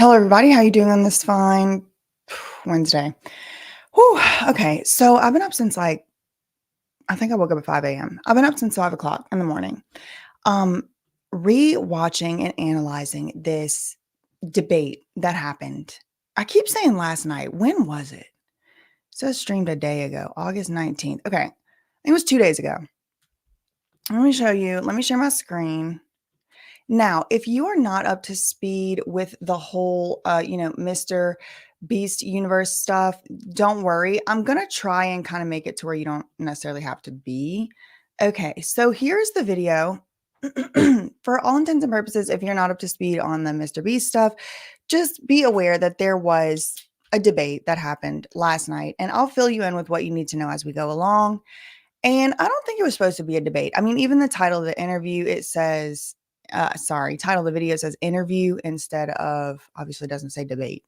Hello, everybody. How you doing on this fine Wednesday? Whew. Okay, so I've been up since I think I woke up at 5 a.m. I've been up since 5 o'clock in the morning, um, re-watching and analyzing this debate that happened. I keep saying last night. When was it? It says streamed a day ago, August 19th. Okay, it was 2 days ago. Let me show you. Let me share my screen. Now, if you are not up to speed with the whole, Mr. Beast universe stuff, don't worry. I'm going to try and kind of make it to where you don't necessarily have to be. Okay, so here's the video. For all intents and purposes, if you're not up to speed on the Mr. Beast stuff, just be aware that there was a debate that happened last night, and I'll fill you in with what you need to know as we go along. And I don't think it was supposed to be a debate. I mean, even the title of the interview, it says, title of the video says interview instead of, obviously it doesn't say debate.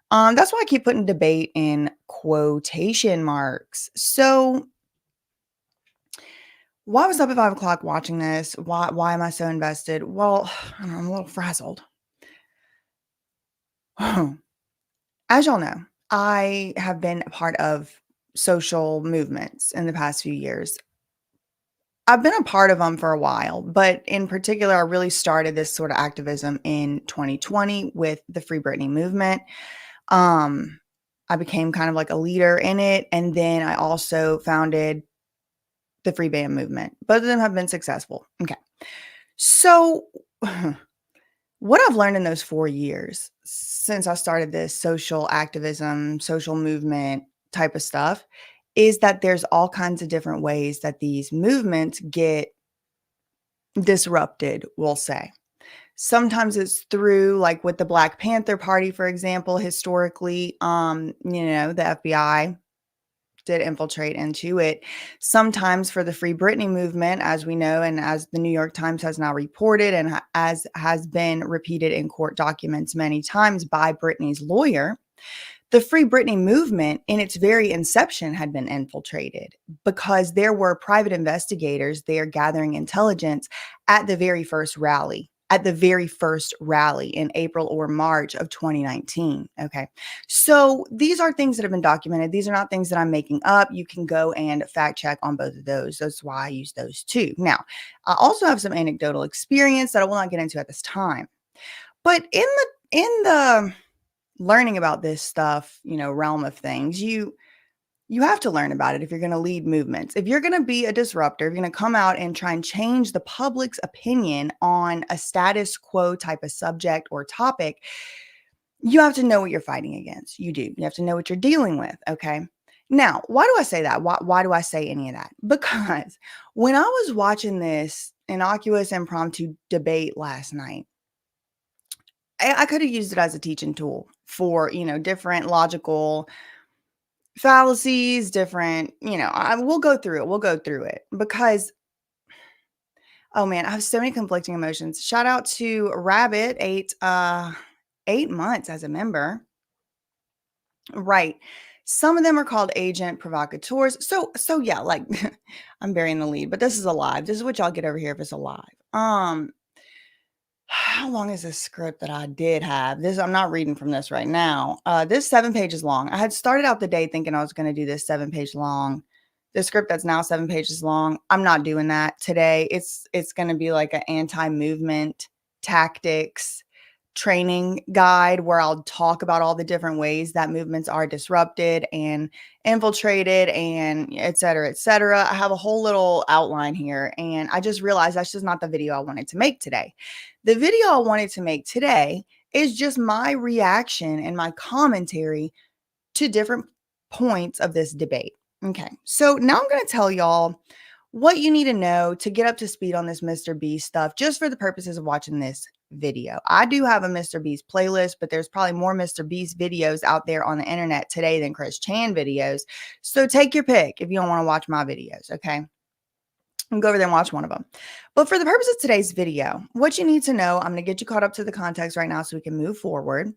That's why I keep putting debate in quotation marks. So why was I up at 5 o'clock watching this? Why am I so invested? Well, I don't know, I'm a little frazzled. As y'all know, I have been a part of social movements in the past few years. I've been a part of them for a while, but in particular, I really started this sort of activism in 2020 with the Free Britney movement. I became kind of like a leader in it, and then I also founded the Free Band movement. Both of them have been successful. Okay. So what I've learned in those 4 years since I started this social activism, social movement type of stuff is that there's all kinds of different ways that these movements get disrupted, we'll say. Sometimes it's through, like with the Black Panther Party, for example, historically, the FBI did infiltrate into it. Sometimes for the Free Britney movement, as we know, and as the New York Times has now reported, and as has been repeated in court documents many times by Britney's lawyer, the Free Britney movement in its very inception had been infiltrated because there were private investigators there gathering intelligence at the very first rally in April or March of 2019. Okay. So these are things that have been documented. These are not things that I'm making up. You can go and fact check on both of those. That's why I use those too. Now, I also have some anecdotal experience that I will not get into at this time. But in the learning about this stuff, realm of things, you have to learn about it if you're going to lead movements. If you're going to be a disruptor, if you're going to come out and try and change the public's opinion on a status quo type of subject or topic, you have to know what you're fighting against. You do. You have to know what you're dealing with. Okay. Now, why do I say that? Why do I say any of that? Because when I was watching this innocuous impromptu debate last night, I could have used it as a teaching tool for, different logical fallacies, different, we'll go through it. We'll go through it because, oh man, I have so many conflicting emotions. Shout out to Rabbit, 8 months as a member. Right. Some of them are called agent provocateurs. So yeah, like I'm burying the lead, but this is a live. This is what y'all get over here if it's a live. How long is this script that I did have? I'm not reading from this right now. This 7 pages long. I had started out the day thinking I was going to do this 7-page long. The script that's now 7 pages long. I'm not doing that today. It's going to be like an anti-movement tactics training guide where I'll talk about all the different ways that movements are disrupted and infiltrated and et cetera, et cetera. I have a whole little outline here, and I just realized that's just not the video I wanted to make today. The video I wanted to make today is just my reaction and my commentary to different points of this debate. Okay, so now I'm going to tell y'all what you need to know to get up to speed on this Mr. Beast stuff, just for the purposes of watching this video. I do have a Mr. Beast playlist, but there's probably more Mr. Beast videos out there on the internet today than Chris Chan videos. So take your pick if you don't want to watch my videos, okay? And go over there and watch one of them. But for the purpose of today's video, what you need to know, I'm going to get you caught up to the context right now so we can move forward.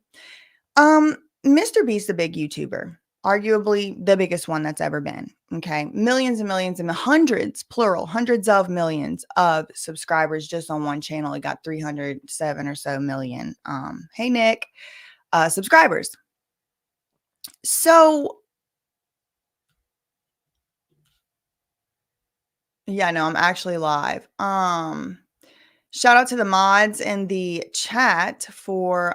Mr. Beast, a big YouTuber, arguably the biggest one that's ever been. Okay. Millions and millions and hundreds, plural, hundreds of millions of subscribers just on one channel. It got 307 or so million. Hey, Nick. subscribers. So yeah, no, I'm actually live. Shout out to the mods in the chat for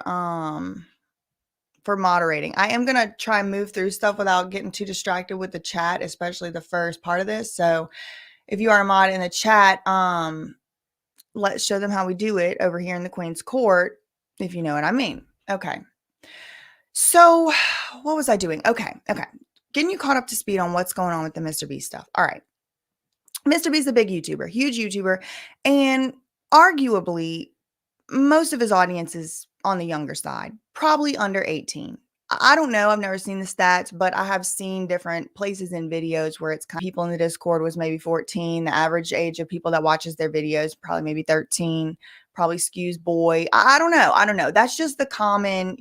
moderating. I am gonna try and move through stuff without getting too distracted with the chat, especially the first part of this. So if you are a mod in the chat, let's show them how we do it over here in the Queen's Court, if you know what I mean. Okay. So what was I doing? Okay. Getting you caught up to speed on what's going on with the MrBeast stuff. All right. MrBeast is a big YouTuber, huge YouTuber, and arguably most of his audience is on the younger side, probably under 18. I don't know. I've never seen the stats, but I have seen different places in videos where it's kind of people in the Discord was maybe 14. The average age of people that watches their videos, probably maybe 13, probably skews boy. I don't know. I don't know. That's just the common,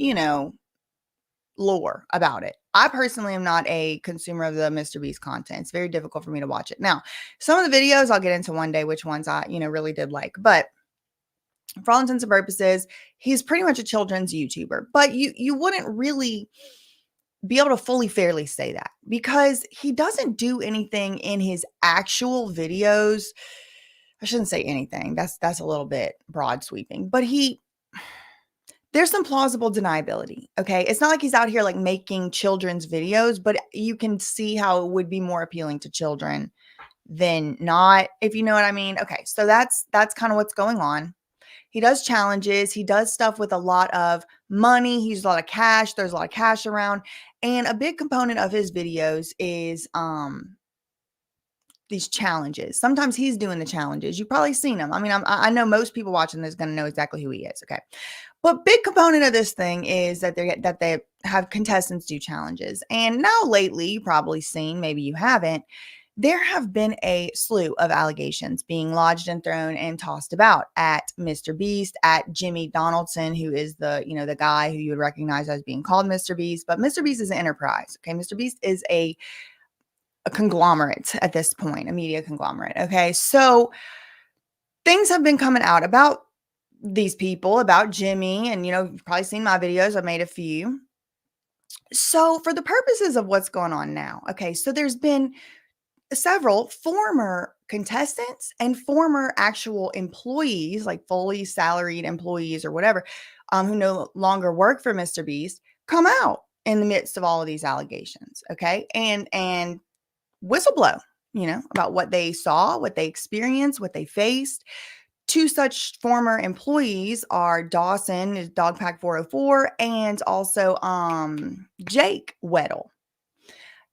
lore about it. I personally am not a consumer of the MrBeast content. It's very difficult for me to watch it. Now, some of the videos I'll get into one day, which ones I, really did like, but for all intents and purposes, he's pretty much a children's YouTuber, but you wouldn't really be able to fully fairly say that because he doesn't do anything in his actual videos. I shouldn't say anything. That's a little bit broad sweeping, but there's some plausible deniability. Okay. It's not like he's out here like making children's videos, but you can see how it would be more appealing to children than not, if you know what I mean. Okay. So that's kind of what's going on. He does challenges. He does stuff with a lot of money. He uses a lot of cash. There's a lot of cash around. And a big component of his videos is these challenges. Sometimes he's doing the challenges. You've probably seen him. I mean, I know most people watching this going to know exactly who he is. Okay. But big component of this thing is that they have contestants do challenges. And now lately, you've probably seen, maybe you haven't, there have been a slew of allegations being lodged and thrown and tossed about at MrBeast, at Jimmy Donaldson, who is the guy who you would recognize as being called MrBeast. But MrBeast is an enterprise. Okay. MrBeast is a conglomerate at this point, a media conglomerate. Okay. So things have been coming out about these people, about Jimmy, and you've probably seen my videos. I've made a few. So for the purposes of what's going on now, okay, so there's been several former contestants and former actual employees, like fully salaried employees or whatever, who no longer work for MrBeast, come out in the midst of all of these allegations, okay, and whistleblow, about what they saw, what they experienced, what they faced. Two such former employees are Dawson, is Dogpack 404, and also Jake Weddle.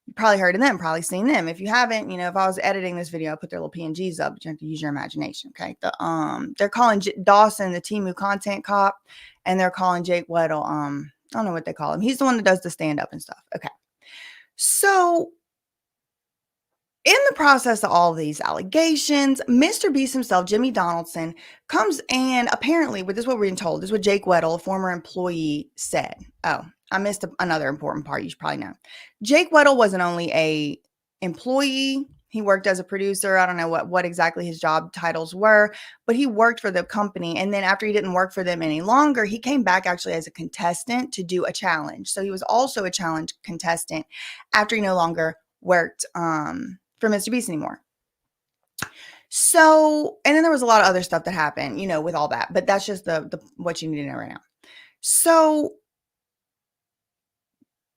You probably heard of them, probably seen them. If you haven't, if I was editing this video, I'll put their little PNGs up, but you have to use your imagination. Okay. They're calling Dawson the Temu content cop, and they're calling Jake Weddle, I don't know what they call him. He's the one that does the stand-up and stuff. Okay. So in the process of all of these allegations, MrBeast himself, Jimmy Donaldson, comes and apparently, this is what we're being told, this is what Jake Weddle, a former employee, said. Oh, I missed another important part you should probably know. Jake Weddle wasn't only a employee, he worked as a producer. I don't know what exactly his job titles were, but he worked for the company. And then after he didn't work for them any longer, he came back actually as a contestant to do a challenge. So he was also a challenge contestant after he no longer worked for MrBeast anymore. So, and then there was a lot of other stuff that happened, with all that, but that's just the what you need to know right now. So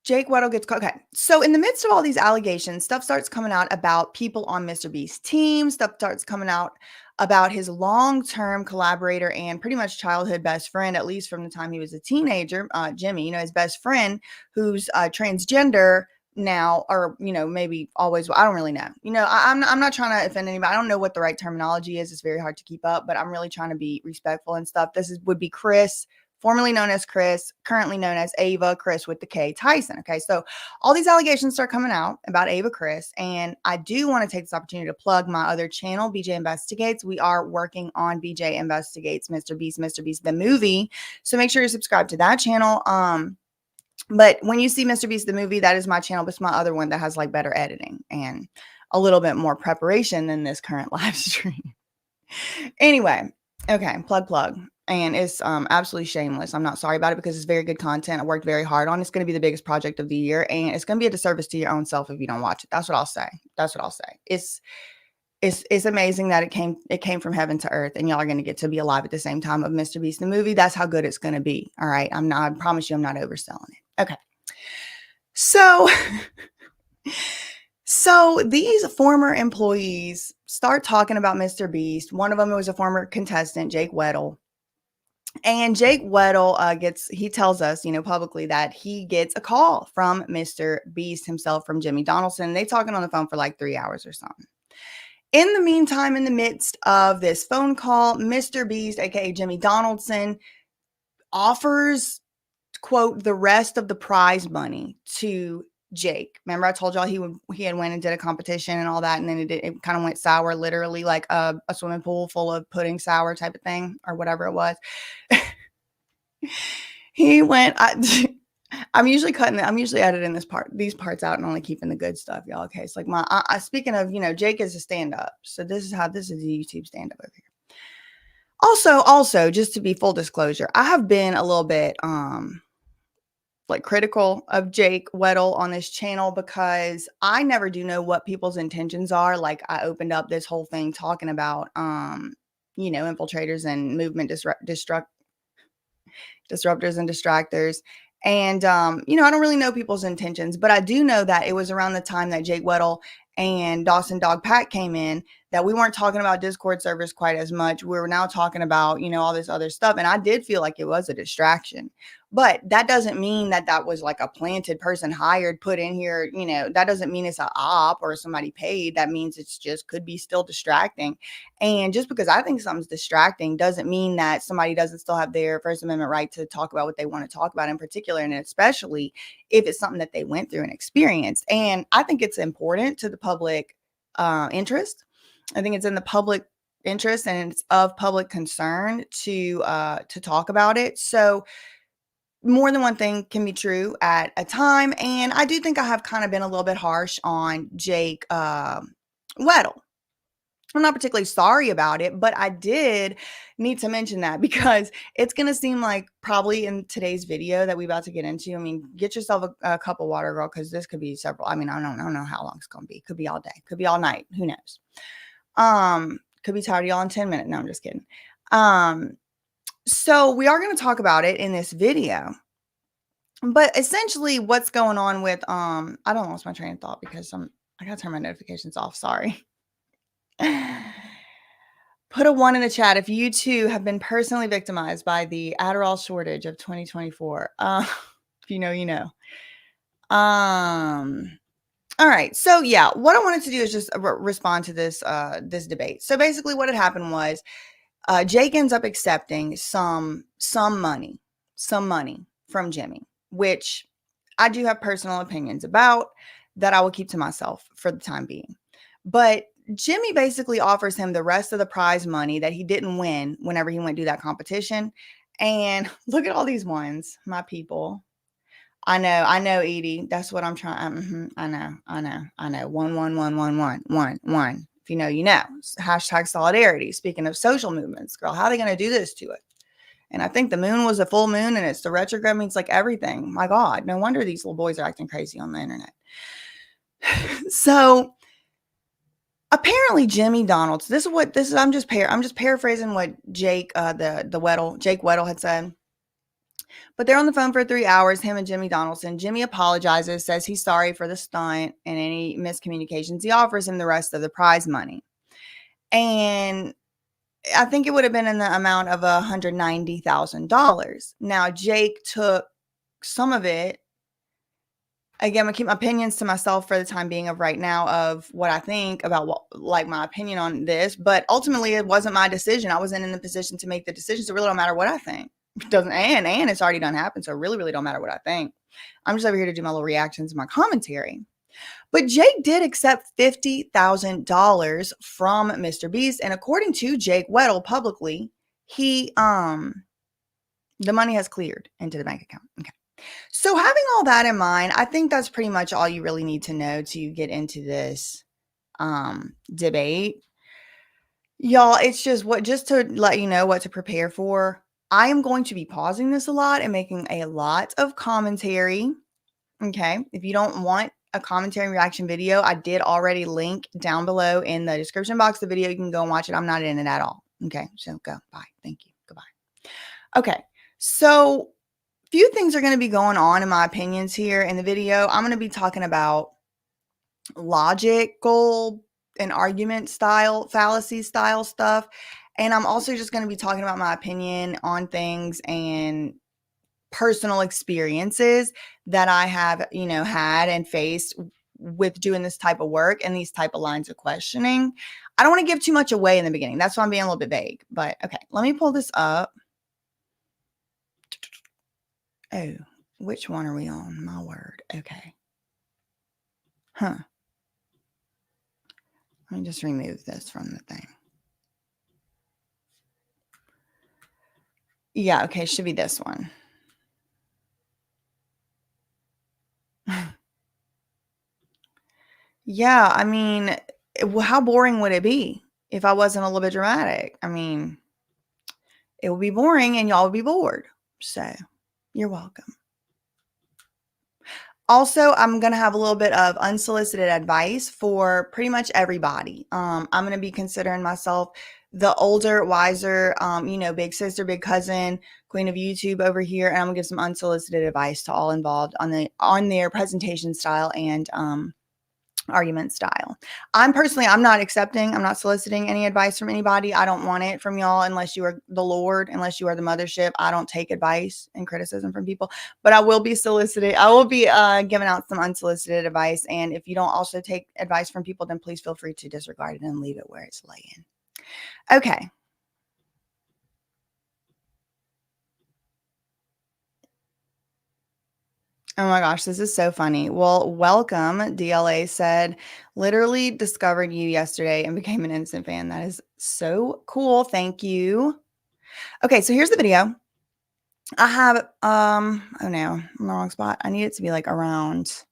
Jake Weddle gets caught. Okay. So in the midst of all these allegations, stuff starts coming out about people on MrBeast's team. Stuff starts coming out about his long-term collaborator and pretty much childhood best friend, at least from the time he was a teenager, Jimmy, his best friend, who's transgender now, or maybe always. I don't really know. I'm not trying to offend anybody. I don't know what the right terminology is. It's very hard to keep up, but I'm really trying to be respectful and stuff. Would be Chris, formerly known as Chris, currently known as Ava Chris with the K Tyson. Okay, so all these allegations start coming out about Ava Chris, and I do want to take this opportunity to plug my other channel, BJ Investigates. We are working on BJ Investigates MrBeast the movie, so make sure you're subscribed to that channel. But when you see MrBeast the movie, that is my channel, but it's my other one that has like better editing and a little bit more preparation than this current live stream. Anyway, okay, plug. And it's absolutely shameless. I'm not sorry about it because it's very good content. I worked very hard on it. It's going to be the biggest project of the year, and it's going to be a disservice to your own self if you don't watch it. That's what I'll say. That's what I'll say. It's amazing that it came from heaven to earth, and y'all are going to get to be alive at the same time of Mr. Beast the movie. That's how good it's going to be. All right, I promise you, I'm not overselling it. Okay, so so these former employees start talking about Mr. Beast. One of them was a former contestant, Jake Weddle. And Jake Weddle he tells us, publicly that he gets a call from Mr. Beast himself, from Jimmy Donaldson. They talking on the phone for like 3 hours or something. In the meantime, in the midst of this phone call, Mr. Beast, aka Jimmy Donaldson, offers, quote, the rest of the prize money to Jake. Remember, I told y'all he had went and did a competition and all that, and then it kind of went sour, literally like a swimming pool full of pudding sour type of thing, or whatever it was. He went. I'm usually editing these parts out and only keeping the good stuff, y'all. Okay, it's like speaking of, Jake is a stand-up, so this is a YouTube stand-up over here. Also, just to be full disclosure, I have been a little bit like critical of Jake Weddle on this channel because I never do know what people's intentions are. Like, I opened up this whole thing talking about infiltrators and movement disruptors and distractors. And, I don't really know people's intentions, but I do know that it was around the time that Jake Weddle and Dawson Dog Pat came in that we weren't talking about Discord servers quite as much. We were now talking about, all this other stuff. And I did feel like it was a distraction. But that doesn't mean that was like a planted person hired, put in here. That doesn't mean it's an op or somebody paid. That means it's just could be still distracting. And just because I think something's distracting doesn't mean that somebody doesn't still have their First Amendment right to talk about what they want to talk about in particular, and especially if it's something that they went through and experienced. And I think it's important to the public interest. I think it's in the public interest and it's of public concern to talk about it. So more than one thing can be true at a time. And I do think I have kind of been a little bit harsh on Jake Weddle. I'm not particularly sorry about it, but I did need to mention that because it's going to seem like probably in today's video that we're about to get into. I mean, get yourself a cup of water, girl, because this could be several. I mean, I don't know how long it's going to be. Could be all day. Could be all night. Who knows? Could be tired of y'all in 10 minutes. No, I'm just kidding. So we are going to talk about it in this video. But essentially what's going on with, I don't lost my train of thought because I got to turn my notifications off. Sorry. Put a 1 in the chat if you too have been personally victimized by the Adderall shortage of 2024. If you know, you know. All right. So yeah, what I wanted to do is just respond to this debate. So basically what had happened was Jake ends up accepting some money from Jimmy, which I do have personal opinions about that I will keep to myself for the time being. But Jimmy basically offers him the rest of the prize money that he didn't win whenever he went to that competition. And look at all these ones, my people. I know, Edie. That's what I'm trying. I know. 1. If you know, you know. Hashtag solidarity. Speaking of social movements, girl, how are they going to do this to it? And I think the moon was a full moon and it's the retrograde means like everything. My God, no wonder these little boys are acting crazy on the internet. So apparently Jimmy Donalds, I'm just paraphrasing what Jake Weddle had said. But they're on the phone for 3 hours, him and Jimmy Donaldson. Jimmy apologizes, says he's sorry for the stunt and any miscommunications. He offers him the rest of the prize money. And I think it would have been in the amount of $190,000. Now, Jake took some of it. Again, I'm going to keep my opinions to myself for the time being of right now of what I think about my opinion on this. But ultimately, it wasn't my decision. I wasn't in the position to make the decision. So it really don't matter what I think. It doesn't, and it's already done happened. So it really, really don't matter what I think. I'm just over here to do my little reactions and my commentary. But Jake did accept $50,000 from Mr. Beast. And according to Jake Weddle publicly, the money has cleared into the bank account. Okay. So having all that in mind, I think that's pretty much all you really need to know to get into this debate. Y'all, it's just to let you know what to prepare for. I am going to be pausing this a lot and making a lot of commentary. Okay. If you don't want a commentary reaction video, I did already link down below in the description box the video. You can go and watch it. I'm not in it at all. Okay. So go. Bye. Thank you. Goodbye. Okay. So few things are going to be going on in my opinions here in the video. I'm going to be talking about logical and argument style, fallacy style stuff. And I'm also just going to be talking about my opinion on things and personal experiences that I have, had and faced with doing this type of work and these type of lines of questioning. I don't want to give too much away in the beginning. That's why I'm being a little bit vague. But okay, let me pull this up. Oh, which one are we on? My word. Okay. Huh. Let me just remove this from the thing. Yeah, okay, should be this one. Yeah, I mean, how boring would it be if I wasn't a little bit dramatic? I mean, it would be boring and y'all would be bored. So, you're welcome. Also, I'm going to have a little bit of unsolicited advice for pretty much everybody. I'm going to be considering myself the older, wiser, big sister, big cousin, queen of YouTube over here. And I'm going to give some unsolicited advice to all involved on their presentation style and argument style. I'm not soliciting any advice from anybody. I don't want it from y'all unless you are the Lord, unless you are the mothership. I don't take advice and criticism from people, but I will be giving out some unsolicited advice. And if you don't also take advice from people, then please feel free to disregard it and leave it where it's laying. Okay. Oh my gosh, this is so funny. Well, welcome. DLA said, literally discovered you yesterday and became an instant fan. That is so cool. Thank you. Okay, so here's the video. I have, oh no, I'm in the wrong spot. I need it to be like around.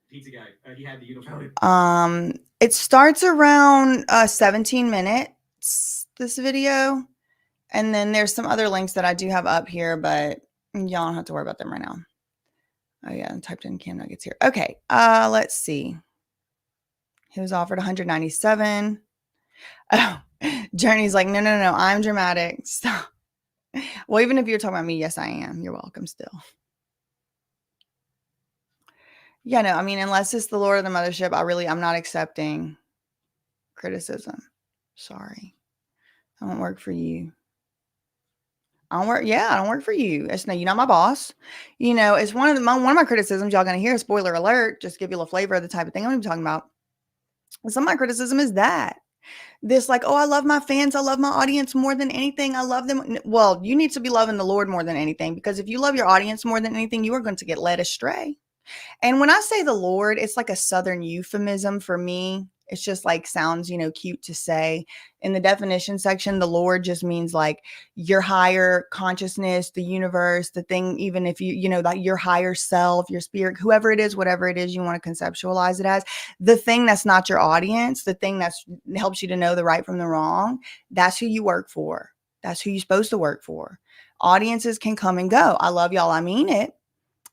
Pizza guy, he had the uniform. It starts around 17 minutes, this video. And then there's some other links that I do have up here, but y'all don't have to worry about them right now. Oh yeah, I typed in Cam Nuggets here. Okay, let's see. He was offered 197. Oh, Journey's like, no, I'm dramatic. Stop. Well, even if you're talking about me, yes, I am. You're welcome still. Yeah, no, I mean, unless it's the Lord of the Mothership, I'm not accepting criticism. Sorry. I don't work for you. I don't work for you. You're not my boss. It's one of my criticisms y'all gonna hear. Spoiler alert, just give you a flavor of the type of thing I'm gonna be talking about. Some of my criticism is that this like, oh, I love my fans. I love my audience more than anything. I love them. Well, you need to be loving the Lord more than anything, because if you love your audience more than anything, you are going to get led astray. And when I say the Lord, it's like a Southern euphemism for me. It's just like sounds, cute to say. In the definition section, the Lord just means like your higher consciousness, the universe, the thing, even if like your higher self, your spirit, whoever it is, whatever it is you want to conceptualize it as, the thing that's not your audience, the thing that helps you to know the right from the wrong, that's who you work for. That's who you're supposed to work for. Audiences can come and go. I love y'all. I mean it.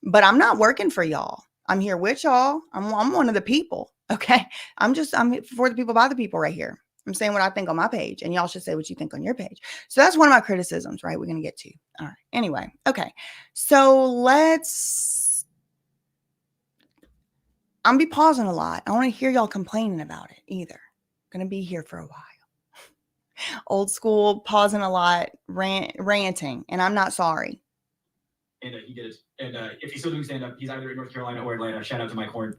But I'm not working for y'all. I'm here with y'all. I'm one of the people. Okay. I'm for the people, by the people right here. I'm saying what I think on my page, and y'all should say what you think on your page. So that's one of my criticisms, right? We're going to get to. All right. Anyway. Okay. So I'm going to be pausing a lot. I don't want to hear y'all complaining about it either. I'm going to be here for a while. Old school, pausing a lot, ranting, and I'm not sorry. And he did it. And if he's still doing stand-up, he's either in North Carolina or Atlanta. Shout out to Mike Horn.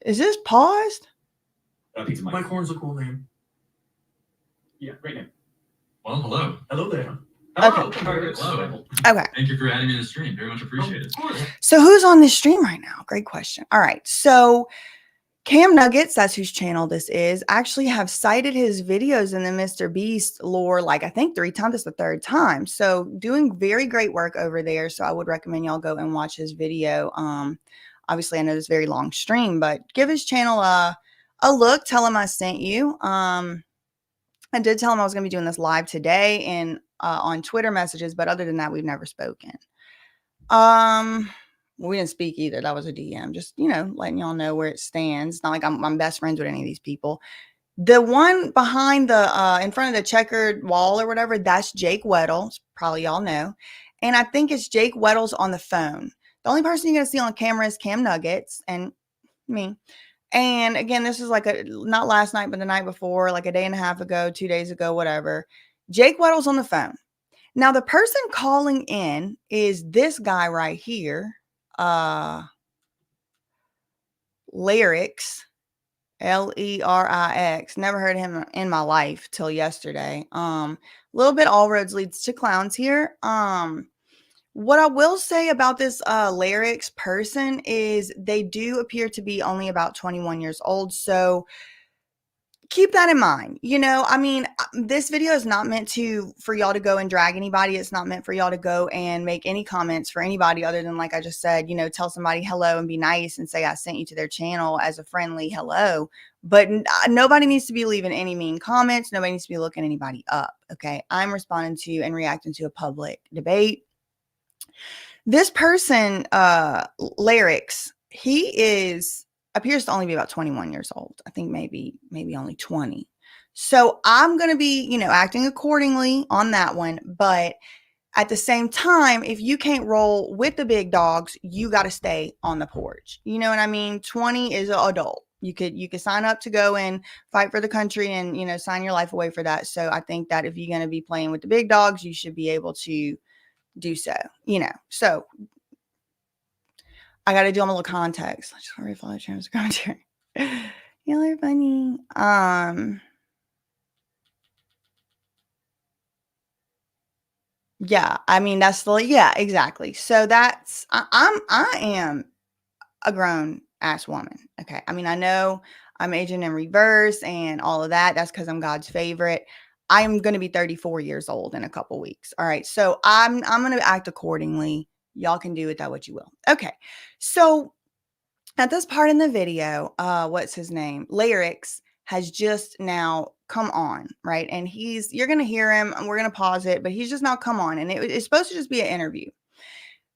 Is this paused? Pizza Mike. Mike Horn's a cool name. Yeah, great name. Well, hello. Hello there. Hello. Okay. Hello. Okay. Thank you for adding me to the stream. Very much appreciated. So who's on this stream right now? Great question. All right. So Cam Nuggets, that's whose channel this is, actually have cited his videos in the MrBeast lore, like I think 3 times. It's the 3rd time. So doing very great work over there. So I would recommend y'all go and watch his video. Obviously I know this is a very long stream, but give his channel a look. Tell him I sent you. I did tell him I was going to be doing this live today and on Twitter messages, but other than that, we've never spoken. We didn't speak either. That was a DM. Just, letting y'all know where it stands. It's not like I'm best friends with any of these people. The one behind the in front of the checkered wall or whatever, that's Jake Weddle. Probably y'all know. And I think it's Jake Weddle's on the phone. The only person you're gonna see on camera is Cam Nuggets and me. And again, this is like not last night, but the night before, like a day and a half ago, 2 days ago, whatever. Jake Weddle's on the phone. Now, the person calling in is this guy right here, Lyrix, Lyrix. Never heard of him in my life till yesterday. A little bit all roads leads to clowns here. What I will say about this Lyrix person is they do appear to be only about 21 years old. So keep that in mind. This video is not meant for y'all to go and drag anybody. It's not meant for y'all to go and make any comments for anybody other than, like I just said, tell somebody hello and be nice and say I sent you to their channel as a friendly hello. But nobody needs to be leaving any mean comments. Nobody needs to be looking anybody up. Okay. I'm responding to and reacting to a public debate. This person, Lyrix, he appears to only be about 21 years old. I think maybe only 20. So I'm going to be, acting accordingly on that one. But at the same time, if you can't roll with the big dogs, you got to stay on the porch. You know what I mean? 20 is an adult. You could sign up to go and fight for the country and, sign your life away for that. So I think that if you're going to be playing with the big dogs, you should be able to do so, So I got to do them a little context. I just want to follow Travis commentary. Y'all are funny. Yeah, yeah, exactly. So I am a grown ass woman. Okay. I know I'm aging in reverse and all of that. That's because I'm God's favorite. I'm going to be 34 years old in a couple weeks. All right. So I'm going to act accordingly. Y'all can do with that what you will. Okay. So at this part in the video, what's his name? Lyrix has just now come on, right? And you're going to hear him and we're going to pause it, but he's just now come on and it's supposed to just be an interview.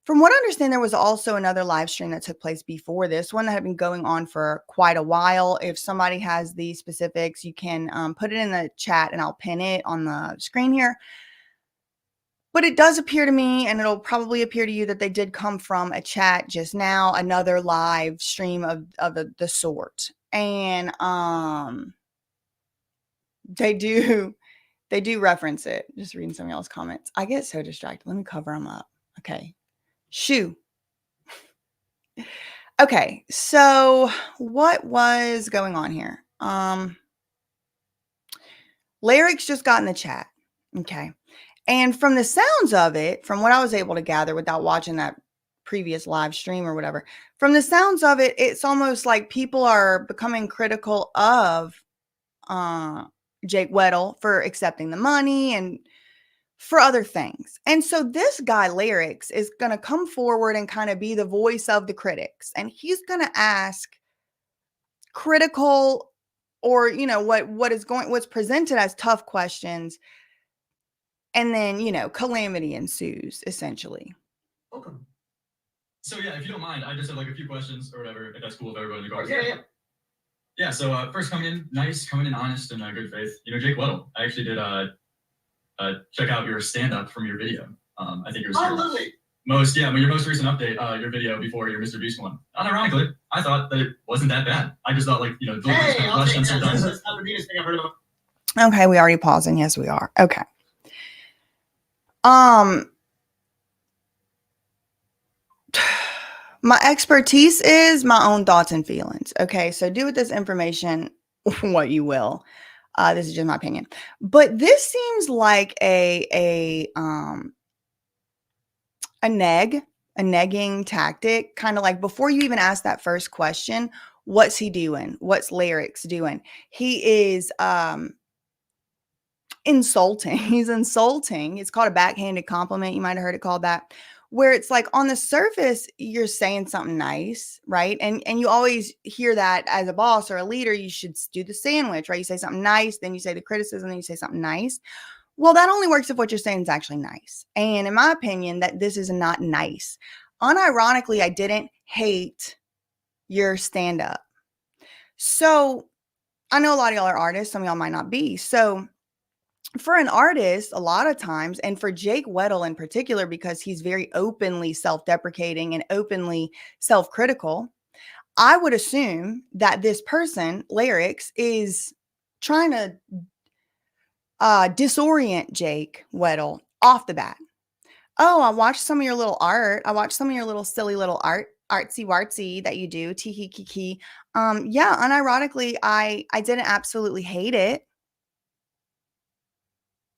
From what I understand, there was also another live stream that took place before this one that had been going on for quite a while. If somebody has the specifics, you can put it in the chat and I'll pin it on the screen here. But it does appear to me, and it'll probably appear to you, that they did come from a chat just now, another live stream of the sort. And they do reference it. Just reading some of y'all's comments. I get so distracted. Let me cover them up. Okay. Shoo. Okay, so what was going on here? Lyrix just got in the chat. Okay. And from the sounds of it, from what I was able to gather without watching that previous live stream or whatever, from the sounds of it, it's almost like people are becoming critical of Jake Weddle for accepting the money and for other things. And so this guy, Lyrix, is going to come forward and kind of be the voice of the critics. And he's going to ask critical or, what's presented as tough questions. And then, calamity ensues, essentially. Welcome. So yeah, if you don't mind, I just have like a few questions or whatever, if that's cool with everybody in the car. Yeah. Yeah, so first coming in honest and good faith. Jake Weddle, I actually did check out your stand-up from your video. I think it was your most recent update, your video before your MrBeast one. Unironically, I thought that it wasn't that bad. I just thought questions sometimes. That's not the meanest thing I've heard of. Okay, we already pausing. Yes, we are. Okay. My expertise is my own thoughts and feelings. Okay, so do with this information what you will. This is just my opinion, but this seems like a negging tactic, kind of like before you even ask that first question, what's he doing? What's Lyrix doing? He is insulting. He's insulting. It's called a backhanded compliment. You might have heard it called that. where it's like on the surface, you're saying something nice, right? And you always hear that as a boss or a leader, you should do the sandwich, right? You say something nice, then you say the criticism, then you say something nice. Well, that only works if what you're saying is actually nice. And in my opinion, that this is not nice. Unironically, I didn't hate your stand-up. So I know a lot of y'all are artists, some of y'all might not be. So for an artist, a lot of times, and for Jake Weddle in particular, because he's very openly self-deprecating and openly self-critical, I would assume that this person, Lyrix, is trying to disorient Jake Weddle off the bat. Oh, I watched some of your little art. I watched some of your little silly little artsy wartsy that you do. Tee kiki. Yeah, unironically, I didn't absolutely hate it.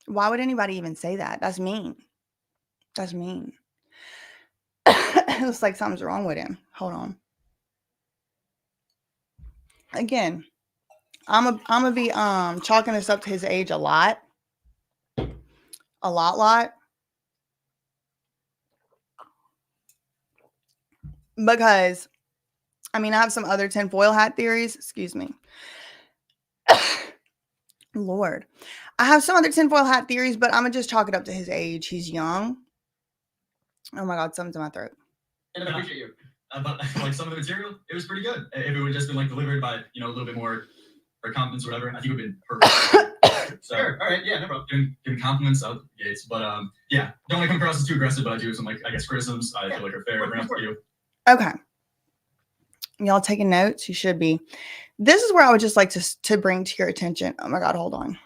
Why would anybody even say that? That's mean. That's mean. It looks like something's wrong with him. Hold on. Again, I'm gonna be chalking this up to his age a lot. A lot. Because I mean, I have some other tinfoil hat theories. Excuse me. Lord. I have some other tinfoil hat theories, but I'm going to just chalk it up to his age. He's young. Oh my God, something's in my throat. And I appreciate you. But like some of the material, it was pretty good. If it would just been like delivered by, you know, a little bit more or confidence or whatever, I think it would have been perfect. So, sure. All right. Yeah, no problem. Giving compliments out the gates. But yeah, don't want to come across as too aggressive, but I do some, like, I guess, criticisms I feel like are fair enough for you. Okay. Y'all taking notes? You should be. This is where I would just like to bring to your attention. Oh my God, hold on.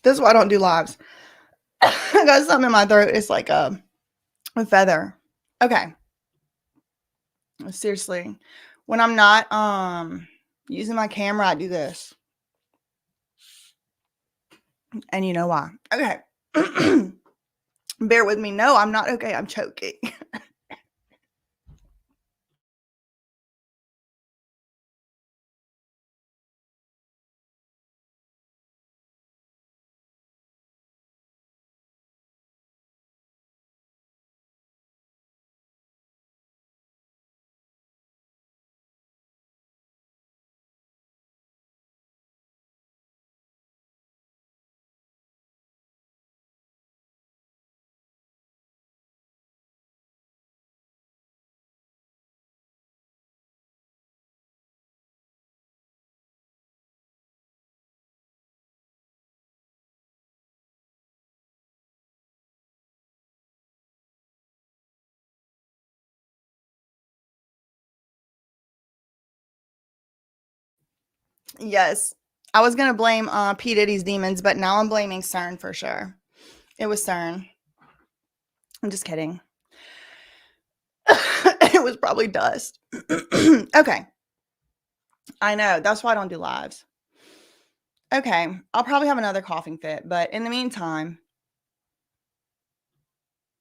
This is why I don't do lives. I got something in my throat. It's like a feather. Okay. Seriously. When I'm not using my camera, I do this. And you know why. Okay. Bear with me. No, I'm not okay. I'm choking. Yes. I was going to blame P. Diddy's demons, but now I'm blaming CERN for sure. It was CERN. I'm just kidding. It was probably dust. Okay. I know. That's why I don't do lives. Okay. I'll probably have another coughing fit, but in the meantime.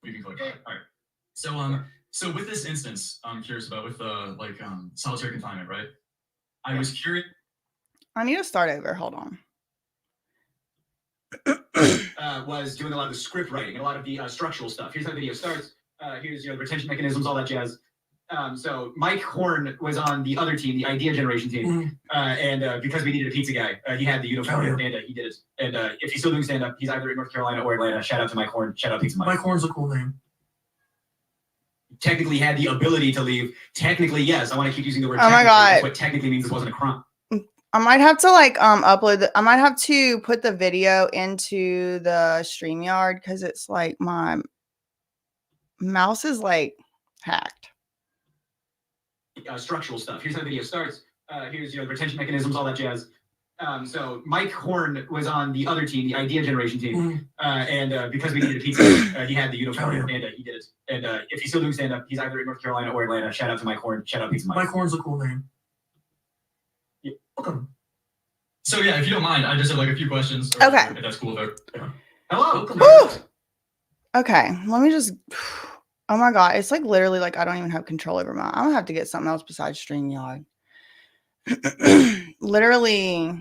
We can click on it. All right. So with this instance, I'm curious about with solitary confinement, right? I was curious. I need to start over. Hold on. Was doing a lot of the script writing and a lot of the structural stuff. Here's how the video starts. Here's the retention mechanisms, all that jazz. So Mike Horn was on the other team, the idea generation team, and because we needed a pizza guy, he had the uniform and he did it. And if he's still doing stand up, he's either in North Carolina or Atlanta. Shout out to Mike Horn. Shout out Pizza Mike. Mike Horn's a cool name. Technically had the ability to leave. Technically, yes. I want to keep using the word. Oh my God. That's what technically means. This wasn't a crime. I might have to upload. I might have to put the video into the StreamYard because it's like my mouse is like hacked. structural stuff. Here's how the video starts. Here's the retention mechanisms, all that jazz. So Mike Horn was on the other team, the idea generation team, and because we needed a pizza, he had the uniform, and he did it. And if he's still doing stand-up, he's either in North Carolina or Atlanta. Shout out to Mike Horn. Shout out Pizza Mike. Mike Horn's a cool name. Yeah. Welcome. So yeah, if you don't mind, I just have like a few questions. Okay. If that's cool. Hello. Okay, let me just. Oh my god, it's like literally like I don't even have control over my. I'm gonna have to get something else besides StreamYard. Literally.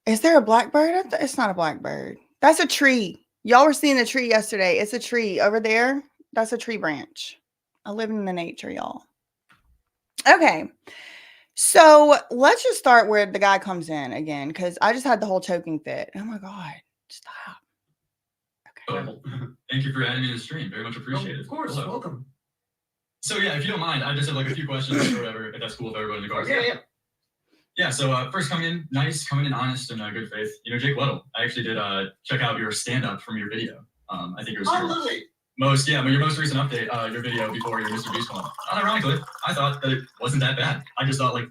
Is there a blackbird? It's not a blackbird. That's a tree. Y'all were seeing the tree yesterday. It's a tree over there. That's a tree branch. I live in the nature, y'all. Okay. So let's just start where the guy comes in again, because I just had the whole choking fit. Oh my God. Stop. Okay. Thank you for adding me to the stream. Very much appreciated. Of course. Hello. Welcome. So yeah, if you don't mind, I just have like a few questions or whatever, if that's cool with everybody in the car. Yeah, so first coming in nice, coming in honest and good faith. Jake Weddle, I actually did check out your stand-up from your video. I think it was your most recent update, your video before your MrBeast one. Unironically, I thought that it wasn't that bad. I just thought like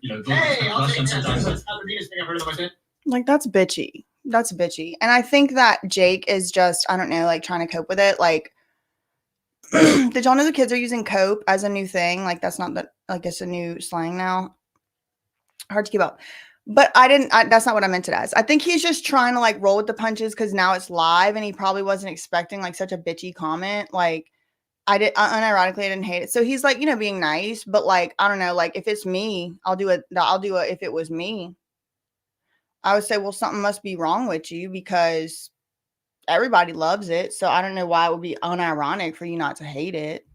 that's bitchy. That's bitchy. And I think that Jake is just, I don't know, like trying to cope with it. Like, did y'all know the kids are using cope as a new thing? Like that's not that, like it's a new slang now. Hard to keep up. But that's not what I meant it as. I think he's just trying to like roll with the punches because now it's live and he probably wasn't expecting like such a bitchy comment. Like unironically, I didn't hate it. So he's like, being nice, but like, I don't know, like if it's me, I'll do it. If it was me, I would say, well, something must be wrong with you because everybody loves it. So I don't know why it would be unironic for you not to hate it.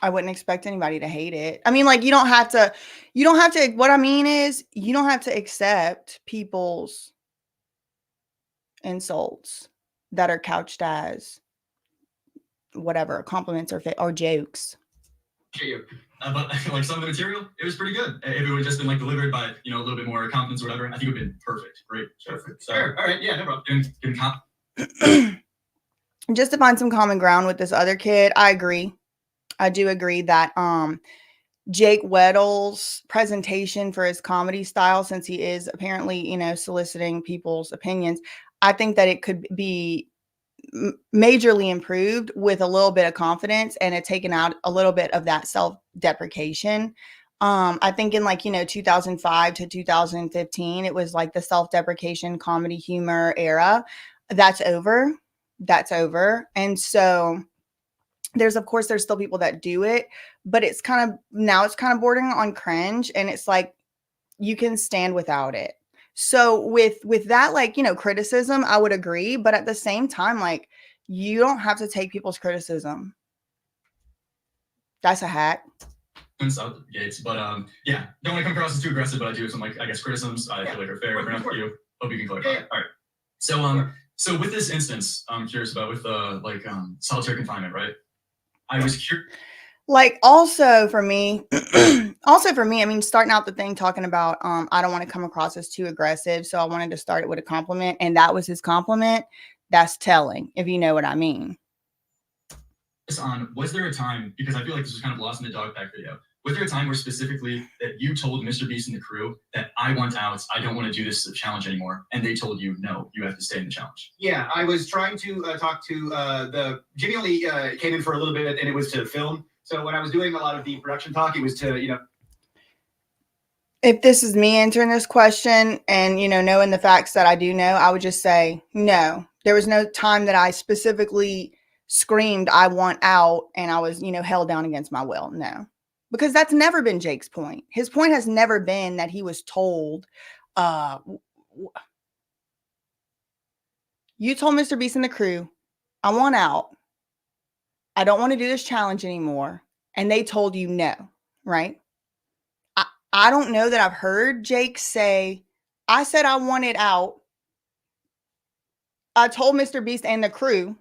I wouldn't expect anybody to hate it. I mean, like, you don't have to, what I mean is you don't have to accept people's insults that are couched as whatever, compliments or jokes. But like some of the material, it was pretty good. If it would have just been like delivered by, a little bit more confidence or whatever, I think it would have been perfect. Great. Perfect. So, sure. All right. Yeah, no problem. Just to find some common ground with this other kid, I agree. I do agree that Jake Weddle's presentation for his comedy style, since he is apparently, soliciting people's opinions, I think that it could be majorly improved with a little bit of confidence and it taken out a little bit of that self-deprecation. I think in 2005 to 2015, it was like the self-deprecation comedy humor era. That's over. And so there's still people that do it, but it's kind of bordering on cringe. And it's like, you can stand without it. So with that, criticism, I would agree. But at the same time, like, you don't have to take people's criticism. That's a hack. Out the gates, but yeah, don't want to come across as too aggressive, but I do have some criticisms I feel like are fair. Hope you can clarify. All right. So with this instance, I'm curious about with solitary confinement, right? I was curious. Also for me, I mean, starting out the thing talking about, I don't want to come across as too aggressive. So I wanted to start it with a compliment, and that was his compliment. That's telling, if you know what I mean. Was there a time, because I feel like this was kind of lost in the dog pack video, was there a time where specifically that you told MrBeast and the crew that I want out, I don't want to do this challenge anymore, and they told you, no, you have to stay in the challenge? Yeah, I was trying to talk to Jimmy only came in for a little bit, and it was to film. So when I was doing a lot of the production talk, it was to, If this is me answering this question and, knowing the facts that I do know, I would just say, no, there was no time that I specifically screamed, I want out, and I was, held down against my will. No, because that's never been Jake's point. His point has never been that he was told, you told MrBeast and the crew, I want out. I don't want to do this challenge anymore. And they told you no, right? I don't know that I've heard Jake say, I said I wanted out. I told MrBeast and the crew,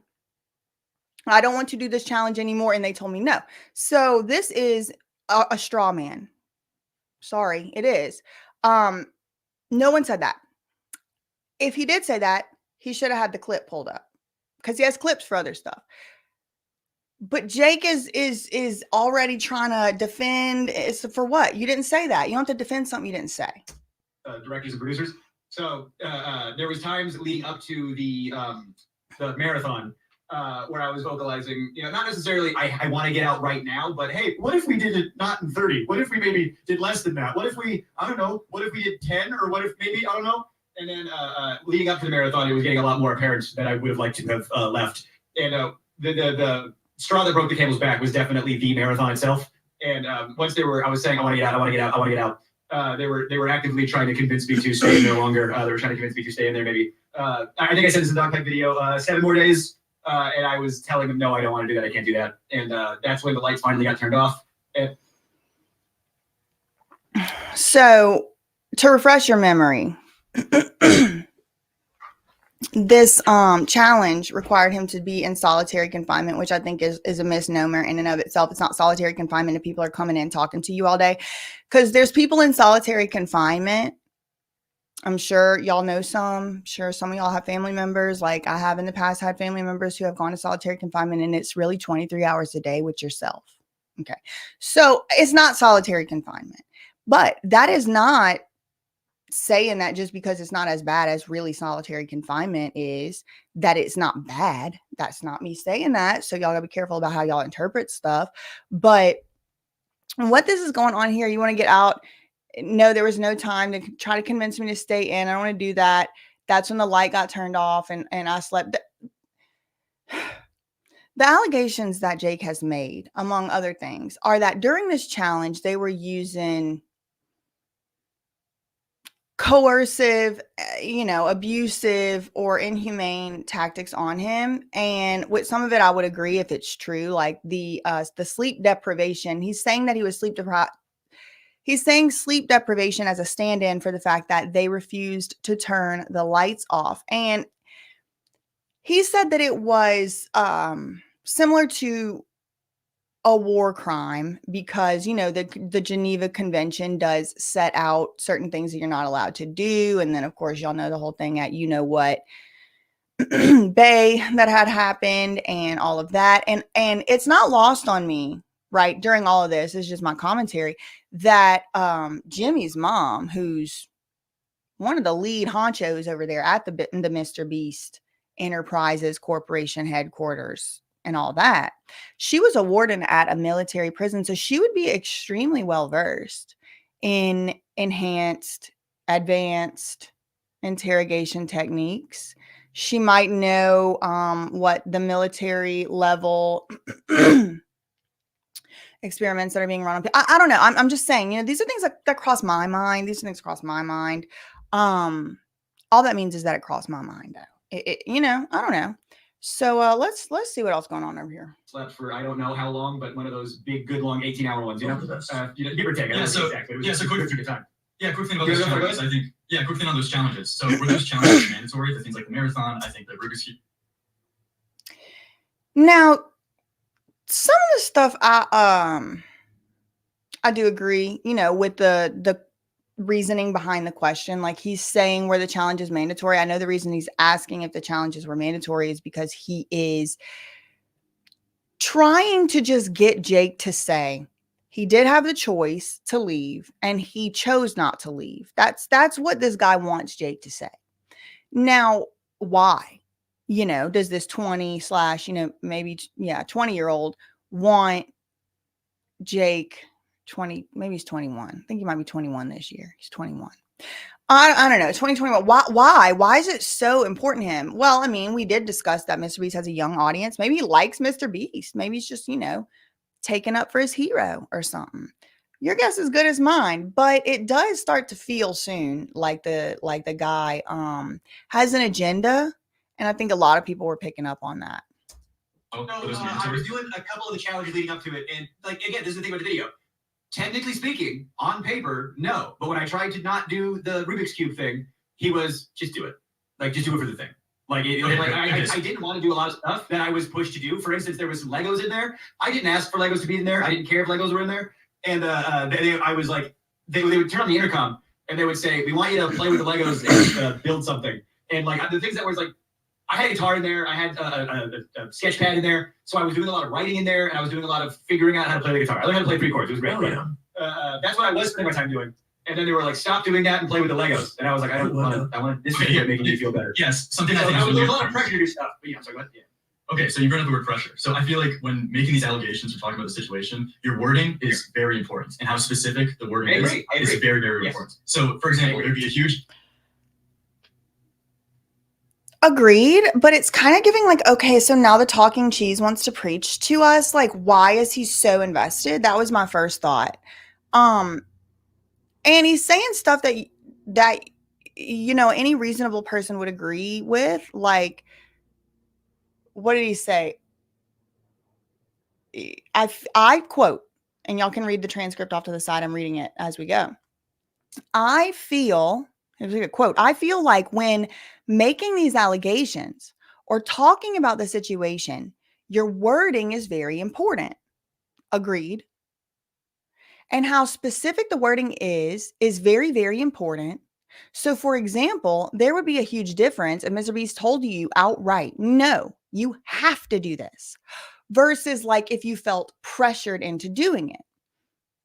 I don't want to do this challenge anymore. And they told me no. So this is a straw man. Sorry, it is. No one said that. If he did say that, he should have had the clip pulled up. because he has clips for other stuff. But Jake is already trying to defend. It's for what? You didn't say that. You don't have to defend something you didn't say. Directors and producers. So there was times leading up to the marathon where I was vocalizing, not necessarily I want to get out right now, but hey, what if we did it not in 30? What if we maybe did less than that? What if we, I don't know, what if we did 10, or what if maybe, I don't know. And then leading up to the marathon, it was getting a lot more apparent that I would have liked to have left. And the straw that broke the camel's back was definitely the marathon itself. And once I was saying, I want to get out. They were actively trying to convince me to stay in there longer. They were trying to convince me to stay in there maybe. I think I said this in the dogfight video, 7 more days. And I was telling them, no, I don't want to do that. I can't do that. And that's when the lights finally got turned off. And so to refresh your memory, this challenge required him to be in solitary confinement, which I think is a misnomer in and of itself. It's not solitary confinement if people are coming in talking to you all day, because there's people in solitary confinement. I'm sure y'all know some. Sure, some of y'all have family members. Like I have in the past had family members who have gone to solitary confinement, and it's really 23 hours a day with yourself. Okay, so it's not solitary confinement, but that is not saying that just because it's not as bad as really solitary confinement is that it's not bad. That's not me saying that. So y'all gotta be careful about how y'all interpret stuff. But what this is going on here, you want to get out. No, there was no time to try to convince me to stay in. I don't want to do that. That's when the light got turned off and I slept. The allegations that Jake has made, among other things, are that during this challenge, they were using coercive, abusive or inhumane tactics on him. And with some of it, I would agree if it's true, like the sleep deprivation. He's saying that he was sleep deprived. He's saying sleep deprivation as a stand-in for the fact that they refused to turn the lights off. And he said that it was similar to a war crime because, the Geneva Convention does set out certain things that you're not allowed to do. And then, of course, y'all know the whole thing at what Bay that had happened and all of that. And it's not lost on me, right, during all of this, is just my commentary, that Jimmy's mom, who's one of the lead honchos over there at the MrBeast Enterprises Corporation headquarters and all that, she was a warden at a military prison. So she would be extremely well versed in enhanced, advanced interrogation techniques. She might know what the military level experiments that are being run on. I don't know. I'm just saying, these are things that cross my mind. These things cross my mind. All that means is that it crossed my mind, though. I don't know. So let's see what else going on over here. Slept for I don't know how long, but one of those big, good, long 18-hour ones. Give or take. Yeah. So exactly. So quick through the time. Yeah, quick thing about those challenges. I think. Yeah, quick thing on those challenges. So were those challenges mandatory? The things like the marathon. I think the Rubik's Cube. Now, some of the stuff I do agree. With the reasoning behind the question, like he's saying where the challenge is mandatory. I know the reason he's asking if the challenges were mandatory is because he is trying to just get Jake to say he did have the choice to leave and he chose not to leave. That's what this guy wants Jake to say. Now, why? Does this 20-year-old want Jake 20, maybe he's 21. I think he might be 21 this year. He's 21. I don't know. 2021. Why is it so important to him? Well, I mean, we did discuss that MrBeast has a young audience. Maybe he likes MrBeast. Maybe he's just, taken up for his hero or something. Your guess is good as mine, but it does start to feel soon like the guy has an agenda, and I think a lot of people were picking up on that. I was doing a couple of the challenges leading up to it, and again, this is the thing about the video. Technically speaking, on paper, no. But when I tried to not do the Rubik's Cube thing, he was, just do it. Just do it for the thing. I didn't want to do a lot of stuff that I was pushed to do. For instance, there was some Legos in there. I didn't ask for Legos to be in there. I didn't care if Legos were in there. And I was like, they would turn on the intercom and they would say, we want you to play with the Legos and build something. And the things that was I had a guitar in there. I had a sketch pad in there. So I was doing a lot of writing in there, and I was doing a lot of figuring out how to play the guitar. I learned how to play 3 chords. It was great. That's what I was spending my time doing. And then they were like, "Stop doing that and play with the Legos." And I was like, "I don't want to. I want this video making me feel better." Yes, something I So think there was is a lot of pressure to do stuff. But yeah, I'm sorry, what? Yeah. Okay, so you brought up the word pressure. So I feel like when making these allegations or talking about the situation, your wording is very important, and how specific the wording is very, very important. So, for example, there'd be a huge. Agreed, but it's kind of giving like, okay, so now the talking cheese wants to preach to us. Like, why is he so invested? That was my first thought. And he's saying stuff that any reasonable person would agree with. Like, what did he say? I quote, and y'all can read the transcript off to the side. I'm reading it as we go. I feel, it was a quote, I feel like when making these allegations or talking about the situation, your wording is very important. Agreed. And how specific the wording is very, very important. So, for example, there would be a huge difference if MrBeast told you outright, no, you have to do this, versus like if you felt pressured into doing it.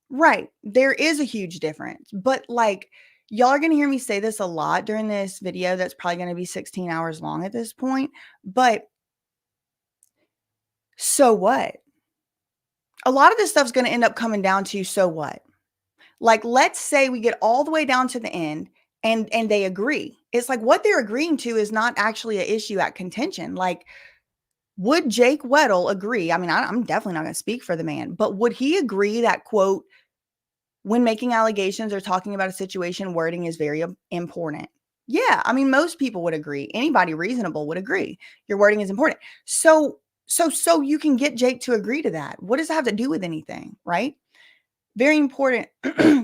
Right. There is a huge difference. But like, y'all are going to hear me say this a lot during this video that's probably going to be 16 hours long at this point. But so what? A lot of this stuff's going to end up coming down to so what? Like, let's say we get all the way down to the end and they agree. It's like what they're agreeing to is not actually an issue at contention. Like, would Jake Weddle agree? I mean, I'm definitely not going to speak for the man, but would he agree that, quote, when making allegations or talking about a situation, wording is very important? Yeah, I mean, most people would agree. Anybody reasonable would agree. Your wording is important. So you can get Jake to agree to that. What does that have to do with anything, right? Very important.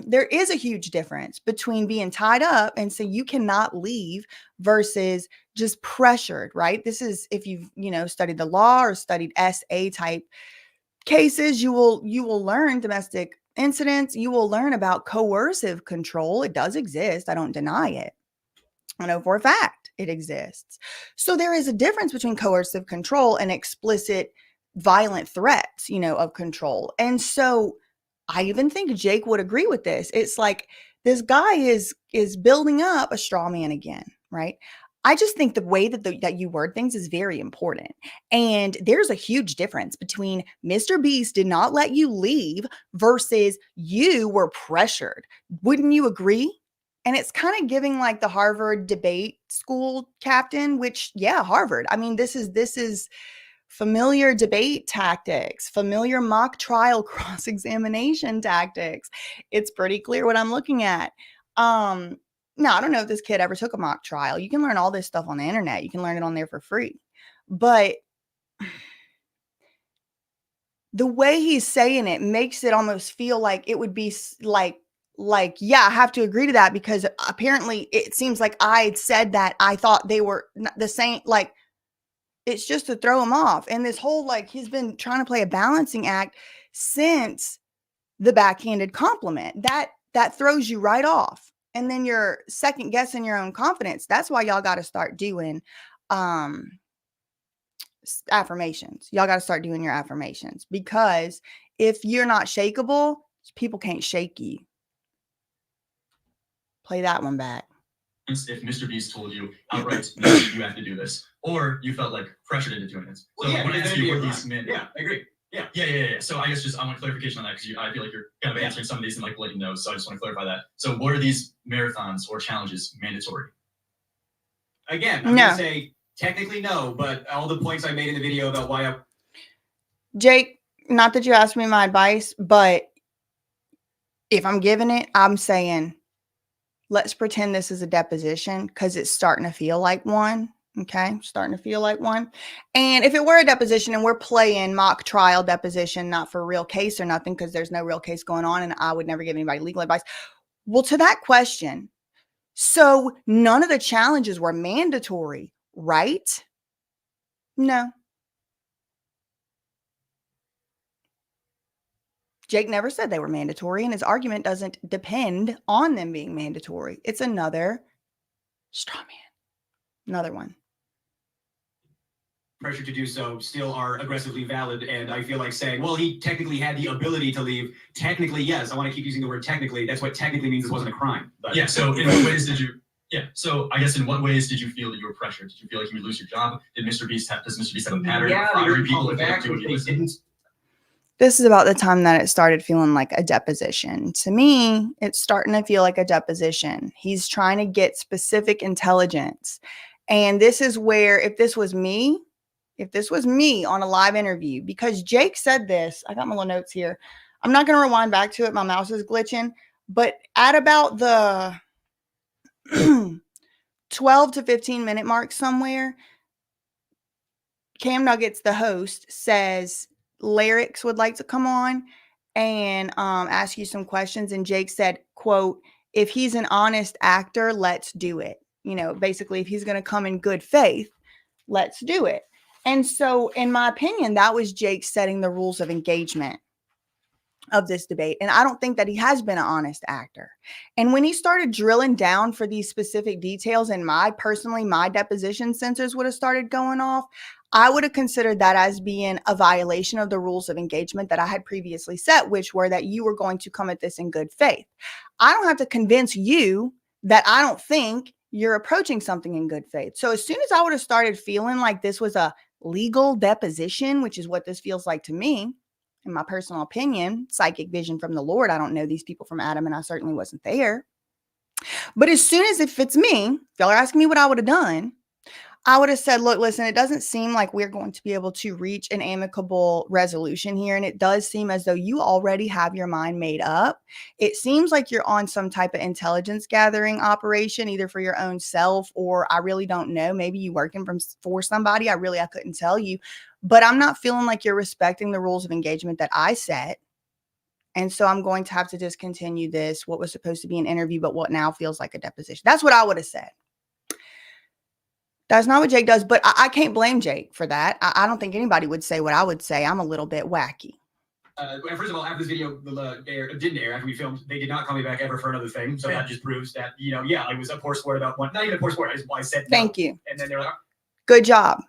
There is a huge difference between being tied up and say you cannot leave versus just pressured, right? This is if you've, studied the law or studied SA type cases, you will learn domestic incidents. You will learn about coercive control. It does exist. I don't deny it. I know for a fact it exists. So there is a difference between coercive control and explicit violent threats, of control. And so I even think Jake would agree with this. It's like this guy is building up a straw man again, right? I just think the way that you word things is very important. And there's a huge difference between MrBeast did not let you leave versus you were pressured. Wouldn't you agree? And it's kind of giving like the Harvard debate school captain, which, yeah, Harvard. I mean, this is familiar debate tactics, familiar mock trial cross-examination tactics. It's pretty clear what I'm looking at. Now, I don't know if this kid ever took a mock trial. You can learn all this stuff on the internet. You can learn it on there for free. But the way he's saying it makes it almost feel like it would be like, yeah, I have to agree to that because apparently it seems like I said that I thought they were the same, like, it's just to throw him off. And this whole, like, he's been trying to play a balancing act since the backhanded compliment. That throws you right off. And then you're second guessing your own confidence. That's why y'all got to start doing affirmations. Y'all got to start doing your affirmations, because if you're not shakeable, people can't shake you. Play that one back. If MrBeast told you outright, no, you have to do this, or you felt like pressured into doing it. So I want to ask you what these meant. Yeah, I agree. Yeah. So I guess I want clarification on that, because I feel like you're kind of answering some of these and like letting know. So I just want to clarify that. So what are these marathons or challenges mandatory? Again, I'm going to say technically no, but all the points I made in the video about why Jake, not that you asked me my advice, but if I'm giving it, I'm saying, let's pretend this is a deposition, because it's starting to feel like one. Okay, starting to feel like one. And if it were a deposition and we're playing mock trial deposition, not for a real case or nothing, because there's no real case going on and I would never give anybody legal advice. Well, to that question, so none of the challenges were mandatory, right? No. Jake never said they were mandatory, and his argument doesn't depend on them being mandatory. It's another straw man. Another one. pressure to do so still are aggressively valid. And I feel like saying, well, he technically had the ability to leave. Technically, yes. I want to keep using the word technically. That's what technically means. This wasn't a crime. But yeah. So in what ways did you? Yeah. So I guess in what ways did you feel that you were pressured? Did you feel like you would lose your job? Does Mr. Beast have a pattern of firing people if they don't do what he didn't? This is about the time that it started feeling like a deposition. To me, it's starting to feel like a deposition. He's trying to get specific intelligence. And this is where, if this was me on a live interview, because Jake said this, I got my little notes here. I'm not going to rewind back to it. My mouse is glitching. But at about the 12 to 15 minute mark somewhere, Cam Nuggets, the host, says Lyrix would like to come on and ask you some questions. And Jake said, quote, if he's an honest actor, let's do it. You know, basically, if he's going to come in good faith, let's do it. And so, in my opinion, that was Jake setting the rules of engagement of this debate. And I don't think that he has been an honest actor. And when he started drilling down for these specific details, and my deposition sensors would have started going off, I would have considered that as being a violation of the rules of engagement that I had previously set, which were that you were going to come at this in good faith. I don't have to convince you that I don't think you're approaching something in good faith. So as soon as I would have started feeling like this was a legal deposition, which is what this feels like to me, in my personal opinion, psychic vision from the Lord. I don't know these people from Adam, and I certainly wasn't there. But as soon as if it's me, if y'all are asking me what I would have done, I would have said, look, listen, it doesn't seem like we're going to be able to reach an amicable resolution here. And it does seem as though you already have your mind made up. It seems like you're on some type of intelligence gathering operation, either for your own self, or I really don't know. Maybe you working for somebody. I couldn't tell you. But I'm not feeling like you're respecting the rules of engagement that I set. And so I'm going to have to discontinue this, what was supposed to be an interview, but what now feels like a deposition. That's what I would have said. That's not what Jake does, but I can't blame Jake for that. I don't think anybody would say what I would say. I'm a little bit wacky. First of all, after this video didn't air, after we filmed, they did not call me back ever for another thing. So that just proves that, I was a poor sport about one. Not even a poor sport. I said no. Thank you. And then they're like, good job.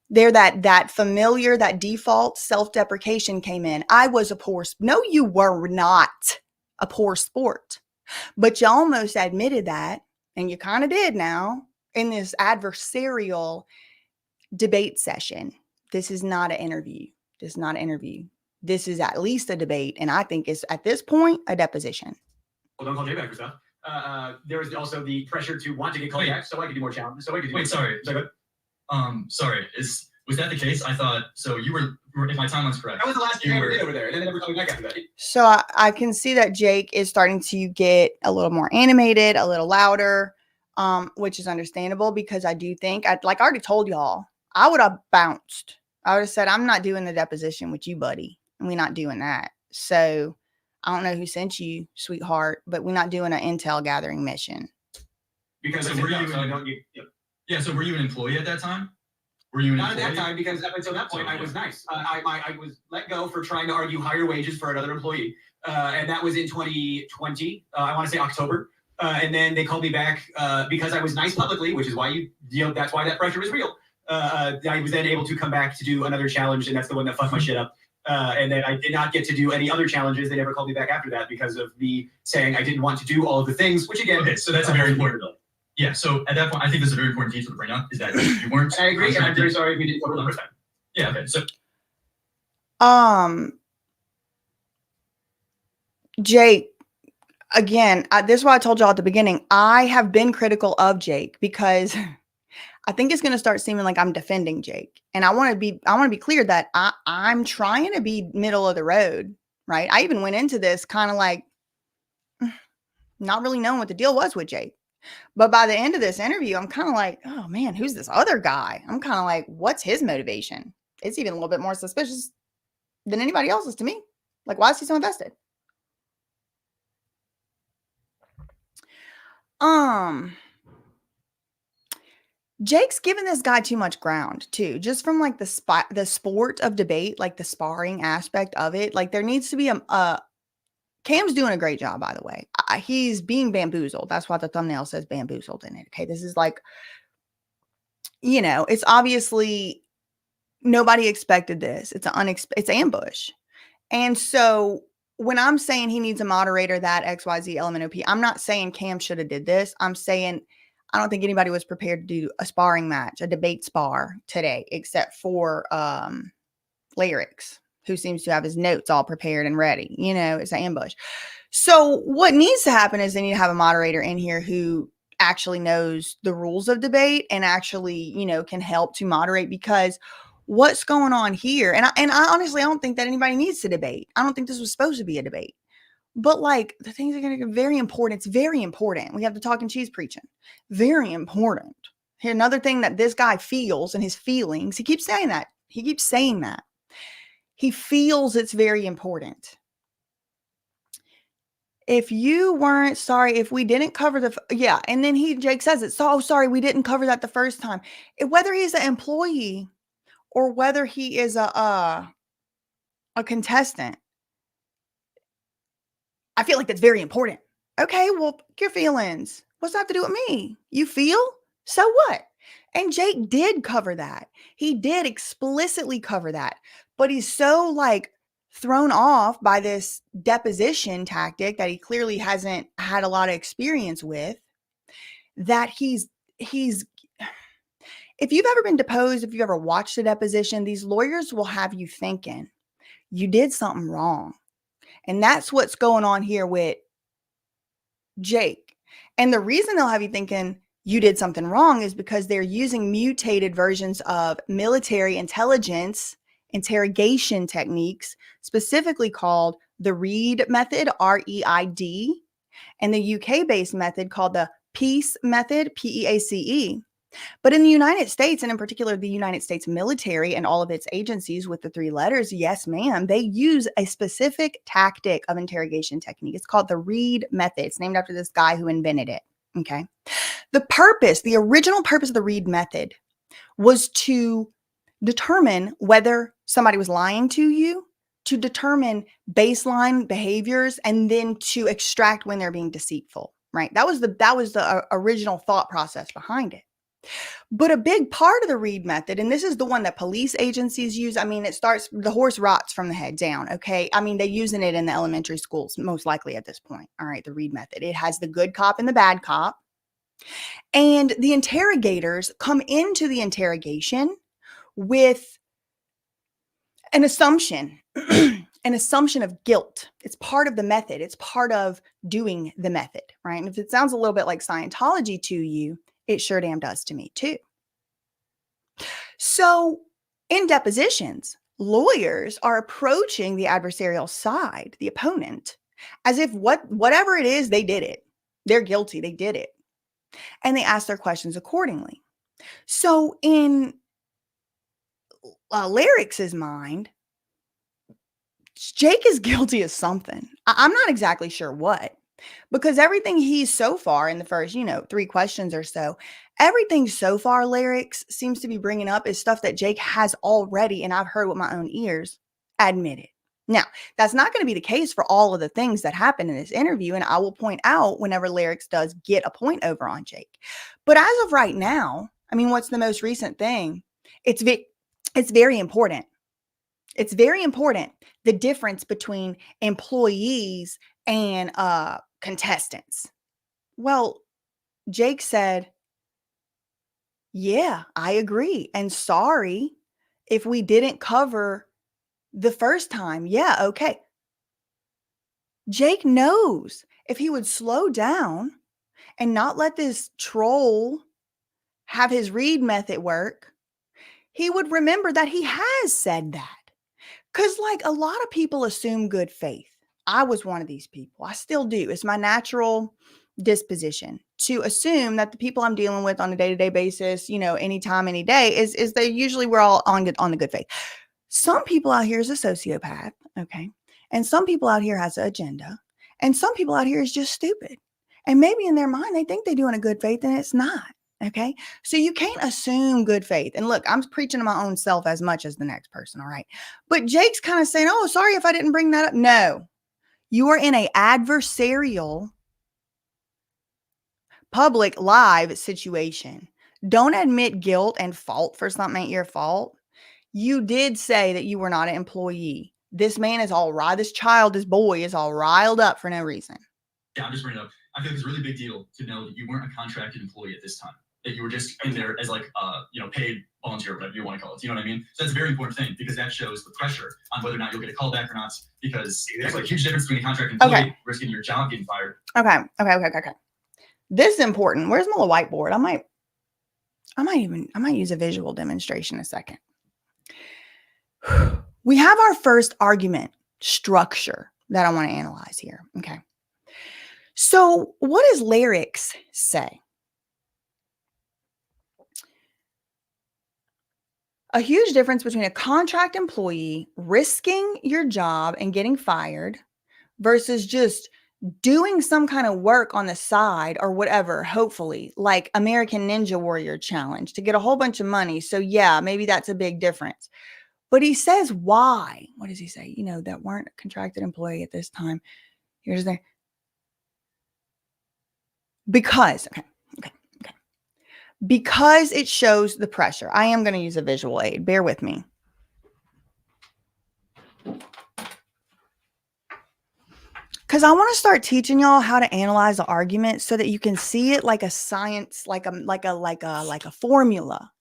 There, that familiar, that default self-deprecation came in. I was a poor. No, you were not a poor sport, but you almost admitted that, and you kind of did now in this adversarial debate session. This is not an interview. This is not an interview. This is at least a debate, and I think it's at this point a deposition. Well, don't call Jay back for stuff. There was also the pressure to want to get called back, so I could do more challenges. So I could do. Wait, sorry. Sorry. Was that the case? I thought so. You were, if my timeline's correct. That was the last thing I ever did over there, and then they never called me back after that. So I can see that Jake is starting to get a little more animated, a little louder, which is understandable because I do think, like I already told y'all, I would have bounced. I would have said, I'm not doing the deposition with you, buddy, and we're not doing that. So I don't know who sent you, sweetheart, but we're not doing an intel gathering mission. Because so were you an employee at that time? Were you not at that time, because up until that point, I was nice. I was let go for trying to argue higher wages for another employee. And that was in 2020, I want to say October. And then they called me back because I was nice publicly, which is why that's why that pressure is real. I was then able to come back to do another challenge, and that's the one that fucked my shit up. And then I did not get to do any other challenges. They never called me back after that because of me saying I didn't want to do all of the things, which again. Okay, so that's a very important. Yeah, so at that point, I think this is a very important detail to bring up, is that you weren't. I agree, and I'm very sorry if we didn't cover the first time. Yeah, okay, so. Jake, again, this is why I told y'all at the beginning, I have been critical of Jake because I think it's going to start seeming like I'm defending Jake. And I want to be clear that I'm trying to be middle of the road, right? I even went into this kind of like not really knowing what the deal was with Jake. But by the end of this interview, I'm kind of like, oh man, who's this other guy? I'm kind of like, what's his motivation? It's even a little bit more suspicious than anybody else's to me. Like, why is he so invested? Jake's giving this guy too much ground too, just from like the sport of debate, like the sparring aspect of it. Like there needs to be Cam's doing a great job, by the way. He's being bamboozled. That's why the thumbnail says bamboozled in it. Okay. This is like you know, it's obviously nobody expected this. It's ambush. And so when I'm saying he needs a moderator, that XYZ LMNOP, I'm not saying Cam should have did this. I'm saying I don't think anybody was prepared to do a sparring match, a debate spar today, except for Lyrix, who seems to have his notes all prepared and ready. You know, it's an ambush. So what needs to happen is they need to have a moderator in here who actually knows the rules of debate and actually, you know, can help to moderate, because what's going on here, and I honestly, I don't think that anybody needs to debate. I don't think this was supposed to be a debate. But like, the things are going to get very important. It's very important. We have the talking cheese preaching. Very important. Here, another thing that this guy feels, and his feelings, he keeps saying that. He keeps saying that. He feels it's very important. If you weren't sorry, if we didn't cover yeah. And then Jake says it. So sorry, we didn't cover that the first time. Whether he's an employee or whether he is a contestant, I feel like that's very important. Okay, well, your feelings. What's that have to do with me? You feel? So what? And Jake did cover that. He did explicitly cover that. But he's so like thrown off by this deposition tactic that he clearly hasn't had a lot of experience with, that he's if you've ever been deposed, if you've ever watched a deposition, these lawyers will have you thinking you did something wrong. And that's what's going on here with Jake. And the reason they'll have you thinking you did something wrong is because they're using mutated versions of military intelligence interrogation techniques, specifically called the Reid method, REID, and the UK-based method called the PEACE method, PEACE. But in the United States, and in particular the United States military and all of its agencies with the 3 letters, yes, ma'am, they use a specific tactic of interrogation technique. It's called the Reid method. It's named after this guy who invented it. Okay. The original purpose of the Reid method was to determine whether somebody was lying to you, to determine baseline behaviors, and then to extract when they're being deceitful, right? That was the original thought process behind it. But a big part of the Reid method, and this is the one that police agencies use. I mean, the horse rots from the head down. Okay. I mean, they're using it in the elementary schools, most likely at this point. All right. The Reid method. It has the good cop and the bad cop. And the interrogators come into the interrogation with an assumption, an assumption of guilt. It's part of the method. It's part of doing the method, right? And if it sounds a little bit like Scientology to you, it sure damn does to me too. So in depositions, lawyers are approaching the adversarial side, the opponent, as if whatever it is, they did it. They're guilty. They did it. And they ask their questions accordingly. So in Lyrix's mind, Jake is guilty of something. I'm not exactly sure what, because everything he's so far in the first, 3 questions or so, everything so far Lyrix seems to be bringing up is stuff that Jake has already, and I've heard with my own ears, admitted. Now, that's not going to be the case for all of the things that happen in this interview, and I will point out whenever Lyrix does get a point over on Jake. But as of right now, I mean, what's the most recent thing? It's very important. It's very important, the difference between employees and contestants. Well, Jake said, yeah, I agree. And sorry if we didn't cover the first time. Yeah, okay. Jake knows if he would slow down and not let this troll have his Reid method work, he would remember that he has said that. Because like a lot of people assume good faith. I was one of these people. I still do. It's my natural disposition to assume that the people I'm dealing with on a day-to-day basis, anytime, any day, is they usually we're all on the good faith. Some people out here is a sociopath, okay? And some people out here has an agenda. And some people out here is just stupid. And maybe in their mind, they think they're doing a good faith and it's not. Okay. So you can't assume good faith. And look, I'm preaching to my own self as much as the next person. All right. But Jake's kind of saying, oh, sorry if I didn't bring that up. No, you are in an adversarial public live situation. Don't admit guilt and fault for something ain't your fault. You did say that you were not an employee. This man is all right. This child, this boy is all riled up for no reason. Yeah, I'm just bringing it up. I feel like it's a really big deal to know that you weren't a contracted employee at this time. That you were just in there as like paid volunteer, whatever you want to call it. You know what I mean? So that's a very important thing because that shows the pressure on whether or not you'll get a call back or not. Because there's like a huge difference between a contracted employee risking your job getting fired. Okay. This is important. Where's my little whiteboard? I might use a visual demonstration in a second. We have our first argument structure that I want to analyze here. Okay. So what does Lyrix say? A huge difference between a contract employee risking your job and getting fired versus just doing some kind of work on the side or whatever, hopefully, like American Ninja Warrior Challenge to get a whole bunch of money. So yeah, maybe that's a big difference. But he says why. What does he say? That weren't a contracted employee at this time. Here's the because. Okay. Because it shows the pressure. I am going to use a visual aid. Bear with me. Because I want to start teaching y'all how to analyze the argument so that you can see it like a science, like a formula.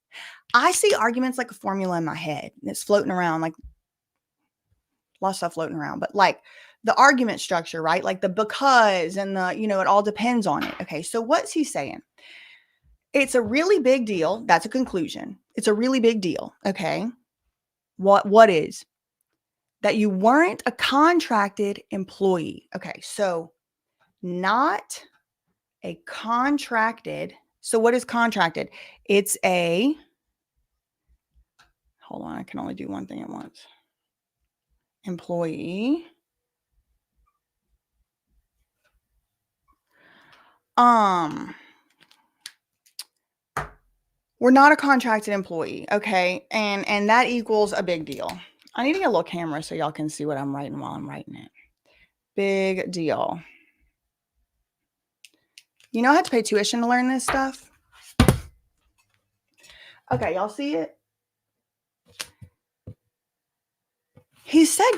I see arguments like a formula in my head. And it's floating around, like a lot of stuff floating around, but like the argument structure, right? Like the because and the, it all depends on it. Okay. So what's he saying? It's a really big deal. That's a conclusion. It's a really big deal. Okay. What is? That you weren't a contracted employee. Okay. So not a contracted. So what is contracted? It's hold on. I can only do one thing at once. Employee. We're not a contracted employee, okay? And that equals a big deal. I need to get a little camera so y'all can see what I'm writing while I'm writing it. Big deal. I had to pay tuition to learn this stuff. Okay, y'all see it? He said,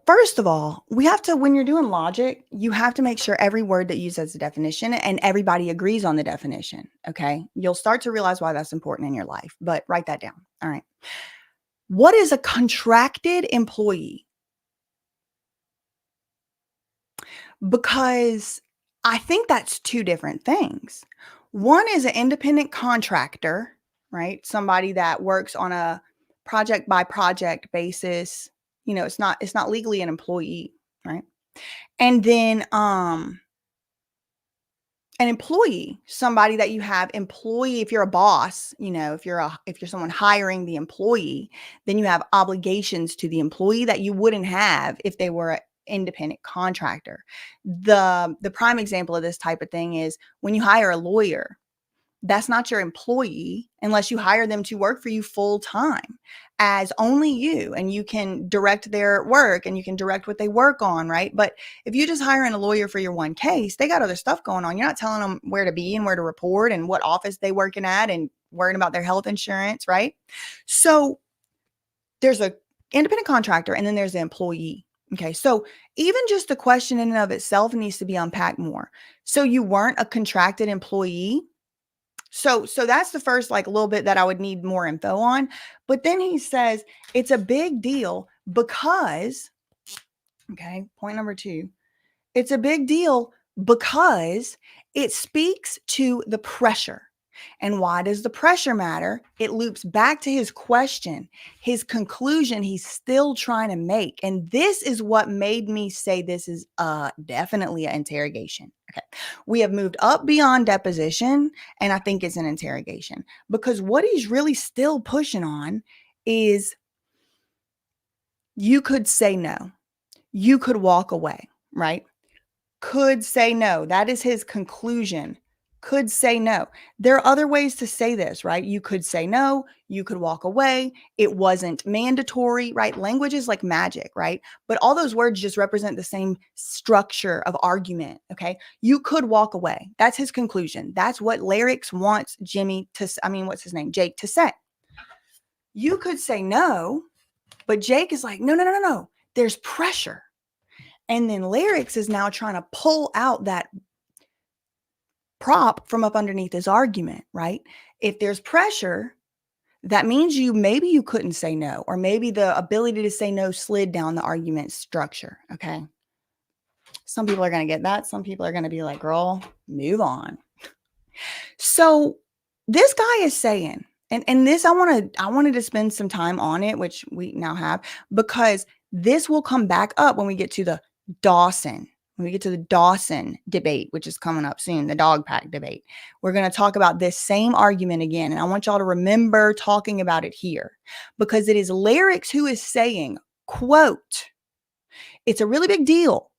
first of all, we have to, when you're doing logic, you have to make sure every word that you use as a definition and everybody agrees on the definition. Okay. You'll start to realize why that's important in your life, but write that down. All right. What is a contracted employee? Because I think that's two different things. One is an independent contractor, right? Somebody that works on a project by project basis. It's not legally an employee, right? And then an employee, somebody that you have employee, if you're a boss, if you're someone hiring the employee, then you have obligations to the employee that you wouldn't have if they were an independent contractor. The prime example of this type of thing is when you hire a lawyer. That's not your employee unless you hire them to work for you full time as only you, and you can direct their work and you can direct what they work on, right? But if you just hiring a lawyer for your one case, they got other stuff going on. You're not telling them where to be and where to report and what office they working at and worrying about their health insurance, right? So there's an independent contractor and then there's the employee. Okay, so even just the question in and of itself needs to be unpacked more. So you weren't a contracted employee. So that's the first little bit that I would need more info on. But then he says it's a big deal because, okay, point number 2, it's a big deal because it speaks to the pressure. And why does the pressure matter? It loops back to his question, his conclusion he's still trying to make. And this is what made me say this is definitely an interrogation. Okay. We have moved up beyond deposition, and I think it's an interrogation because what he's really still pushing on is you could say no. You could walk away, right? Could say no. That is his conclusion. could say no. There are other ways to say this, right? You could say no, you could walk away. It wasn't mandatory, right? Language is like magic, right? But all those words just represent the same structure of argument, okay? You could walk away. That's his conclusion. That's what Lyrix wants Jimmy to, what's his name? Jake to say. You could say no, but Jake is like, no, no, no, no, no. There's pressure. And then Lyrix is now trying to pull out that prop from up underneath his argument, right? If there's pressure, that means maybe you couldn't say no, or maybe the ability to say no slid down the argument structure, okay? Some people are going to get that. Some people are going to be like, girl, move on. So this guy is saying, and this, I wanted to spend some time on it, which we now have, because this will come back up when we get to the Dawson debate, which is coming up soon, the dog pack debate. We're going to talk about this same argument again. And I want y'all to remember talking about it here, because it is Lyrix who is saying, quote, it's a really big deal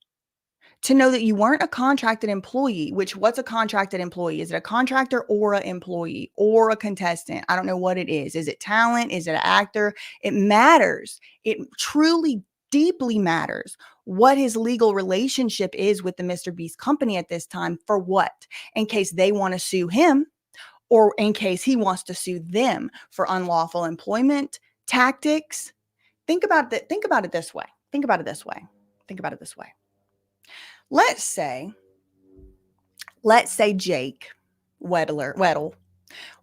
to know that you weren't a contracted employee, which what's a contracted employee? Is it a contractor or an employee or a contestant? I don't know what it is. Is it talent? Is it an actor? It matters. It truly, deeply matters what his legal relationship is with the MrBeast company at this time. For what? In case they want to sue him, or in case he wants to sue them for unlawful employment tactics. Think about it this way. Let's say Jake Weddle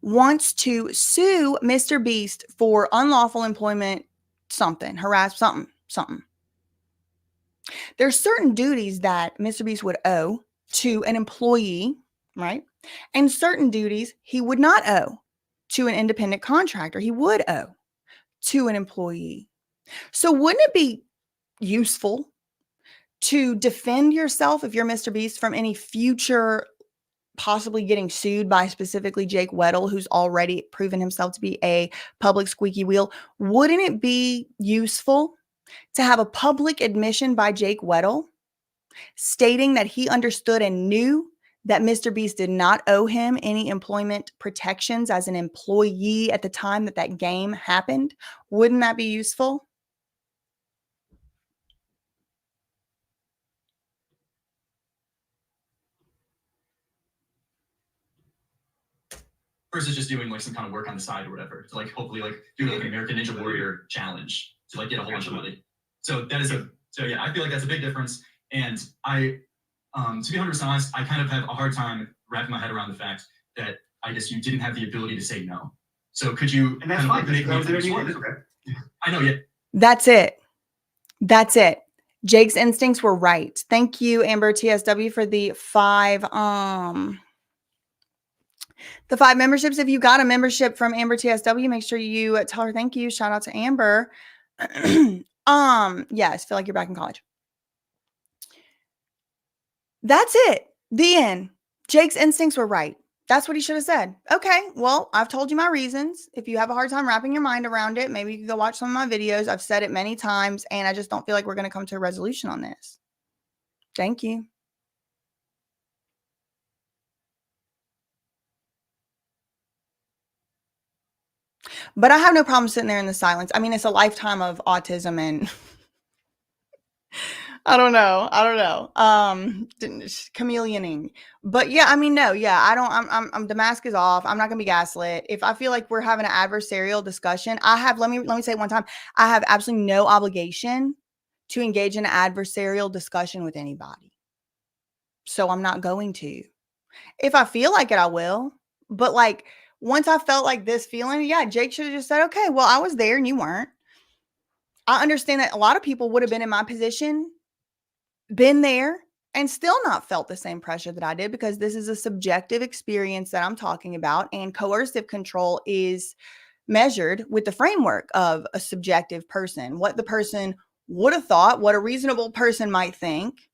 wants to sue MrBeast for unlawful employment, something. There's certain duties that MrBeast would owe to an employee, right? And certain duties he would not owe to an independent contractor. He would owe to an employee. So wouldn't it be useful to defend yourself, if you're MrBeast, from any future possibly getting sued by specifically Jake Weddle, who's already proven himself to be a public squeaky wheel? Wouldn't it be useful to have a public admission by Jake Weddle stating that he understood and knew that MrBeast did not owe him any employment protections as an employee at the time that game happened? Wouldn't that be useful? Versus just doing like some kind of work on the side or whatever to like hopefully like do like an American Ninja Warrior challenge to like get a whole bunch of money. So that is yeah, I feel like that's a big difference. And I, to be 100% honest, I kind of have a hard time wrapping my head around the fact that I guess you didn't have the ability to say no. So could you? And that's fine. Make me Okay. I know, yeah. That's it. Jake's instincts were right. Thank you, Amber TSW, for the 5 memberships. If you got a membership from Amber TSW, make sure you tell her thank you. Shout out to Amber. Yes, feel like you're back in college. That's it. The end. Jake's instincts were right. That's what he should have said. Okay, well, I've told you my reasons. If you have a hard time wrapping your mind around it, maybe you can go watch some of my videos. I've said it many times, and I just don't feel like we're going to come to a resolution on this. Thank you. But I have no problem sitting there in the silence. I mean, it's a lifetime of autism and I don't know. Chameleoning. But yeah, I mean, no, yeah, I'm the mask is off. I'm not gonna be gaslit. If I feel like we're having an adversarial discussion, let me say it one time, I have absolutely no obligation to engage in an adversarial discussion with anybody. So I'm not going to. If I feel like it, I will. But like, once I felt like this feeling, yeah, Jake should have just said, okay, well, I was there and you weren't. I understand that a lot of people would have been in my position, been there, and still not felt the same pressure that I did, because this is a subjective experience that I'm talking about, and coercive control is measured with the framework of a subjective person, what the person would have thought, what a reasonable person might think,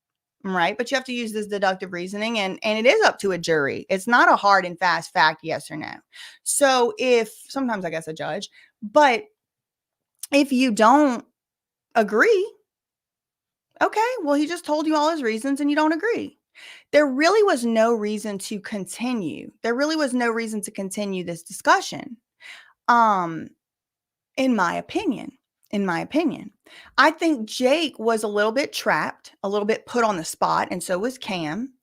right? But you have to use this deductive reasoning, and it is up to a jury. It's not a hard and fast fact, yes or no. So sometimes I guess a judge, but if you don't agree, okay, well, he just told you all his reasons and you don't agree. there really was no reason to continue. There really was no reason to continue this discussion. In my opinion, I think Jake was a little bit trapped, a little bit put on the spot, and so was Cam.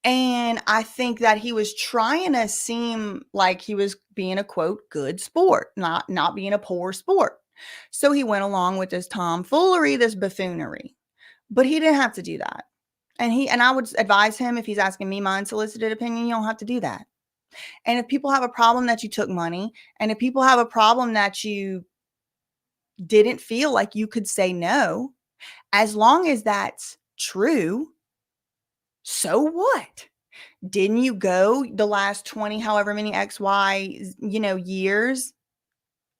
And I think that he was trying to seem like he was being a quote good sport, not being a poor sport. So he went along with this tomfoolery, this buffoonery. But he didn't have to do that. And I would advise him, if he's asking me my unsolicited opinion, you don't have to do that. And if people have a problem that you took money, and if people have a problem that you didn't feel like you could say no, as long as that's true, so what? Didn't you go the last 20, however many XY, years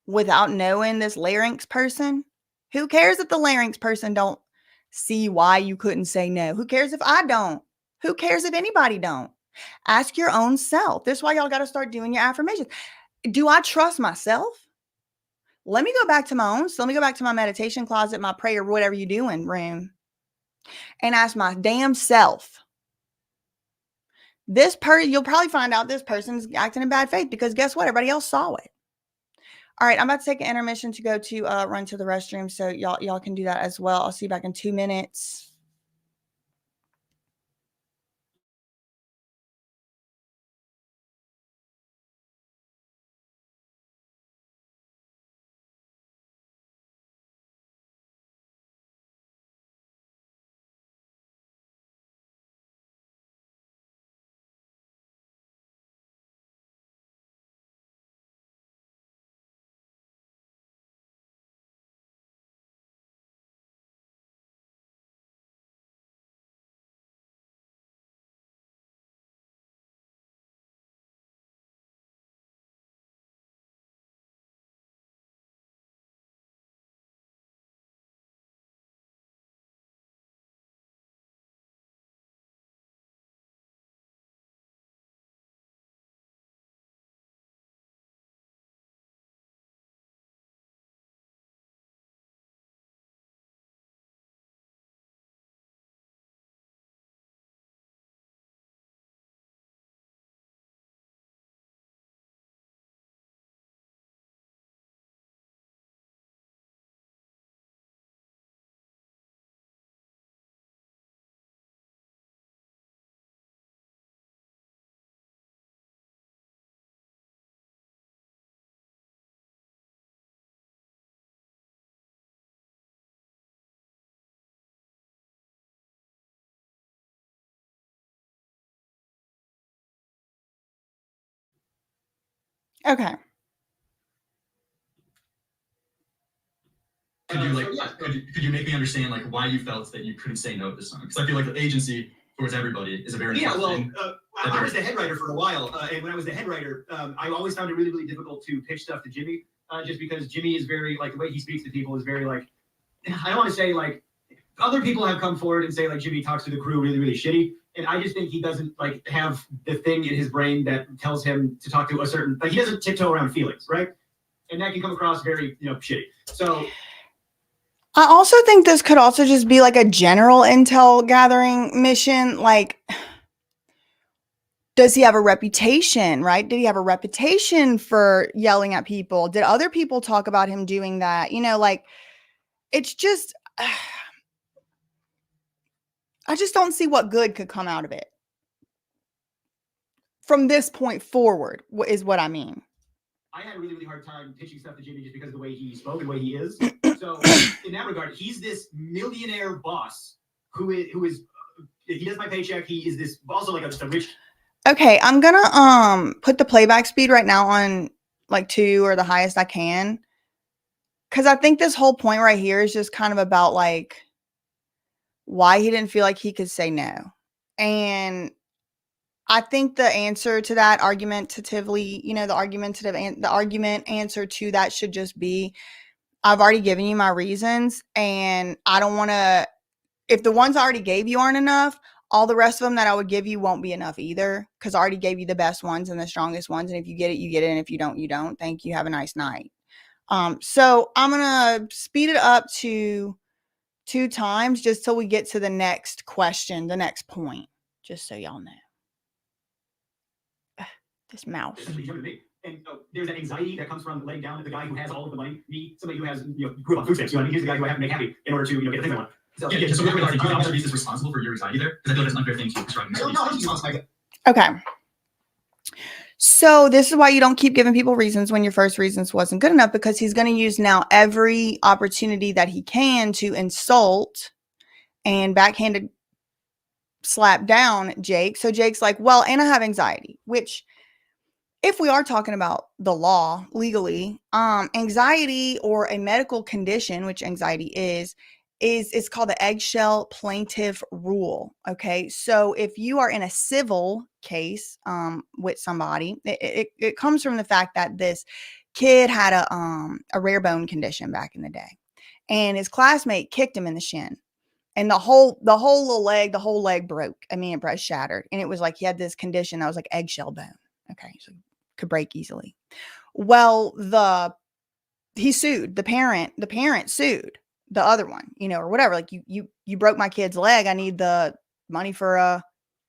without knowing this Lyrix person? Who cares if the Lyrix person don't see why you couldn't say no? Who cares if I don't? Who cares if anybody don't? Ask your own self. This is why y'all got to start doing your affirmations. Do I trust myself? Let me go back to my own. So let me go back to my meditation closet, my prayer, whatever you doing room, and ask my damn self. You'll probably find out this person's acting in bad faith, because guess what? Everybody else saw it. All right, I'm about to take an intermission to go to run to the restroom, so y'all can do that as well. I'll see you back in 2 minutes. Okay. Could you make me understand like why you felt that you couldn't say no to this song? Because I feel like the agency towards everybody is a very thing. I was the head writer for a while, and when I was the head writer, I always found it really, really difficult to pitch stuff to Jimmy, just because Jimmy is very, like, the way he speaks to people is very, like, I don't want to say, like, other people have come forward and say, like, Jimmy talks to the crew really, really shitty, and I just think he doesn't, like, have the thing in his brain that tells him to talk to a certain, like, he doesn't tiptoe around feelings, right? And that can come across very, shitty. So I also think this could also just be like a general intel gathering mission. Like, does he have a reputation, right? Did he have a reputation for yelling at people? Did other people talk about him doing that? Like, it's just, I just don't see what good could come out of it. From this point forward, is what I mean. I had a really, really hard time pitching stuff to Jimmy just because of the way he spoke and the way he is. So in that regard, he's this millionaire boss who is he does my paycheck. He is this also like a rich. Okay, I'm gonna put the playback speed right now on like 2 or the highest I can, because I think this whole point right here is just kind of about like why he didn't feel like he could say no. And I think the answer to that argumentatively, the argument answer to that should just be, I've already given you my reasons, and I don't want to, if the ones I already gave you aren't enough, all the rest of them that I would give you won't be enough either, because I already gave you the best ones and the strongest ones. And if you get it, you get it. And if you don't, you don't. Thank you. Have a nice night. So I'm going to speed it up to 2 times just till we get to the next question, the next point. Just so y'all know. Ugh, this mouse. Essentially, he's younger than me. And so there's that anxiety that comes from letting down the guy who has all of the money. Me, somebody who has, grew up on food stamps. I mean, here's the guy who I have to make happy in order to, get the things I want. So, Yeah, just so we're like, do you think Mr. Beast is responsible for your anxiety there? Because I feel like that's an unfair thing to describe Mr. No, Beast. he's responsible. Okay. So this is why you don't keep giving people reasons when your first reasons wasn't good enough, because he's going to use now every opportunity that he can to insult and backhanded slap down Jake. So Jake's like, well, and I have anxiety, which if we are talking about the law legally, anxiety or a medical condition, which anxiety is it's called the eggshell plaintiff rule. Okay. So if you are in a civil case with somebody, it comes from the fact that this kid had a rare bone condition back in the day, and his classmate kicked him in the shin. And the whole little leg, the whole leg broke. I mean, it shattered. And it was like he had this condition that was like eggshell bone. Okay. So could break easily. Well, he sued the parent sued the other one, or whatever. Like you broke my kid's leg. I need the money for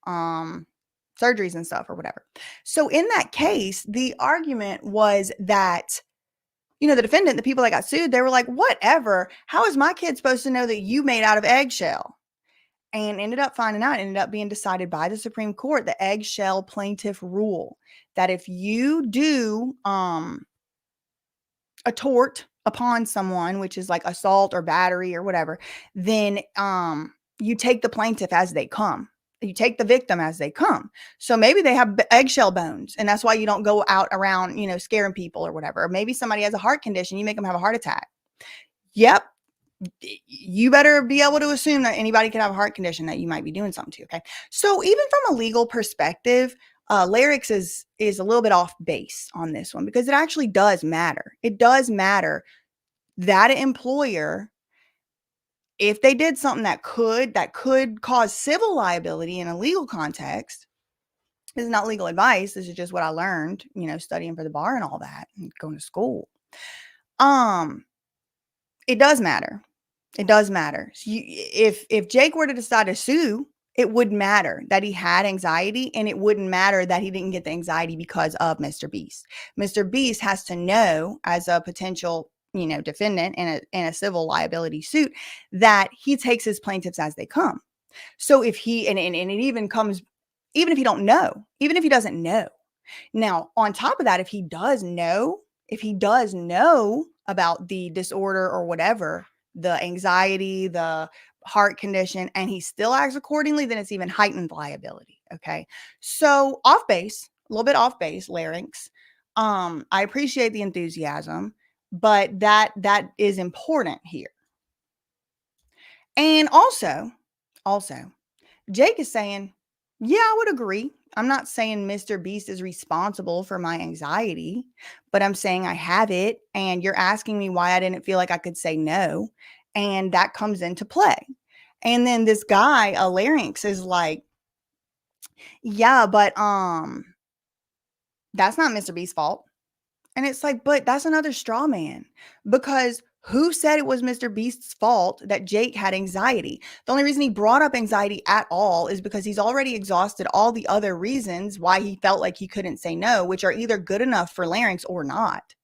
surgeries and stuff or whatever. So in that case, the argument was that, the defendant, the people that got sued, they were like, whatever, how is my kid supposed to know that you made out of eggshell? And ended up finding out, ended up being decided by the Supreme Court, the eggshell plaintiff rule, that if you do a tort upon someone, which is like assault or battery or whatever, then you take the plaintiff as they come. You take the victim as they come. So maybe they have eggshell bones, and that's why you don't go out around, scaring people or whatever. Or maybe somebody has a heart condition, you make them have a heart attack. Yep. You better be able to assume that anybody could have a heart condition that you might be doing something to. Okay. So even from a legal perspective, Lyrix is a little bit off base on this one, because it actually does matter. It does matter that an employer, if they did something that could cause civil liability in a legal context, this is not legal advice. This is just what I learned, studying for the bar and all that and going to school. It does matter. It does matter. If Jake were to decide to sue, it wouldn't matter that he had anxiety, and it wouldn't matter that he didn't get the anxiety because of Mr. Beast. Mr. Beast has to know, as a potential, defendant in a civil liability suit, that he takes his plaintiffs as they come. So if he, and it even comes, even if he don't know, even if he doesn't know. Now, on top of that, if he does know about the disorder or whatever, the anxiety, the heart condition, and he still acts accordingly, then it's even heightened liability. Okay. So a little bit off base, Lyrix. I appreciate the enthusiasm, but that is important here. And also, Jake is saying, yeah, I would agree. I'm not saying Mr. Beast is responsible for my anxiety, but I'm saying I have it. And you're asking me why I didn't feel like I could say no. And that comes into play. And then this guy, Lyrix, is like, yeah, but that's not Mr. Beast's fault. And it's like, but that's another straw man, because who said it was Mr. Beast's fault that Jake had anxiety? The only reason he brought up anxiety at all is because he's already exhausted all the other reasons why he felt like he couldn't say no, which are either good enough for Lyrix or not.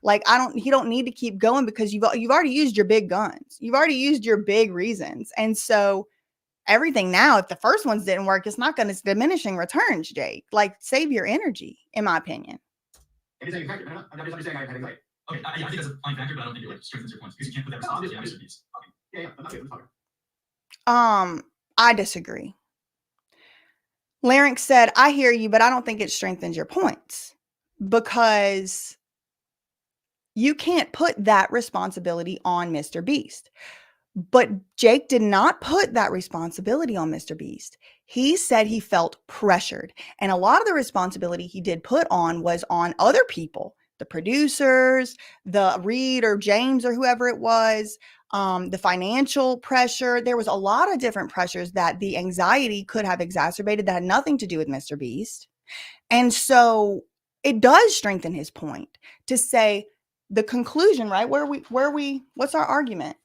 Like, he don't need to keep going, because you've already used your big guns. You've already used your big reasons. And so everything now, if the first ones didn't work, it's not going to diminishing returns, Jake. Like, save your energy, in my opinion. I'm just saying I had anxiety. Okay, I think that's a fine factor, but I don't think it strengthens your points, because you can't put that responsibility on Mr. Beast. Yeah, I'm not good. I'm talking. I disagree. Lyrix said, I hear you, but I don't think it strengthens your points, because you can't put that responsibility on Mr. Beast. But Jake did not put that responsibility on Mr. Beast. He said he felt pressured. And a lot of the responsibility he did put on was on other people, the producers, the Reed or James or whoever it was, the financial pressure. There was a lot of different pressures that the anxiety could have exacerbated that had nothing to do with Mr. Beast. And so it does strengthen his point to say the conclusion, right? What's our argument?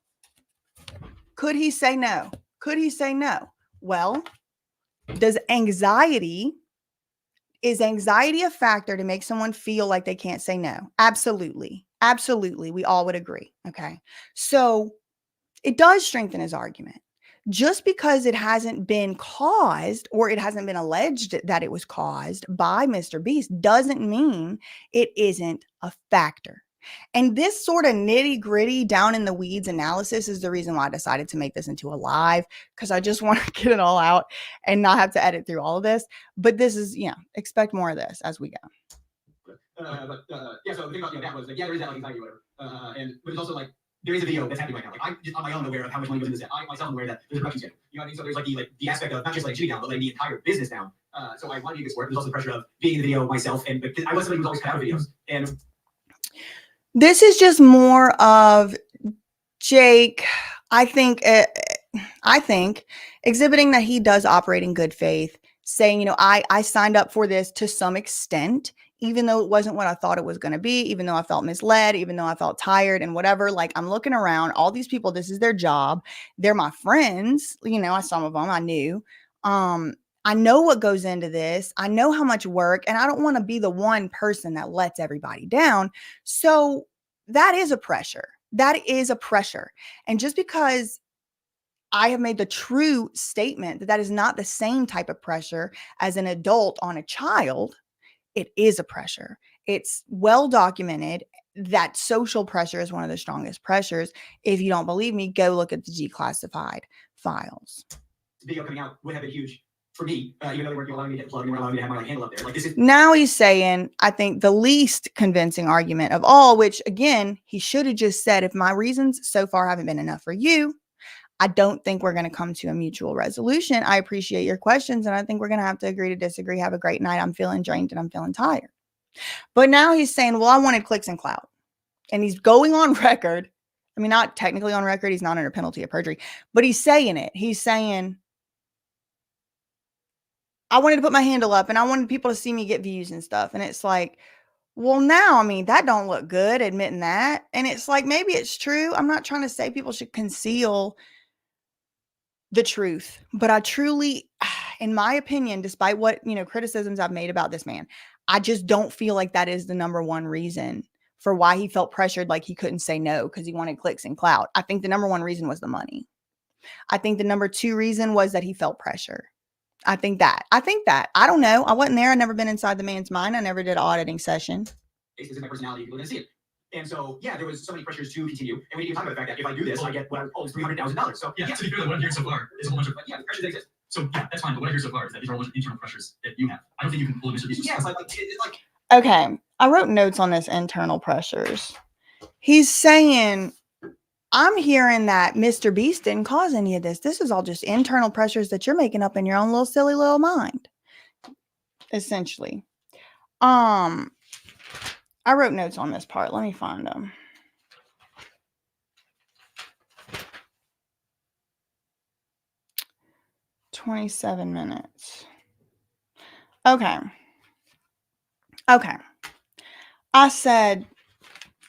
Could he say no? Could he say no? Well, Is anxiety a factor to make someone feel like they can't say no? Absolutely. Absolutely. We all would agree. Okay. So it does strengthen his argument. Just because it hasn't been caused or it hasn't been alleged that it was caused by Mr. Beast doesn't mean it isn't a factor. And this sort of nitty gritty down in the weeds analysis is the reason why I decided to make this into a live, because I just want to get it all out and not have to edit through all of this. But this is, expect more of this as we go. Yeah, so the thing about that was like, yeah, there is that like anxiety or whatever. But it's also like, there is a video that's happening right now. Like, I'm just on my own aware of how much money goes into this. I myself am aware that there's a production schedule. You know what I mean? So there's like the aspect of not just like shooting down, but like the entire business down. So I want to do this work. There's also the pressure of being in the video myself, and because I was somebody who's always cut out of videos. And this is just more of Jake. I think exhibiting that he does operate in good faith, saying, I signed up for this to some extent, even though it wasn't what I thought it was going to be, even though I felt misled, even though I felt tired and whatever. Like, I'm looking around, all these people, this is their job. They're my friends. Some of them I knew. I know what goes into this. I know how much work, and I don't want to be the one person that lets everybody down. So that is a pressure. That is a pressure. And just because I have made the true statement that that is not the same type of pressure as an adult on a child, it is a pressure. It's well documented that social pressure is one of the strongest pressures. If you don't believe me, go look at the declassified files. The video coming out would have been huge for me, even though they weren't allowing me to hit plug, they weren't allowing me to have my handle up there. Like, this is now he's saying, I think the least convincing argument of all, which again, he should have just said, if my reasons so far haven't been enough for you, I don't think we're going to come to a mutual resolution. I appreciate your questions, and I think we're going to have to agree to disagree. Have a great night. I'm feeling drained and I'm feeling tired. But now he's saying, well, I wanted clicks and clout. And he's going on record. I mean, not technically on record. He's not under penalty of perjury, but he's saying it. He's saying, I wanted to put my handle up and I wanted people to see me get views and stuff. And it's like, well, now, I mean, that don't look good admitting that. And it's like, maybe it's true. I'm not trying to say people should conceal the truth, but I truly, in my opinion, despite what, criticisms I've made about this man, I just don't feel like that is the number one reason for why he felt pressured. Like he couldn't say no because he wanted clicks and clout. I think the number one reason was the money. I think the number two reason was that he felt pressure. I think that. I don't know. I wasn't there. I've never been inside the man's mind. I never did an auditing session. This is my personality. People are going to see it. And so, yeah, there was so many pressures to continue. And we didn't even talk about the fact that if I do this, I get what I was told is $300,000. So, yeah, to be fair, what I'm hearing so far is a whole bunch of, the pressures that exist. So, yeah, that's fine. But what I hear so far is that these are a bunch of internal pressures that you have. I don't think you can pull Mr. Beast. Yeah, it's like okay. I wrote notes on this internal pressures. He's saying, I'm hearing that Mr. Beast didn't cause any of this. This is all just internal pressures that you're making up in your own little silly little mind. Essentially. I wrote notes on this part. Let me find them. $27 minutes. Okay. I said,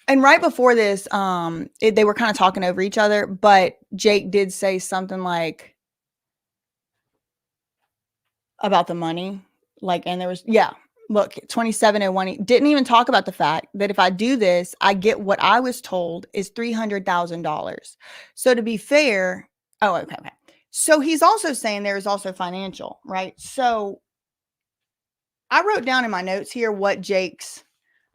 and right before this, they were kind of talking over each other, but Jake did say something like about the money. Like, and there was, look, 2701 didn't even talk about the fact that if I do this, I get what I was told is $300,000. So to be fair, okay. So he's also saying there is also financial, right? So I wrote down in my notes here what Jake's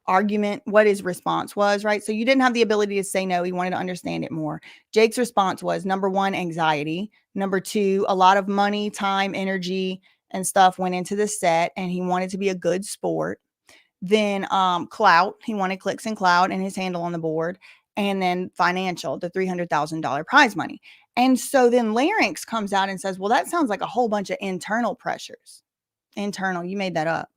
argument, what his response was, right? So you didn't have the ability to say no. He wanted to understand it more. Jake's response was, number one, anxiety. Number two, a lot of money, time, energy, and stuff went into the set, and he wanted to be a good sport. Then clout, he wanted clicks and clout and his handle on the board. And then financial, the $300,000 prize money. And so then Lyrix comes out and says, well, that sounds like a whole bunch of internal pressures. Internal, you made that up.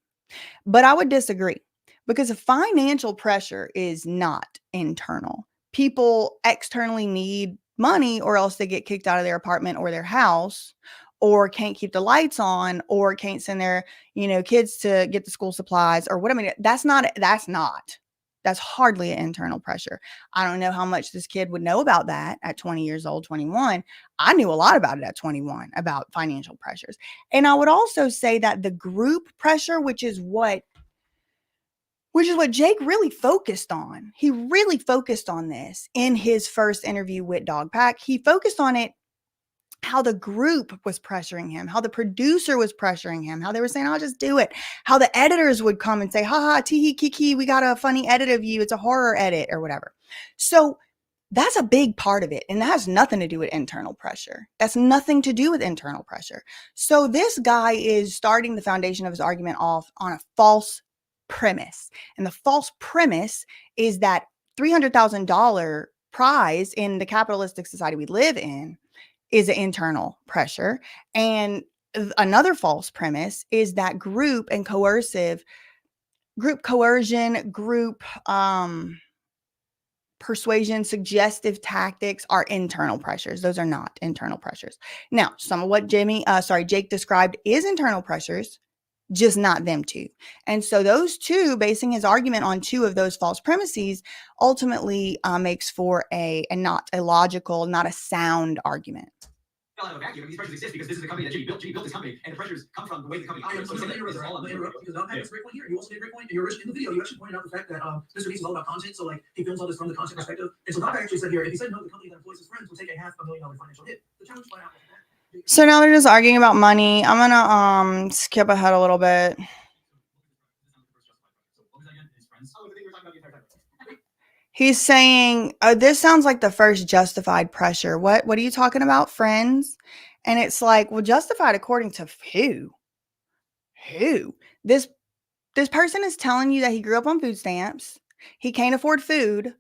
But I would disagree, because a financial pressure is not internal. People externally need money or else they get kicked out of their apartment or their house, or can't keep the lights on, or can't send their, kids to get the school supplies or what. I mean, that's not That's hardly an internal pressure. I don't know how much this kid would know about that at 20 years old, 21. I knew a lot about it at 21, about financial pressures. And I would also say that the group pressure, which is what Jake really focused on. He really focused on this in his first interview with Dogpack. He focused on it, how the group was pressuring him, how the producer was pressuring him, how they were saying, I'll just do it. How the editors would come and say, haha, tee kiki, we got a funny edit of you. It's a horror edit or whatever. So that's a big part of it. And that has nothing to do with internal pressure. That's nothing to do with internal pressure. So this guy is starting the foundation of his argument off on a false premise. And the false premise is that $300,000 prize in the capitalistic society we live in is an internal pressure. And another false premise is that group coercion, group persuasion, suggestive tactics are internal pressures. Those are not internal pressures. Now, some of what Jake described is internal pressures, just not them two. And so those two, basing his argument on two of those false premises, ultimately makes for not a logical, not a sound argument. Out of a vacuum. These pressures exist because this is a company that Jimmy built. Jimmy built this company, and the pressures come from the way the company operates. Because Dogpack makes a great point here. You also made a great point in the video. You actually pointed out the fact that MrBeast is all about content. So like he films all this from the content perspective. And so Dogpack actually said here, if he said no, the company that employs his friends will take a $500,000 financial hit. The challenge flat out. So now they're just arguing about money. I'm gonna skip ahead a little bit. He's saying, this sounds like the first justified pressure. What are you talking about, friends? And it's like, well, justified according to who? Who? This person is telling you that he grew up on food stamps. He can't afford food.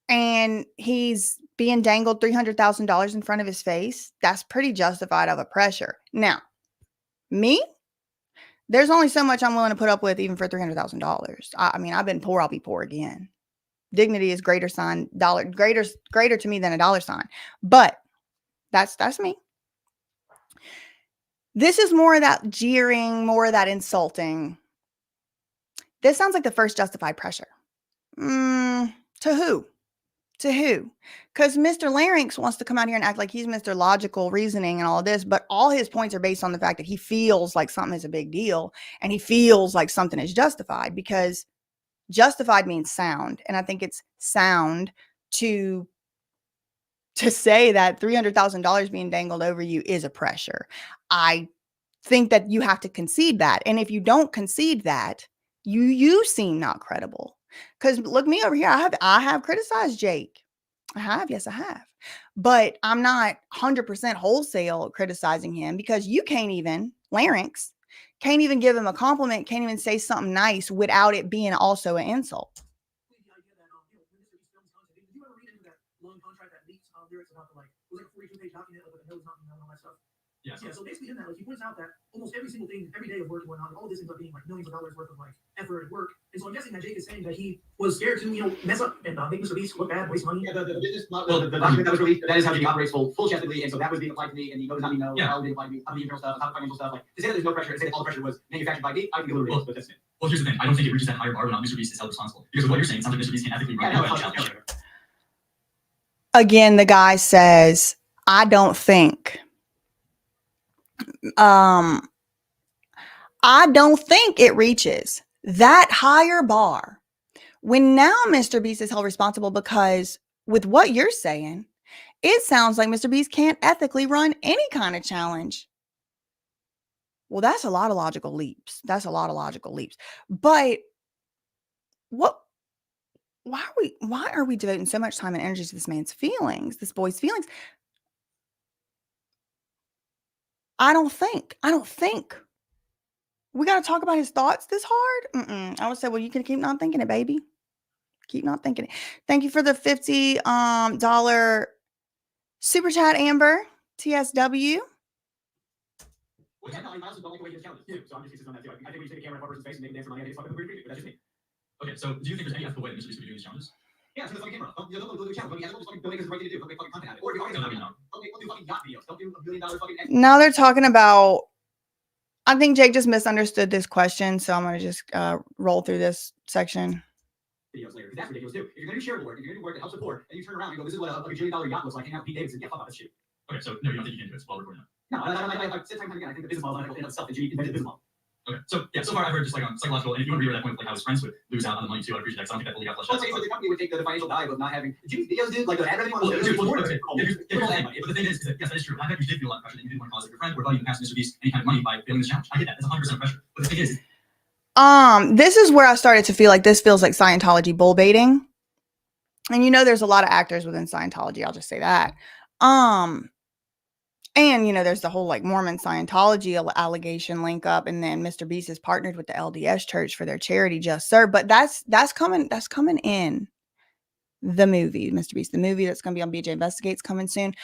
And he's being dangled $300,000 in front of his face. That's pretty justified of a pressure. Now, me? There's only so much I'm willing to put up with even for $300,000. I mean, I've been poor, I'll be poor again. Dignity is greater to me than a dollar sign. But that's me. This is more of that jeering, more of that insulting. This sounds like the first justified pressure. To who? To who? Because Mr. Lyrix wants to come out here and act like he's Mr. Logical Reasoning and all of this, but all his points are based on the fact that he feels like something is a big deal and he feels like something is justified, because justified means sound. And I think it's sound to say that $300,000 being dangled over you is a pressure. I think that you have to concede that. And if you don't concede that, you seem not credible. Because look me over here. I have criticized Jake. I have. Yes, I have. But I'm not 100% wholesale criticizing him, because you can't even, Lyrix, can't even give him a compliment, can't even say something nice without it being also an insult. The idea that when MrBeast films content, did you ever read into that long contract that leaks Lyrix about the, like, it was like a 42-page document with the notes not being known and all that stuff? Yeah. Yeah. So basically in that, like, he points out that almost every single thing, every day of work and whatnot, all of this ends up being like millions of dollars worth of like effort and work. And so I'm guessing that Jake is saying that he was scared to, mess up and make MrBeast look bad, waste money. Yeah, the business model, the document that was released, that is how Jimmy operates full chessedly, and so that was being applied to me, and he knows how how it didn't apply to me, how the internal stuff, how the financial stuff. Like, to say that there's no pressure, to say that all the pressure was manufactured by me, I can go to it, but that's it. Well, here's the thing. I don't think it reaches that higher bar when MrBeast is held responsible. Because of what you're saying, it sounds like MrBeast can ethically run and challenge. Again, the guy says, I don't think it reaches that higher bar when now MrBeast is held responsible, because with what you're saying, it sounds like MrBeast can't ethically run any kind of challenge. Well, that's a lot of logical leaps. But why are we devoting so much time and energy to this man's feelings, this boy's feelings? I don't think we got to talk about his thoughts this hard. I would say, well, you can keep not thinking it, baby. Keep not thinking it. Thank you for the $50 super chat, Amber TSW. Well, yeah, no, I also don't like the way he does challenges too, so I'm just insisting on that too. I think we should take a camera in one person's face and make him dance for money. I think it's fucking weird, but that's just me. Okay, so do you think there's any ethical way that MrBeast would be doing these challenges? Yeah, so the fucking camera. Don't do a challenge. Don't just fucking don't make this the right thing to do. Don't make fucking content out of it. Or if you're don't do fucking yacht videos. Don't do $1 million fucking. Now they're talking about. I think Jake just misunderstood this question, so I'm gonna just roll through this section. videos later, because that's ridiculous too. If you're going to do charitable work, if you're going to do work that helps the poor, and you turn around and go, this is what a $1 yacht looks like, hang out with Pete Davidson, yeah, fuck off, that's shit. Okay, so no, you don't think you can do it? It's well recorded now. No, I said time and again, I think the business model is in itself, that Jimmy invented the business model. Okay, so yeah, so far I've heard just like on psychological, and if you want to read that point, like how his friends would lose out on the money too, I'd appreciate that. 'Cause I don't think that fully got fleshed Well, out. so the company would take the financial dive of not having Jimmy's videos, dude, like the ad revenue on Well, those dude, videos. well, okay, but the thing is that yes, that is true. I bet you did feel a lot of pressure that you didn't want to cause like your friend or buddy in the past, Mr. Beast, any kind of money by failing this challenge. I get that. That's 100% pressure. But the thing is, This is where I started to feel like this feels like Scientology bull baiting. And you know, there's a lot of actors within Scientology. I'll just say that. And you know, there's the whole like Mormon Scientology allegation link up, and then Mr. Beast is partnered with the LDS Church for their charity Just Serve. But that's coming in the movie, Mr. Beast, the movie that's going to be on BJ Investigates coming soon.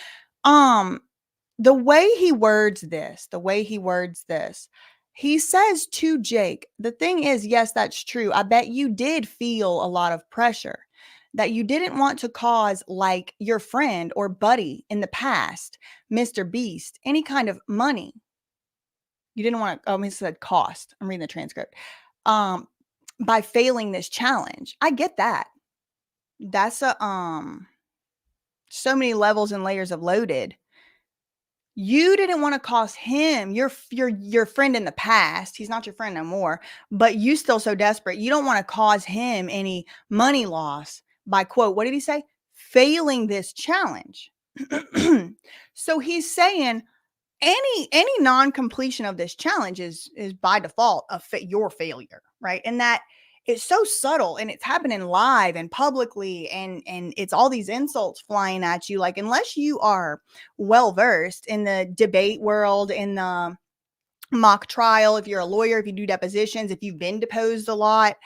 The way he words this, he says to Jake, the thing is, yes, that's true. I bet you did feel a lot of pressure, that you didn't want to cause like your friend or buddy in the past, Mr. Beast, any kind of money. You didn't want to, he said cost. I'm reading the transcript. By failing this challenge. I get that. That's a, so many levels and layers of loaded. You didn't want to cost him, your friend in the past. He's not your friend no more, but you still so desperate. You don't want to cause him any money loss by, quote, what did he say? Failing this challenge. So he's saying any non-completion of this challenge is by default your failure, right? And that it's so subtle, and it's happening live and publicly, and it's all these insults flying at you. Like, unless you are well versed in the debate world, in the mock trial, if you're a lawyer, if you do depositions, if you've been deposed a lot,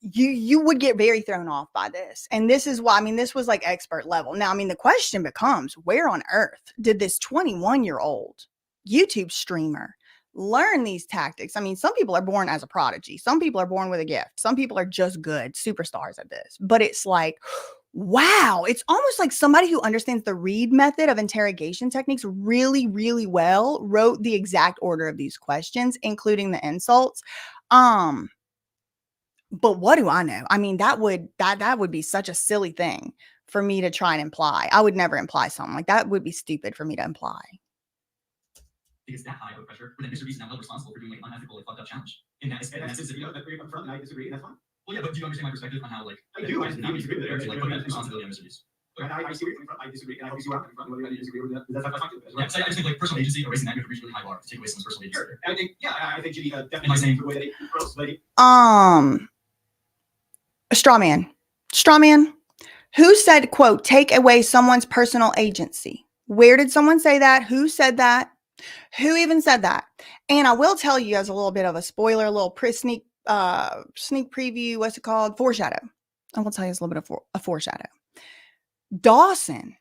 you would get very thrown off by this. And this is why, I mean, this was like expert level. Now, I mean, the question becomes, where on earth did this 21-year-old YouTube streamer learn these tactics? I mean, some people are born as a prodigy. Some people are born with a gift. Some people are just good superstars at this. But it's like, wow, it's almost like somebody who understands the Reed method of interrogation techniques really, really well wrote the exact order of these questions, including the insults. But what do I know? I mean, that would be such a silly thing for me to try and imply. I would never imply something like that. Would be stupid for me to imply. Because that high of pressure, but then Mr. Beast is now held responsible for doing like an unethical, like fucked up challenge. In that, And that's you know, that's where you come from, and I disagree, and that's fine. well, yeah, but do you understand my perspective on how like I do. I disagree with it. like put that responsibility on Mr. Beast? And I see where you're coming from. I disagree, and I hope you see where I'm coming from. Whether you disagree with that, that's fine too. Yeah, so I just think like personal agency, erasing that, you have to reach a really high bar to take away someone's personal agency. Sure. I think Jimmy Am I definitely saying- the way that he grows, lady. A straw man. Who said, quote, take away someone's personal agency? Where did someone say that? Who said that? Who even said that? And I will tell you as a little bit of a spoiler, a little sneak preview, what's it called? Foreshadow. I will tell you a little bit of a foreshadow. Dawson,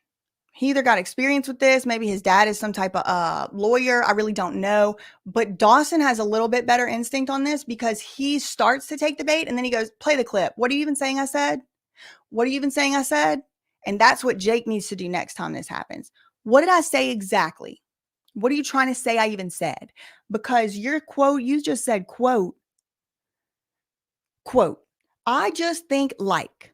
he either got experience with this, maybe his dad is some type of lawyer, I really don't know, but Dawson has a little bit better instinct on this, because he starts to take the bait and then he goes, play the clip. What are you even saying I said? What are you even saying I said? And that's what Jake needs to do next time this happens. What did I say exactly? What are you trying to say I even said? Because your quote, you just said, quote, I just think like.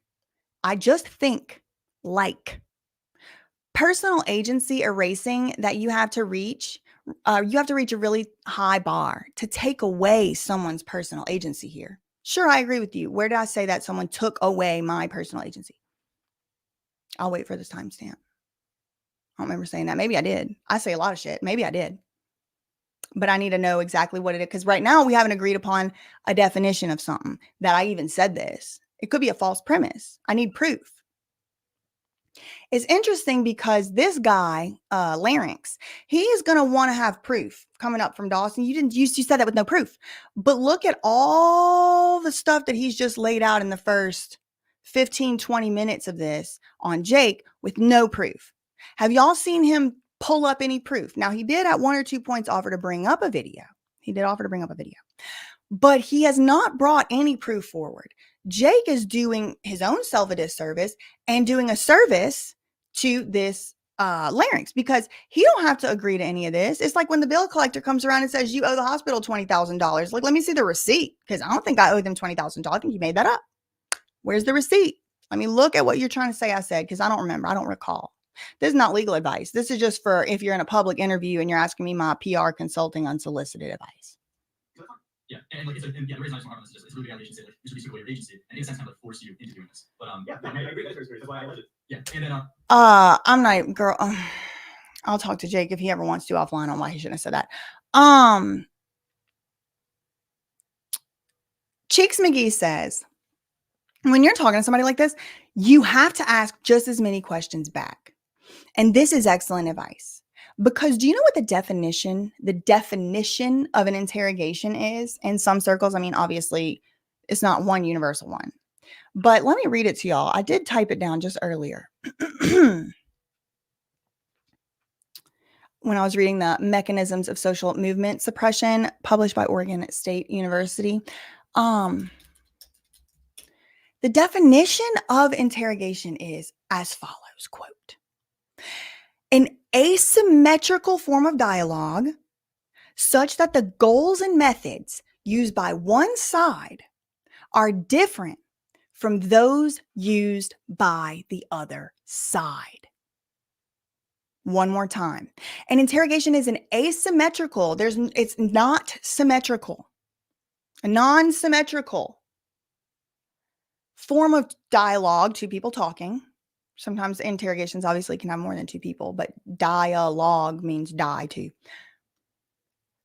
Personal agency erasing that you have to reach a really high bar to take away someone's personal agency here. Sure, I agree with you. Where did I say that someone took away my personal agency? I'll wait for this timestamp. I don't remember saying that. Maybe I did. I say a lot of shit. Maybe I did. But I need to know exactly what it is. Because right now we haven't agreed upon a definition of something that I even said this. It could be a false premise. I need proof. It's interesting because this guy, Lyrix, he is going to want to have proof coming up from Dawson. You said that with no proof. But look at all the stuff that he's just laid out in the first 15, 20 minutes of this on Jake with no proof. Have y'all seen him pull up any proof? Now, he did at 1 or 2 points offer to bring up a video. But he has not brought any proof forward. Jake is doing his own self a disservice and doing a service to this Lyrix, because he don't have to agree to any of this. It's like when the bill collector comes around and says, you owe the hospital $20,000. Like, let me see the receipt, because I don't think I owe them $20,000. I think you made that up. Where's the receipt? Let me look at what you're trying to say I said, because I don't remember. I don't recall. This is not legal advice. This is just for if you're in a public interview and you're asking me my PR consulting unsolicited advice. Yeah, and like the reason I just want to on this is just it's really the allegations say like you should be sued by your agency, and in a sense kind of like force you into doing this. But yeah, I agree. That's why I love it. Yeah, and then I'm not girl. I'll talk to Jake if he ever wants to offline on why he shouldn't have said that. Cheeks McGee says, when you're talking to somebody like this, you have to ask just as many questions back. And this is excellent advice. Because do you know what the definition of an interrogation is? In some circles, I mean, obviously, it's not one universal one. But let me read it to y'all. I did type it down just earlier. When I was reading the Mechanisms of Social Movement Suppression, published by Oregon State University. The definition of interrogation is as follows, quote, an asymmetrical form of dialogue such that the goals and methods used by one side are different from those used by the other side. One more time. An interrogation is an asymmetrical. It's not symmetrical. A non-symmetrical form of dialogue, two people talking. Sometimes interrogations obviously can have more than two people, but dialogue means die too.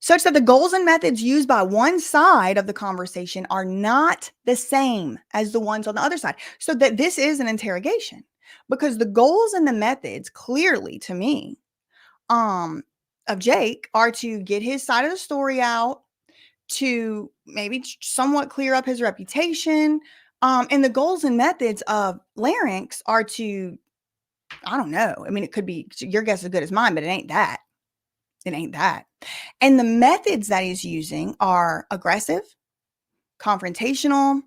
Such that the goals and methods used by one side of the conversation are not the same as the ones on the other side. So that this is an interrogation because the goals and the methods clearly to me of Jake are to get his side of the story out, to maybe somewhat clear up his reputation. And the goals and methods of Lyrix are to, I don't know. I mean, it could be, your guess is as good as mine, but it ain't that. It ain't that. And the methods that he's using are aggressive, confrontational,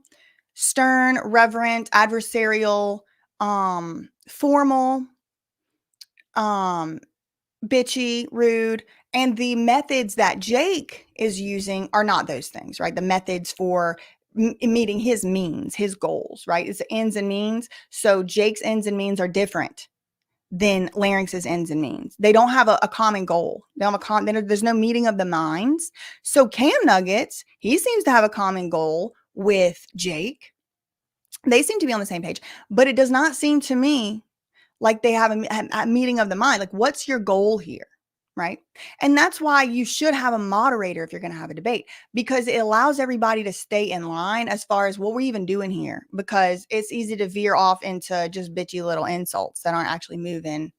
stern, reverent, adversarial, formal, bitchy, rude. And the methods that Jake is using are not those things, right? The methods for meeting his means, his goals, right? It's ends and means. So Jake's ends and means are different than Lyrix's ends and means. They don't have a common goal. They don't have there's no meeting of the minds. So Cam Nuggets, he seems to have a common goal with Jake. They seem to be on the same page, but it does not seem to me like they have a meeting of the mind. Like, what's your goal here? Right. And that's why you should have a moderator if you're going to have a debate, because it allows everybody to stay in line as far as what we're even doing here, because it's easy to veer off into just bitchy little insults that aren't actually moving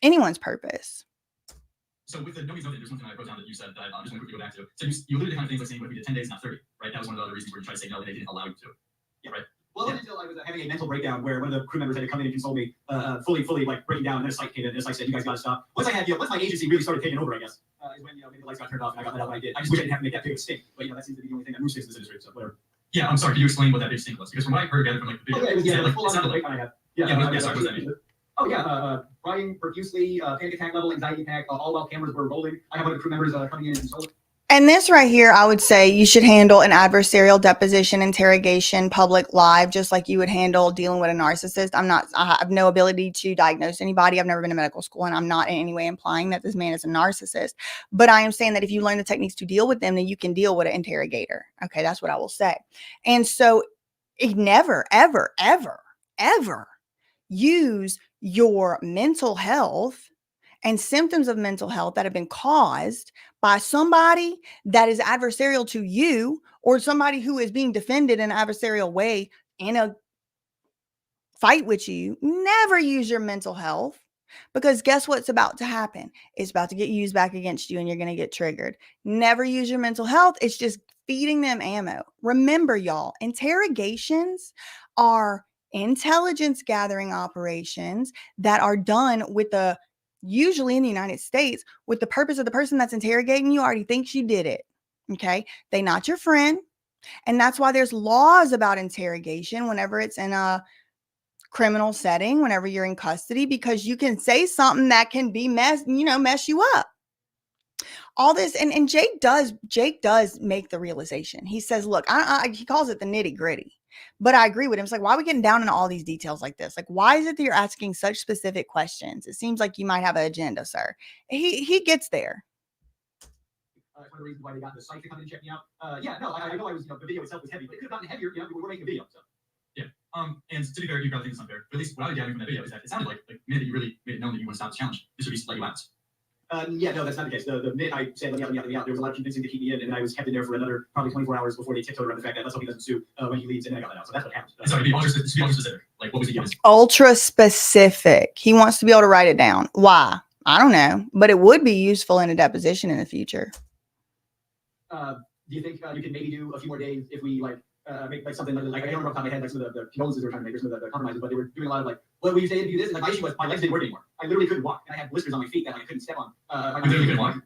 anyone's purpose. So with the nobody's noted, there's something I wrote down that you said that I'm just going to quickly go back to. So you alluded to kind of things like saying, what if we did 10 days, not 30, right? That was one of the other reasons where you tried to say no, they didn't allow you to. Yeah, right. Well, until I was having a mental breakdown where one of the crew members had to come in and console me, fully like breaking down, and then a psych came in, and a psych said, "You guys got to stop." Once my agency really started taking over, I guess, is when maybe the lights got turned off and I got let out what I did. I just wish I didn't have to make that big of a stink, but that seems to be the only thing that moves things in this industry. So whatever. Yeah, I'm sorry. Could you explain what that big stink was? Because from what I heard from like the video, it was full on breakdown I had. Sorry, what does that mean? Oh yeah, crying profusely, panic attack level, anxiety attack, all while cameras were rolling. I have one of the crew members coming in and consoling. And this right here, I would say you should handle an adversarial deposition, interrogation, public live, just like you would handle dealing with a narcissist. I have no ability to diagnose anybody. I've never been to medical school, and I'm not in any way implying that this man is a narcissist. But I am saying that if you learn the techniques to deal with them, then you can deal with an interrogator. Okay, that's what I will say. And so never, ever, ever, ever use your mental health and symptoms of mental health that have been caused by somebody that is adversarial to you, or somebody who is being defended in an adversarial way in a fight with you. Never use your mental health, because guess what's about to happen? It's about to get used back against you and you're going to get triggered. Never use your mental health. It's just feeding them ammo. Remember, y'all, interrogations are intelligence gathering operations that are done with usually in the United States, with the purpose of the person that's interrogating you already thinks you did it. Okay. They not your friend. And that's why there's laws about interrogation whenever it's in a criminal setting, whenever you're in custody, because you can say something that can be mess you up. All this. And Jake does make the realization. He says, look, he calls it the nitty gritty. But I agree with him. It's like, why are we getting down into all these details like this? Like, why is it that you're asking such specific questions? It seems like you might have an agenda, sir. He gets there. One of the reasons why they got the site to come in and check me out. Yeah, no, I know I was, the video itself was heavy, but it could have gotten heavier. We were making a video, so. Yeah. And to be fair, you probably think it's unfair. But at least what I was gathering from that video is that it sounded like the minute you really made it known that you want to stop the challenge, MrBeast let you out. Yeah, no, that's not the case. The minute I said, let me out, there was a lot of convincing to keep me in, and I was kept in there for another probably 24 hours before they tiptoed around the fact that let's hope he doesn't sue when he leaves, and then I got that out. So that's what happened. Sorry, to be ultra specific. Like, what was the evidence? Ultra specific. He wants to be able to write it down. Why? I don't know. But it would be useful in a deposition in the future. Do you think you can maybe do a few more days if we make like something like I don't remember off the top of my head like some of the condolences they were trying to make or some of the compromises, but they were doing a lot of like, well, will you stay and do this? And like my issue was my legs didn't work anymore. I literally couldn't walk, and I had blisters on my feet that I couldn't step on. You literally couldn't walk?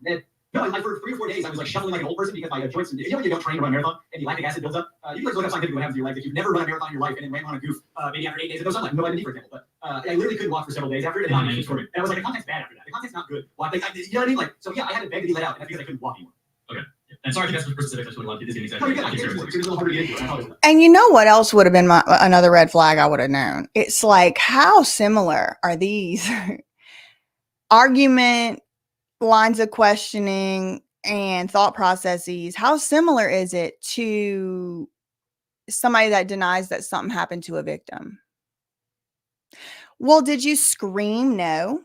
No, like for 3 or 4 days, I was like shuffling like an old person because my joints. You know when you don't train to run a marathon and the lactic acid builds up? You can like look up scientifically what happens to your legs if you've never run a marathon in your life and then ran on a goof maybe after 8 days. It goes something like no vitamin D, for example. But I literally couldn't walk for several days after it. And I was like, the content's bad after that. The content's not good. Well, you know what I mean? Like, so yeah, I had to beg to be let out, and that's because I couldn't walk anymore. Okay. And sorry, I think that's for specific. That's what a lot of people exactly. And you know what else would have been another red flag I would have known? It's like, how similar are these argument, lines of questioning, and thought processes? How similar is it to somebody that denies that something happened to a victim? Well, did you scream no?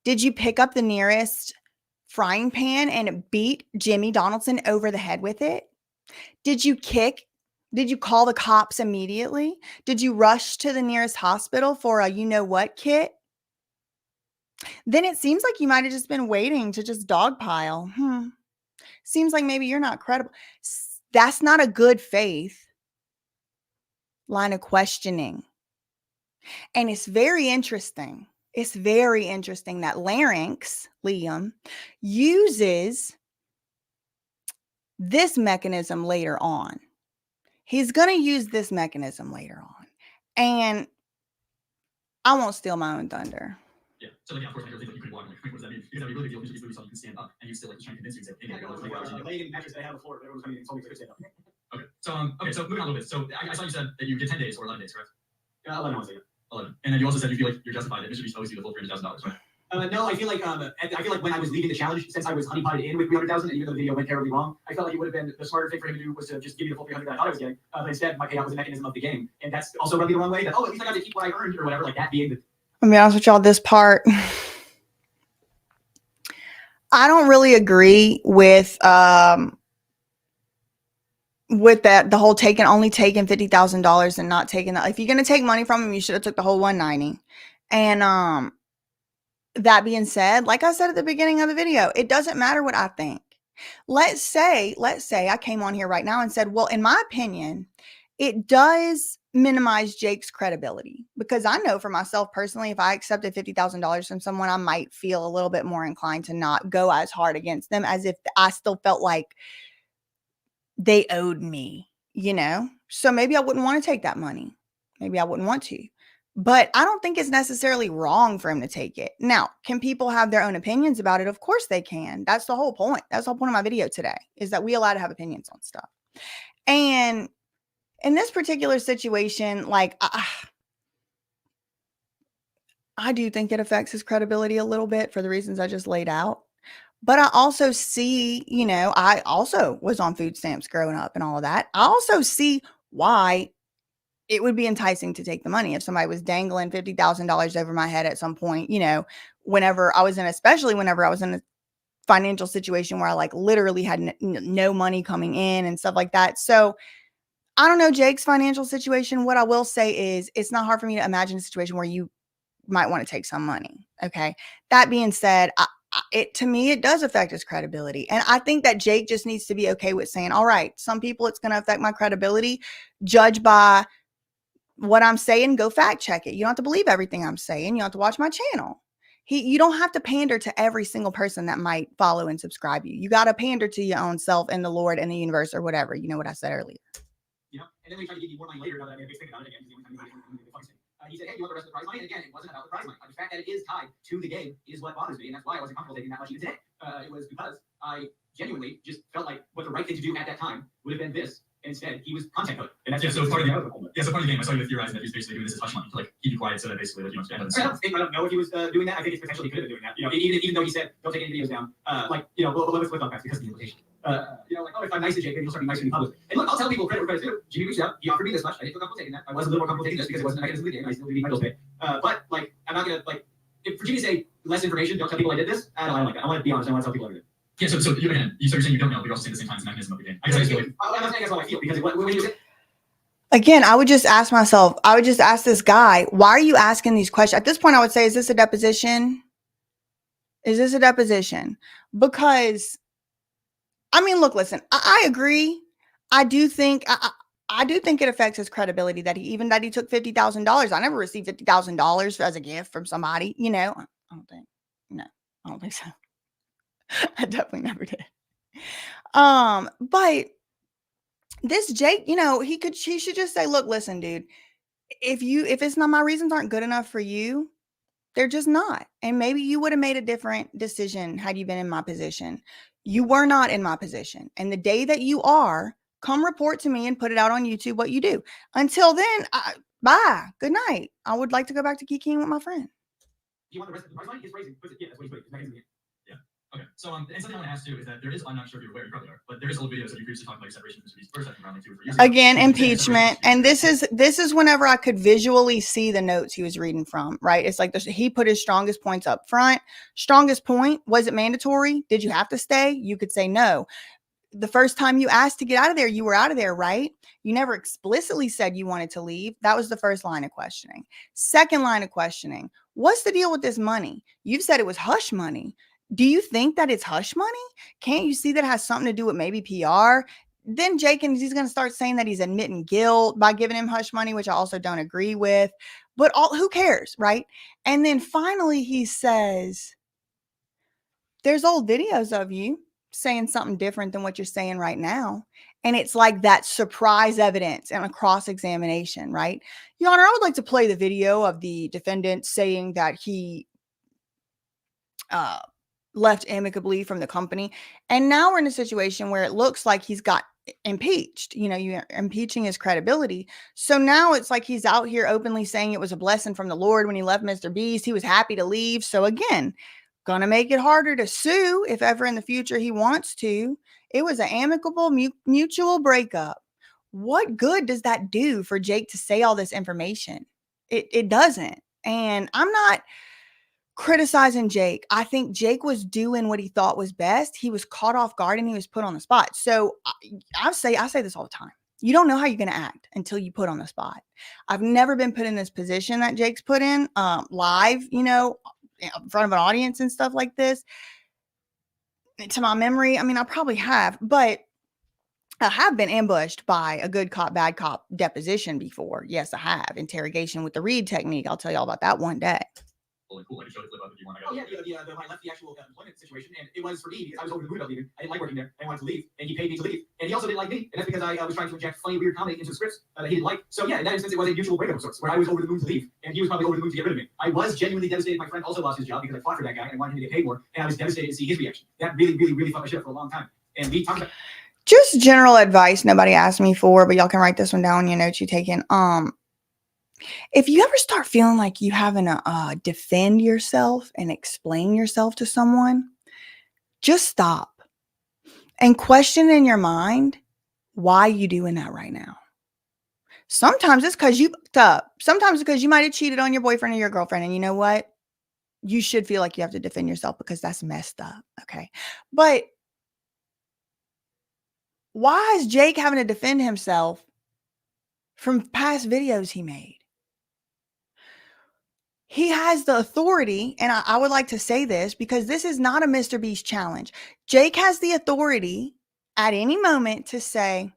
Did you pick up the nearest frying pan and beat Jimmy Donaldson over the head with it? Did you kick? Did you call the cops immediately? Did you rush to the nearest hospital for a you-know-what kit? Then it seems like you might have just been waiting to just dogpile. Seems like maybe you're not credible. That's not a good faith line of questioning. And it's very interesting. It's very interesting that Lyrix, Liam, uses this mechanism later on. He's going to use this mechanism later on. And I won't steal my own thunder. Yeah. So like, yeah, of course, I don't think that you could walk. Like, what does that mean? Because that'd be really deal. Usually, so you can stand up, and you still like trying to convince you that hey, the laying mattress they have on the floor, everyone's coming in, told me to stand up. Okay. So moving on a little bit. So I saw you said that you did 10 days or 11 days, correct? 11, I want to say. 11. And then you also said you feel like you're justified that MrBeast owes you the full $300,000, right? No, I feel like when I was leaving the challenge, since I was honeypotted in with 300,000, and even though the video went terribly wrong, I felt like it would have been the smarter thing for him to do was to just give me the full 300 that I thought I was getting. But instead, my payout was a mechanism of the game, and that's also rubbed me the wrong way. That at least I got to keep what I earned or whatever, like that being the. I'll be honest with y'all. This part, I don't really agree with that. The whole only taking $50,000 and not taking that. If you're gonna take money from him, you should have took the whole 190. And that being said, like I said at the beginning of the video, it doesn't matter what I think. Let's say I came on here right now and said, well, in my opinion, it does minimize Jake's credibility, because I know for myself personally, if I accepted $50,000 from someone, I might feel a little bit more inclined to not go as hard against them as if I still felt like they owed me, you know? So maybe I wouldn't want to take that money. Maybe I wouldn't want to. But I don't think it's necessarily wrong for him to take it. Now, can people have their own opinions about it? Of course they can. That's the whole point. That's the whole point of my video today, is that we allowed to have opinions on stuff. And in this particular situation, like, I do think it affects his credibility a little bit for the reasons I just laid out. But I also see, you know, I also was on food stamps growing up and all of that. I also see why it would be enticing to take the money if somebody was dangling $50,000 over my head at some point, you know, especially whenever I was in a financial situation where I like literally had no money coming in and stuff like that. So I don't know Jake's financial situation. What I will say is it's not hard for me to imagine a situation where you might want to take some money. Okay. That being said, to me, it does affect his credibility. And I think that Jake just needs to be okay with saying, all right, some people it's going to affect my credibility. Judge by what I'm saying, go fact check it. You don't have to believe everything I'm saying. You have to watch my channel. You don't have to pander to every single person that might follow and subscribe you. You got to pander to your own self and the Lord and the universe or whatever. You know what I said earlier. You know, and then we try to give you more money later. Now that I made a big thing about it again, he said, hey, you want the rest of the prize money? And again, it wasn't about the prize money. The fact that it is tied to the game is what bothers me. And that's why I wasn't comfortable taking that much even today. It was because I genuinely just felt like what the right thing to do at that time would have been this. and instead he was content code. And that's Yeah, just so part of the the yeah, so part of the game, I saw you theorizing that he's basically doing this as hush money to like keep you quiet so that basically like, you don't spend I don't know if he was doing that. I think it's potentially he could have been doing that. You know, even though he said don't take any videos down, like you know, with unpacks because of the implication. You know, like oh, if I'm nice to Jake, maybe he'll start being nice to me publicly. And look, I'll tell people credit where credit's due. Jimmy reached out. He offered me this much. I didn't feel comfortable taking that. I was a little more comfortable taking this because it wasn't a mechanism of the game. I still do need my bills paid. But like, I'm not gonna like if for Jimmy to say less information, don't tell people I did this. I don't like that. I want to be honest. I want to tell people I did it. Yeah, so you again, so you're saying you don't know, but you're also saying at the same time it's a mechanism of the game. I guess I just feel like I'm not saying that's how I feel because when you say Again, I would just ask myself, I would just ask this guy, why are you asking these questions? At this point, I would say, is this a deposition? Is this a deposition? Because, I mean, look, listen, I agree. I do think it affects his credibility that he took $50,000. I never received $50,000 as a gift from somebody, you know. I don't think so. I definitely never did. But this Jake, you know, he should just say, look, listen, dude, if it's not, my reasons aren't good enough for you, they're just not. And maybe you would have made a different decision had you been in my position. You were not in my position. And the day that you are, come report to me and put it out on YouTube what you do. Until then, bye. Good night. I would like to go back to geeking with my friend. do you want the rest of the price line? He's raising. Yeah, that's what he's raising. It's mechanism of the game. okay. So and something I want to ask too is that there is, I'm not sure if you're aware, you probably are, but there is old videos that you previously talked about separation of the first, I think around like 2 or 3 years ago. Again, impeachment. And this is whenever I could visually see the notes he was reading from, right? It's like he put his strongest points up front. Strongest point, was it mandatory? Did you have to stay? You could say no. The first time you asked to get out of there, you were out of there, right? You never explicitly said you wanted to leave. That was the first line of questioning. Second line of questioning, what's the deal with this money? You've said it was hush money. Do you think that it's hush money? Can't you see that has something to do with maybe PR? Then Jake, and he's going to start saying that he's admitting guilt by giving him hush money, which I also don't agree with. But who cares, right? And then finally he says, there's old videos of you saying something different than what you're saying right now. And it's like that surprise evidence and a cross-examination, right? Your Honor, I would like to play the video of the defendant saying that he left amicably from the company. And now we're in a situation where it looks like he's got impeached. You know, you're impeaching his credibility. So now it's like he's out here openly saying it was a blessing from the Lord when he left MrBeast. He was happy to leave. So again, gonna make it harder to sue if ever in the future he wants to. It was an amicable mutual breakup. What good does that do for Jake to say all this information? It doesn't. And I'm not criticizing Jake. I think Jake was doing what he thought was best. He was caught off guard and he was put on the spot. So I say this all the time. You don't know how you're going to act until you put on the spot. I've never been put in this position that Jake's put in live, you know, in front of an audience and stuff like this. To my memory, I mean, I probably have, but I have been ambushed by a good cop, bad cop deposition before. Yes, I have. Interrogation with the Reed technique. I'll tell you all about that one day. Well, cool. I can show the clip up if you want. Oh yeah, I left the actual employment situation, and it was for me because I was over the moon about leaving. I didn't like working there. I wanted to leave, and he paid me to leave. And he also didn't like me, and that's because I was trying to inject funny, weird comedy into the scripts that he didn't like. So yeah, in that instance, it was a mutual breakup of sorts, where I was over the moon to leave, and he was probably over the moon to get rid of me. I was genuinely devastated. My friend also lost his job because I fought for that guy and I wanted him to get paid more, and I was devastated to see his reaction. That really fucked my shit up for a long time. And we talked about just general advice nobody asked me for, but y'all can write this one down in your notes you taken. If you ever start feeling like you having to defend yourself and explain yourself to someone, just stop and question in your mind why you doing that right now. Sometimes it's because you fucked up. Sometimes it's because you might have cheated on your boyfriend or your girlfriend, and you know what? You should feel like you have to defend yourself because that's messed up. Okay, but why is Jake having to defend himself from past videos he made? He has the authority, and I would like to say this because this is not a MrBeast challenge. Jake has the authority at any moment to say,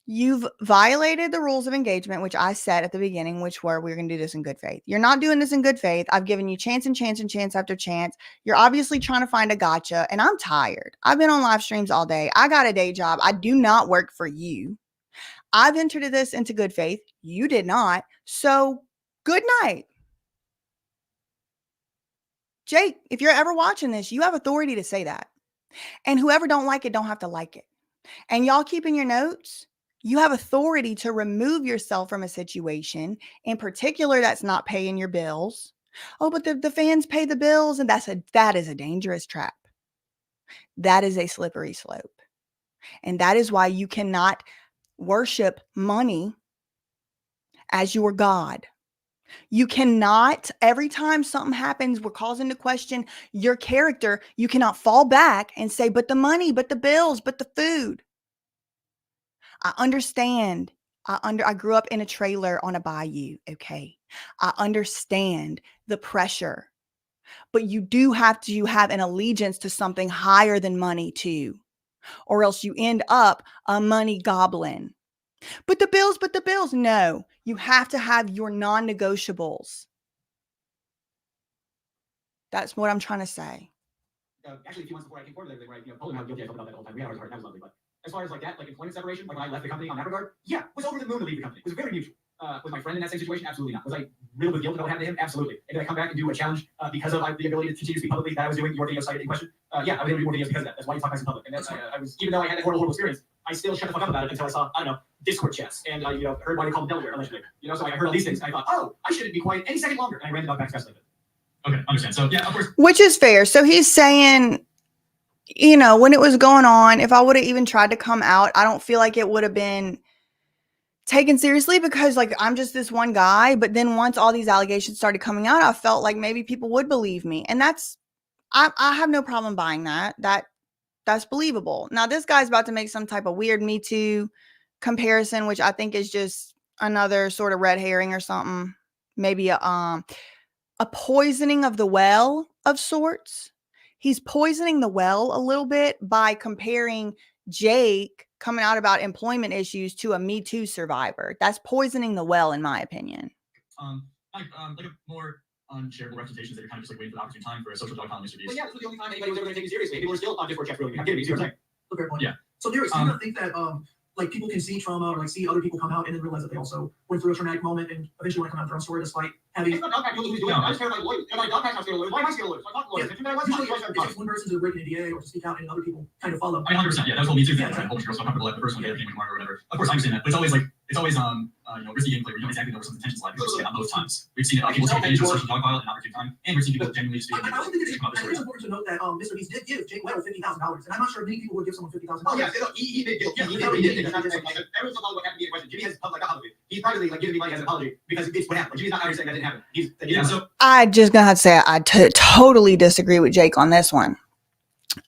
you've violated the rules of engagement, which I said at the beginning, which were, we're going to do this in good faith. You're not doing this in good faith. I've given you chance and chance and chance after chance. You're obviously trying to find a gotcha, and I'm tired. I've been on live streams all day. I got a day job. I do not work for you. I've entered this into good faith. You did not. So good night. Jake, if you're ever watching this, you have authority to say that. And whoever don't like it, don't have to like it. and y'all keeping your notes, you have authority to remove yourself from a situation, in particular that's not paying your bills. Oh, but the fans pay the bills, and that is a dangerous trap. That is a slippery slope. And that is why you cannot worship money as your God. You cannot, every time something happens, we're calls into question your character, you cannot fall back and say, but the money, but the bills, but the food. I understand. I grew up in a trailer on a bayou, okay? I understand the pressure. But you do have to have an allegiance to something higher than money too, or else you end up a money goblin. But the bills. No, you have to have your non-negotiables. That's what I'm trying to say. Actually, a few months before I came forward, they told him how guilty I felt about that whole time. We had a hard, that was lovely. But as far as like that, like employment separation, like when I left the company on that regard, yeah, was over the moon to leave the company. It was very mutual. Was my friend in that same situation? Absolutely not. Was I riddled with guilt about what happened to him? Absolutely. And did I come back and do a challenge because of the ability to continue to speak publicly that I was doing your video site in question? Yeah, I was able to do more videos because of that. That's why you talk in public. And that's I was, even though I had that horrible experience, I still shut the fuck up about it until I saw, I don't know, Discord chats and heard why they called Delaware allegedly. So like, I heard all these things and I thought, oh, I shouldn't be quiet any second longer. And I ran the dog back as fast as I could. Okay, understand. So yeah, of course. Which is fair. So he's saying, when it was going on, if I would have even tried to come out, I don't feel like it would have been taken seriously because like I'm just this one guy. But then once all these allegations started coming out, I felt like maybe people would believe me. And I have no problem buying that. That's believable. Now this guy's about to make some type of weird Me Too comparison, which I think is just another sort of red herring or something. Maybe a poisoning of the well of sorts. He's poisoning the well a little bit by comparing Jake coming out about employment issues to a Me Too survivor. That's poisoning the well, in my opinion. Like a more unshareable reputations that you're kind of just like waiting for the opportune time for a social dog column MrBeast. Well, yeah, this was the only time anybody was ever going to take me seriously. People were still on Discord chats really. I'm kidding. You see what I'm saying? Fair point. Yeah. So Lyrix, do you not think that like people can see trauma or like see other people come out and then realize that they also went through a traumatic moment and eventually want to come out their own story despite having. It's not dog pack. Who's doing it? I just care about lawyers. Like dog pack, I'm scared of lawyers. Why am I scared of lawyers? Like, lawyers. Usually it takes one person to break an NDA or to speak out and other people kind of follow. 100%. Yeah, that's what Me Too thing. Right? A whole bunch of girls felt comfortable at the first one they came in or whatever. Of course, I understand that. But it's always risky gameplay where you don't exactly know where someone's intentions lie because it's on both times. We've seen it. People take advantage of social dog pile at an opportune time, and we've seen people genuinely just I also think it's important to note that MrBeast did give Jake Weddle $50,000, and I'm not sure many people would give someone $50,000. Oh yeah, he did guilt. He did. Everyone's talking about what happened to me in question. Jimmy has like a holiday. He's privately like giving me money as an apology because it's what happened. Like, Jimmy's not out here saying that didn't happen. I just gonna have to say I totally disagree with Jake on this one.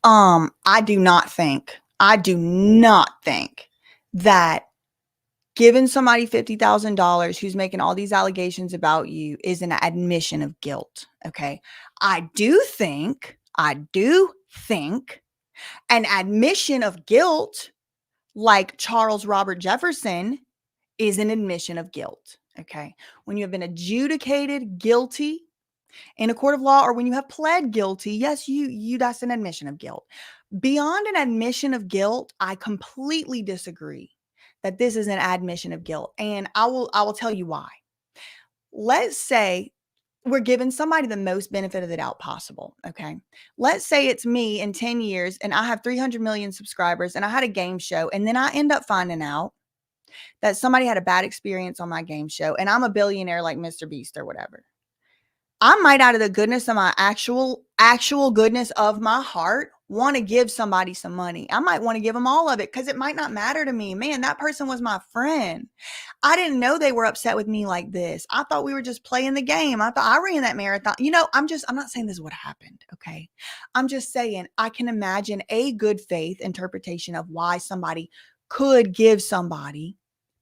I do not think that giving somebody $50,000 who's making all these allegations about you is an admission of guilt. Okay. I do think an admission of guilt, like Charles Robert Jefferson, is an admission of guilt. Okay. When you have been adjudicated guilty in a court of law, or when you have pled guilty, yes, that's an admission of guilt. Beyond an admission of guilt, I completely disagree that this is an admission of guilt. And I will tell you why. Let's say we're giving somebody the most benefit of the doubt possible. Okay. Let's say it's me in 10 years and I have 300 million subscribers and I had a game show. And then I end up finding out that somebody had a bad experience on my game show and I'm a billionaire like MrBeast or whatever. I might, out of the goodness of my actual goodness of my heart, want to give somebody some money. I might want to give them all of it because it might not matter to me. Man, that person was my friend. I didn't know they were upset with me like this. I thought we were just playing the game. I thought I ran that marathon. I'm not saying this is what happened. Okay. I'm just saying I can imagine a good faith interpretation of why somebody could give somebody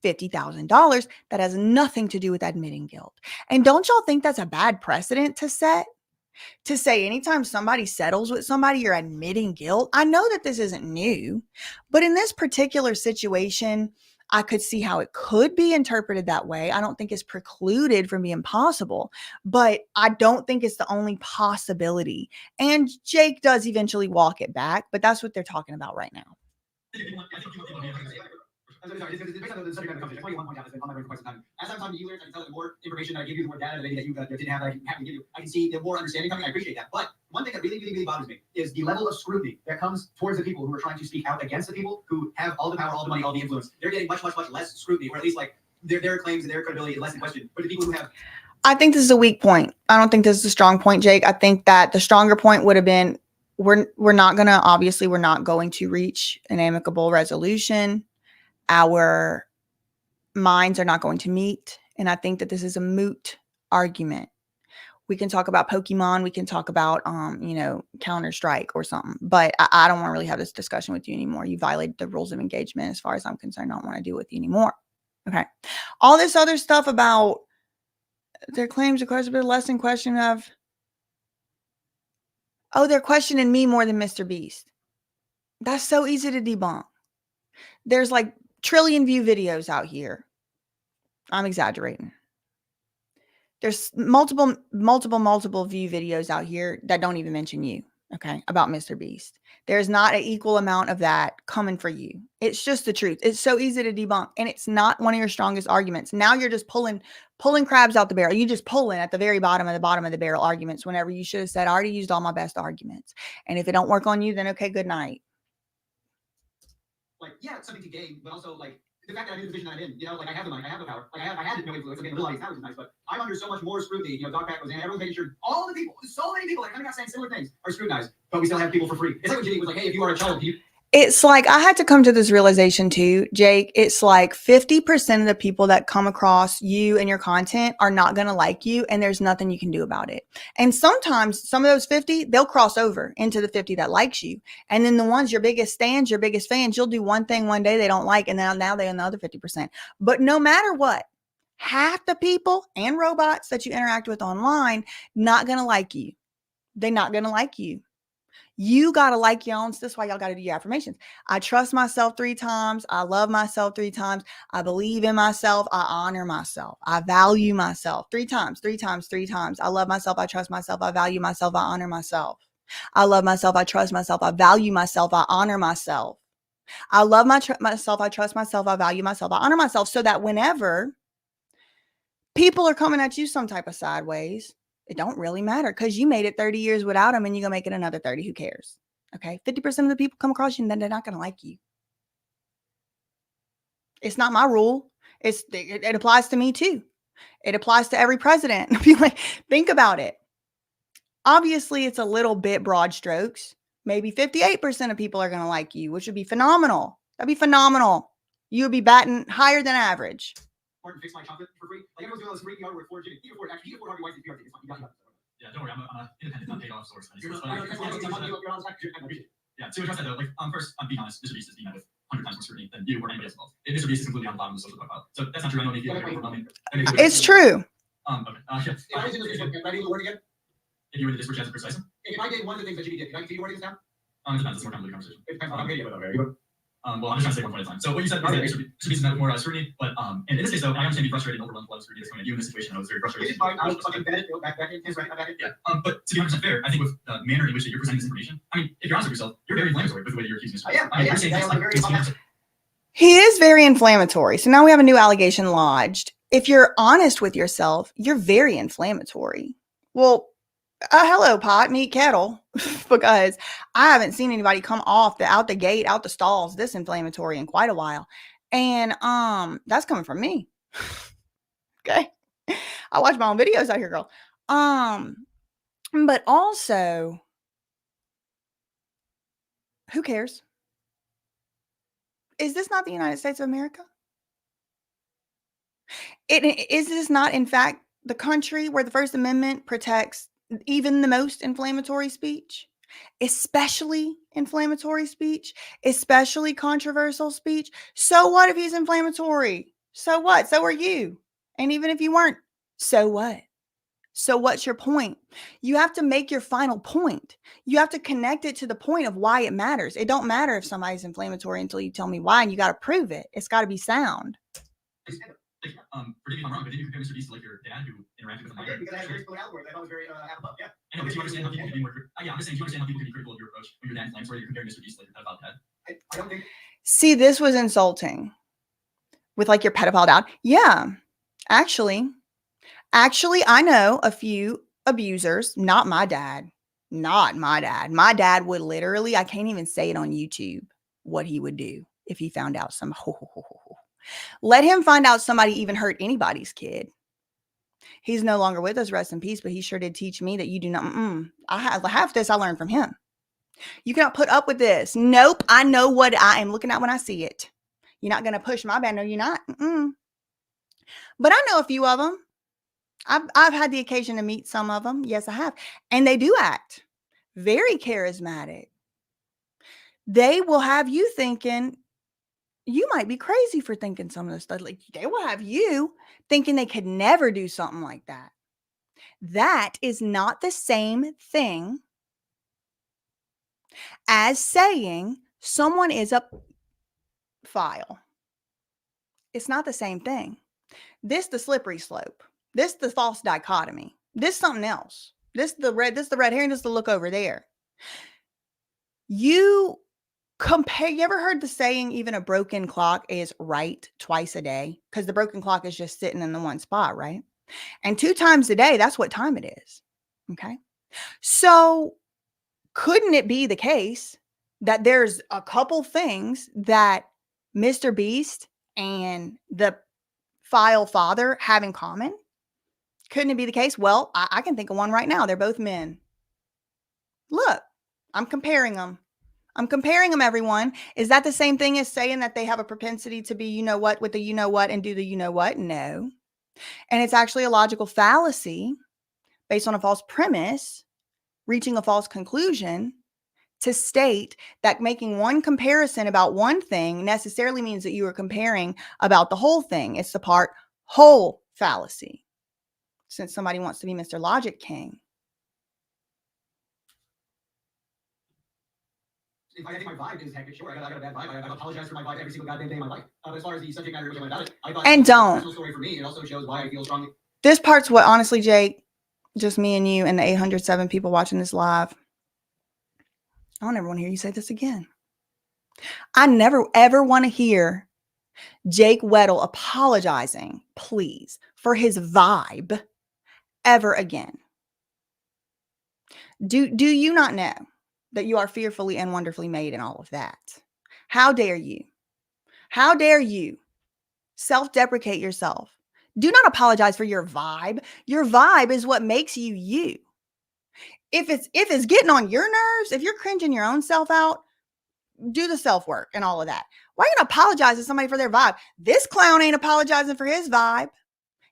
$50,000 that has nothing to do with admitting guilt. And don't y'all think that's a bad precedent to set? To say anytime somebody settles with somebody, you're admitting guilt. I know that this isn't new, but in this particular situation, I could see how it could be interpreted that way. I don't think it's precluded from being possible, but I don't think it's the only possibility. And Jake does eventually walk it back, but that's what they're talking about right now. I'm sorry, just based on the subject matter of the conversation, I just want to get one point out that's been on my brain for quite some time. As I'm talking to you, Lyrix, I can tell that the more information that I give you, the more data that maybe that you didn't have that I can happily give you, I can see the more understanding coming. I appreciate that. But one thing that really bothers me is the level of scrutiny that comes towards the people who are trying to speak out against the people who have all the power, all the money, all the influence. They're getting much less scrutiny, or at least like their claims and their credibility is less in question. But the people who have, I think this is a weak point. I don't think this is a strong point, Jake. I think that the stronger point would have been we're not going to reach an amicable resolution. Our minds are not going to meet. And I think that this is a moot argument. We can talk about Pokemon. We can talk about, Counter-Strike or something. But I don't want to really have this discussion with you anymore. You violated the rules of engagement. As far as I'm concerned, I don't want to deal with you anymore. Okay. All this other stuff about their claims of question, but less in question of, they're questioning me more than MrBeast. That's so easy to debunk. There's like trillion view videos out here. I'm exaggerating. There's multiple view videos out here that don't even mention you, okay, about MrBeast. There's not an equal amount of that coming for you. It's just the truth. It's so easy to debunk, and it's not one of your strongest arguments. Now you're just pulling crabs out the barrel. You just pulling at the very bottom of the barrel arguments whenever you should have said, I already used all my best arguments. And if it don't work on you, then okay, good night. like, yeah, it's something to gain, but also like the fact that I'm in the position that I'm in, like I have the money, I have the power, like I had no influence. Again, a little audience powers is nice, but I'm under so much more scrutiny. Dogpack goes in, everyone's making sure all the people, so many people that are coming out saying similar things are scrutinized, but we still have people for free. It's like when Jimmy was like, hey, if you are a child, it's like, I had to come to this realization too, Jake. It's like 50% of the people that come across you and your content are not going to like you, and there's nothing you can do about it. And sometimes some of those 50, they'll cross over into the 50 that likes you. And then the ones, your biggest stands, your biggest fans, you'll do one thing one day they don't like, and now they're in the other 50%. But no matter what, half the people and robots that you interact with online, not going to like you. They're not going to like you. You got to like your own. That's why y'all got to do your affirmations. I trust myself 3 times. I love myself 3 times. I believe in myself. I honor myself. I value myself 3 times, 3 times, 3 times. I love myself. I trust myself. I value myself. I honor myself. I love myself. I trust myself. I value myself. I honor myself. I love myself. I trust myself. I value myself. I honor myself, so that whenever people are coming at you some type of sideways, it don't really matter, because you made it 30 years without them, and you're going to make it another 30. Who cares? Okay. 50% of the people come across you, and then they're not going to like you. It's not my rule. It applies to me too. It applies to every president. Like, think about it. Obviously, it's a little bit broad strokes. Maybe 58% of people are going to like you, which would be phenomenal. That'd be phenomenal. You would be batting higher than average. Martin fix my chocolate for free. Like, everyone's doing all this free PR work for Jimmy. He can afford Harvey Weinstein's PR tickets. You got it. Yeah, don't worry. I'm an independent, not paid off source. You're on track. Yeah, to address that though, first, I'm being honest, MrBeast is being met with 100 times more scrutiny than you or anybody else involved. MrBeast is completely on the bottom of the social profile. So that's not true. I know it may feel overwhelming. It's true. Okay. Can I do the word again? If you were to disparage as a precise one? If I did one of the things that Jimmy did, can I continue wording this down? It depends. It's more complicated conversation. It depends on the video. Well, I'm just trying to say one point at a time. So what you said is that MrBeast is met with more scrutiny, but and in this case though, I understand being frustrated and overwhelmed with a lot of scrutiny that's coming at you in this situation. I was very frustrated. It's fine. I was fucking bad. Back in. Yeah. But to be 100% fair, I think with the manner in which you're presenting this information, I mean, if you're honest with yourself, you're very inflammatory with the way you're accusing yourself. He is very inflammatory. So now we have a new allegation lodged. If you're honest with yourself, you're very inflammatory. Well, hello, pot, meet kettle, because I haven't seen anybody come out the gate, out the stalls, this inflammatory in quite a while. And that's coming from me. Okay. I watch my own videos out here, girl. But also, who cares? Is this not the United States of America? Is this not, in fact, the country where the First Amendment protects even the most inflammatory speech, especially inflammatory speech, especially controversial speech? So what if he's inflammatory? So what? So are you. And even if you weren't, so what? So what's your point? You have to make your final point. You have to connect it to the point of why it matters. It don't matter if somebody's inflammatory until you tell me why, and you got to prove it. It's got to be sound. Forgive me if I'm wrong, but did you compare MrBeast to like your dad who interacted with him? I did, because I had very split outward. I thought it was very above. Yeah. I know, but do you understand how people can be more? Yeah, I'm just saying, do you understand how people can be critical of your approach when your dad inflames, where you're comparing MrBeast to like your pedophile dad? I don't think. See, this was insulting. with like your pedophile dad. Yeah, actually, I know a few abusers, not my dad. Not my dad. My dad would literally, I can't even say it on YouTube, what he would do if he found out some, let him find out somebody even hurt anybody's kid. He's no longer with us, rest in peace, but he sure did teach me that you do not, half this I learned from him. You cannot put up with this. Nope, I know what I am looking at when I see it. You're not going to push my band. No, you're not. But I know a few of them. I've had the occasion to meet some of them. Yes, I have. And they do act very charismatic. They will have you thinking, you might be crazy for thinking some of this stuff. Like, they will have you thinking they could never do something like that. That is not the same thing as saying someone is a file. It's not the same thing. This the slippery slope. This the false dichotomy. This something else. This the red herring, this the look over there. You compare, you ever heard the saying, even a broken clock is right twice a day? Because the broken clock is just sitting in the one spot, right? And 2 times a day, that's what time it is. Okay. So couldn't it be the case that there's a couple things that Mr. Beast and the file father have in common? Couldn't it be the case? Well, I can think of one right now. They're both men. Look, I'm comparing them. Everyone. Is that the same thing as saying that they have a propensity to be, you know what, with the you know what and do the you know what? No. And it's actually a logical fallacy based on a false premise, reaching a false conclusion, to state that making one comparison about one thing necessarily means that you are comparing about the whole thing. It's the part whole fallacy, since somebody wants to be Mr. Logic King. I think my vibe is hectic. Sure, I got a bad vibe. I apologize for my vibe every single goddamn day of my life. As far as the subject matter about it, I thought and it was a don't. personal story for me. It also shows why I feel strongly. This part's what, honestly, Jake, just me and you and the 807 people watching this live. I don't ever want to hear you say this again. I never ever want to hear Jake Weddle apologizing, please, for his vibe ever again. Do you not know that you are fearfully and wonderfully made and all of that? How dare you? How dare you self-deprecate yourself? Do not apologize for your vibe. Your vibe is what makes you you. If it's getting on your nerves, if you're cringing your own self out, do the self-work and all of that. Why are you gonna apologize to somebody for their vibe? This clown ain't apologizing for his vibe.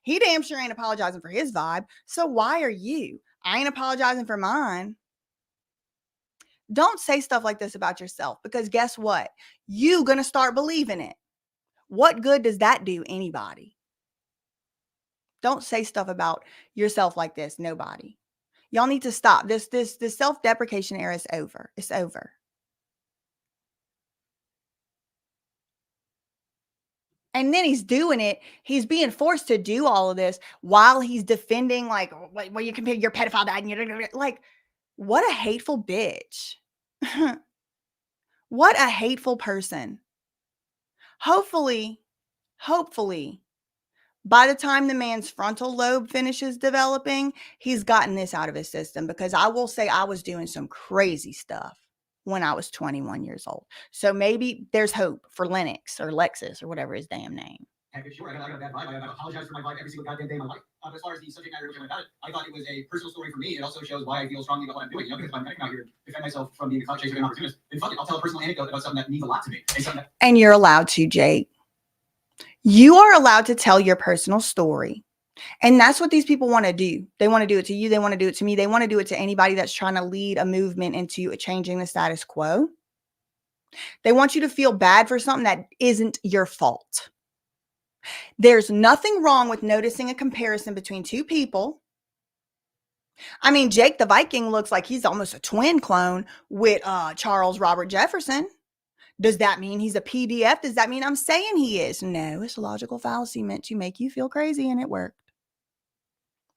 He damn sure ain't apologizing for his vibe. So why are you? I ain't apologizing for mine. Don't say stuff like this about yourself, because guess what? You gonna start believing it. What good does that do anybody? Don't say stuff about yourself like this. Nobody. Y'all need to stop. This self-deprecation era is over. It's over. And then he's doing it. He's being forced to do all of this while he's defending, like, well, you compare your pedophile dad and you're like, what a hateful bitch. What a hateful person. Hopefully, by the time the man's frontal lobe finishes developing, he's gotten this out of his system, because I will say I was doing some crazy stuff when I was 21 years old. So maybe there's hope for Lennox or Lexus or whatever his damn name. Sure, I got a bad vibe. I apologize for my vibe every single goddamn day of my life. As far as the subject matter about it, I thought it was a personal story for me. It also shows why I feel strongly about what I'm doing. Because if I'm out here to defend myself from being a clout chaser and opportunist, then fuck it, I'll tell a personal anecdote about something that means a lot to me. And you're allowed to, Jake. You are allowed to tell your personal story. And that's what these people want to do. They want to do it to you. They want to do it to me. They want to do it to anybody that's trying to lead a movement into changing the status quo. They want you to feel bad for something that isn't your fault. There's nothing wrong with noticing a comparison between two people. I mean, Jake the Viking looks like he's almost a twin clone with Charles Robert Jefferson. Does that mean he's a PDF? Does that mean I'm saying he is? No, it's a logical fallacy meant to make you feel crazy, and it worked.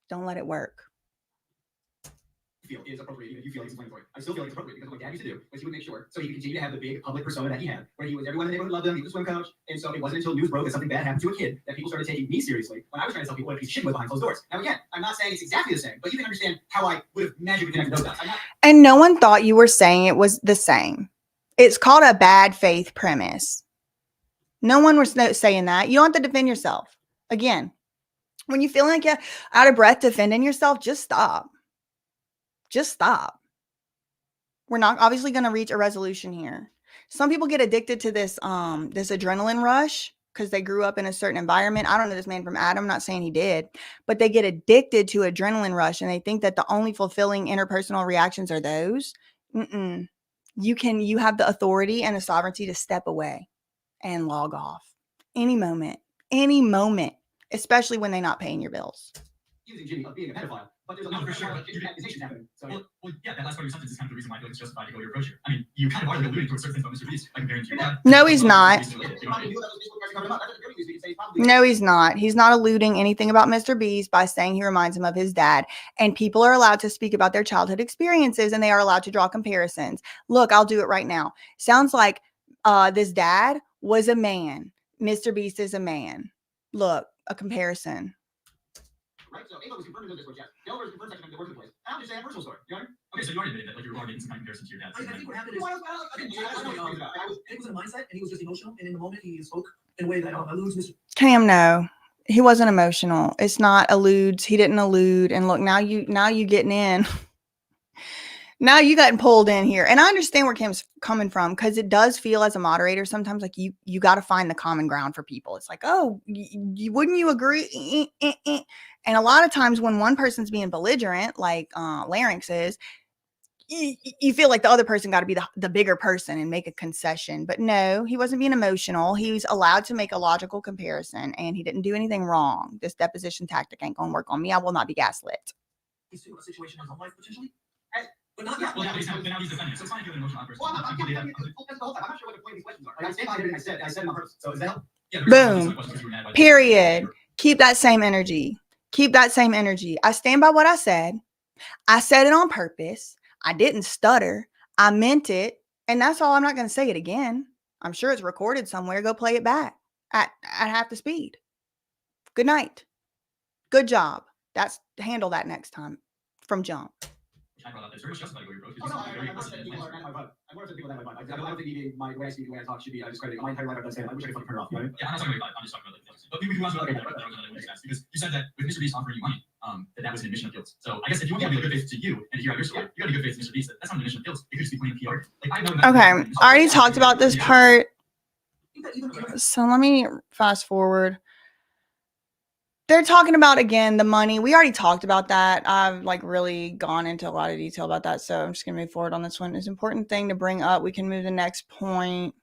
Don't let it work. feel is appropriate, even if you feel like it's inflammatory. I still feel like it's appropriate because what Dad used to do was he would make sure so he could continue to have the big public persona that he had, where he was everyone in the neighborhood loved him, he was a swim coach, and so it wasn't until news broke that something bad happened to a kid that people started taking me seriously when I was trying to tell people what a piece of shit was behind closed doors. Now again, I'm not saying it's exactly the same, but you can understand how I would have magically connected those dots. And no one thought you were saying it was the same. It's called a bad faith premise. No one was saying that. You don't have to defend yourself. Again, when you feel like you're out of breath defending yourself, just stop. Just stop. We're not obviously going to reach a resolution here. Some people get addicted to this this adrenaline rush because they grew up in a certain environment. I don't know this man from Adam. I'm not saying he did, but they get addicted to adrenaline rush and they think that the only fulfilling interpersonal reactions are those. You have the authority and the sovereignty to step away and log off any moment, especially when they're not paying your bills. Using Jimmy of being a pedophile, but there's a lot of accusations happening. So Yeah, that last part of your sentence is kind of the reason why I feel like it's justified to go your approach here. I mean, you kind of are alluding to certain things about MrBeast, like comparing to your dad. No, he's not. No, he's not. He's not alluding anything about Mr. Beast by saying he reminds him of his dad. And people are allowed to speak about their childhood experiences and they are allowed to draw comparisons. Look, I'll do it right now. Sounds like this dad was a man. Mr. Beast is a man. Look, a comparison. Right, so Ava was confirmed in this, yes. Dale was confirmed section of the working place. I'll just say a personal story. You know? Okay, so you already admitted that, like, you were already making some kind of comparison to your dad. I think what happened is, it was in a mindset, and he was just emotional, and in the moment he spoke in a way that alludes Mr. Cam, no, he wasn't emotional. It's not alludes. He didn't allude. And look, now you getting in. Now you gotten pulled in here. And I understand where Cam's coming from because it does feel as a moderator sometimes like you got to find the common ground for people. It's like, oh, wouldn't you agree? And a lot of times when one person's being belligerent, like Lyrix is, you feel like the other person got to be the bigger person and make a concession. But no, he wasn't being emotional. He was allowed to make a logical comparison and he didn't do anything wrong. This deposition tactic ain't going to work on me. I will not be gaslit. He's still in a situation in his own life potentially. But not Well, now he's defending it. So it's fine if you're an emotional outburst. Well, I'm not sure what the point of these questions are. Like, I stand behind everything I said them on purpose. So is that help? Yeah, Boom. Period. Keep that same energy. Keep that same energy. I stand by what I said. I said it on purpose. I didn't stutter. I meant it. And that's all. I'm not going to say it again. I'm sure it's recorded somewhere. Go play it back at half the speed. Good night. Good job. Handle that next time from jump. I brought up this. Very much justified to go your approach. I want to people that my vibe. I don't think needing my way I speak, the way I talk should be discredited. My entire life I've done saying I wish I could fucking turn it off. You know what I mean? Yeah, I'm not talking about I'm just talking about like, but we can also about that was another one because you said that with MrBeast offering you money, that was an admission of guilt. So I guess if you want to be a good faith to you and to hear out your story, you got to be good faith to MrBeast. That's not an admission of guilt. You could just be playing PR. Like I know. Okay, I already talked about this part. So let me fast forward. They're talking about, again, the money. We already talked about that. I've really gone into a lot of detail about that. So I'm just going to move forward on this one. It's an important thing to bring up. We can move to the next point.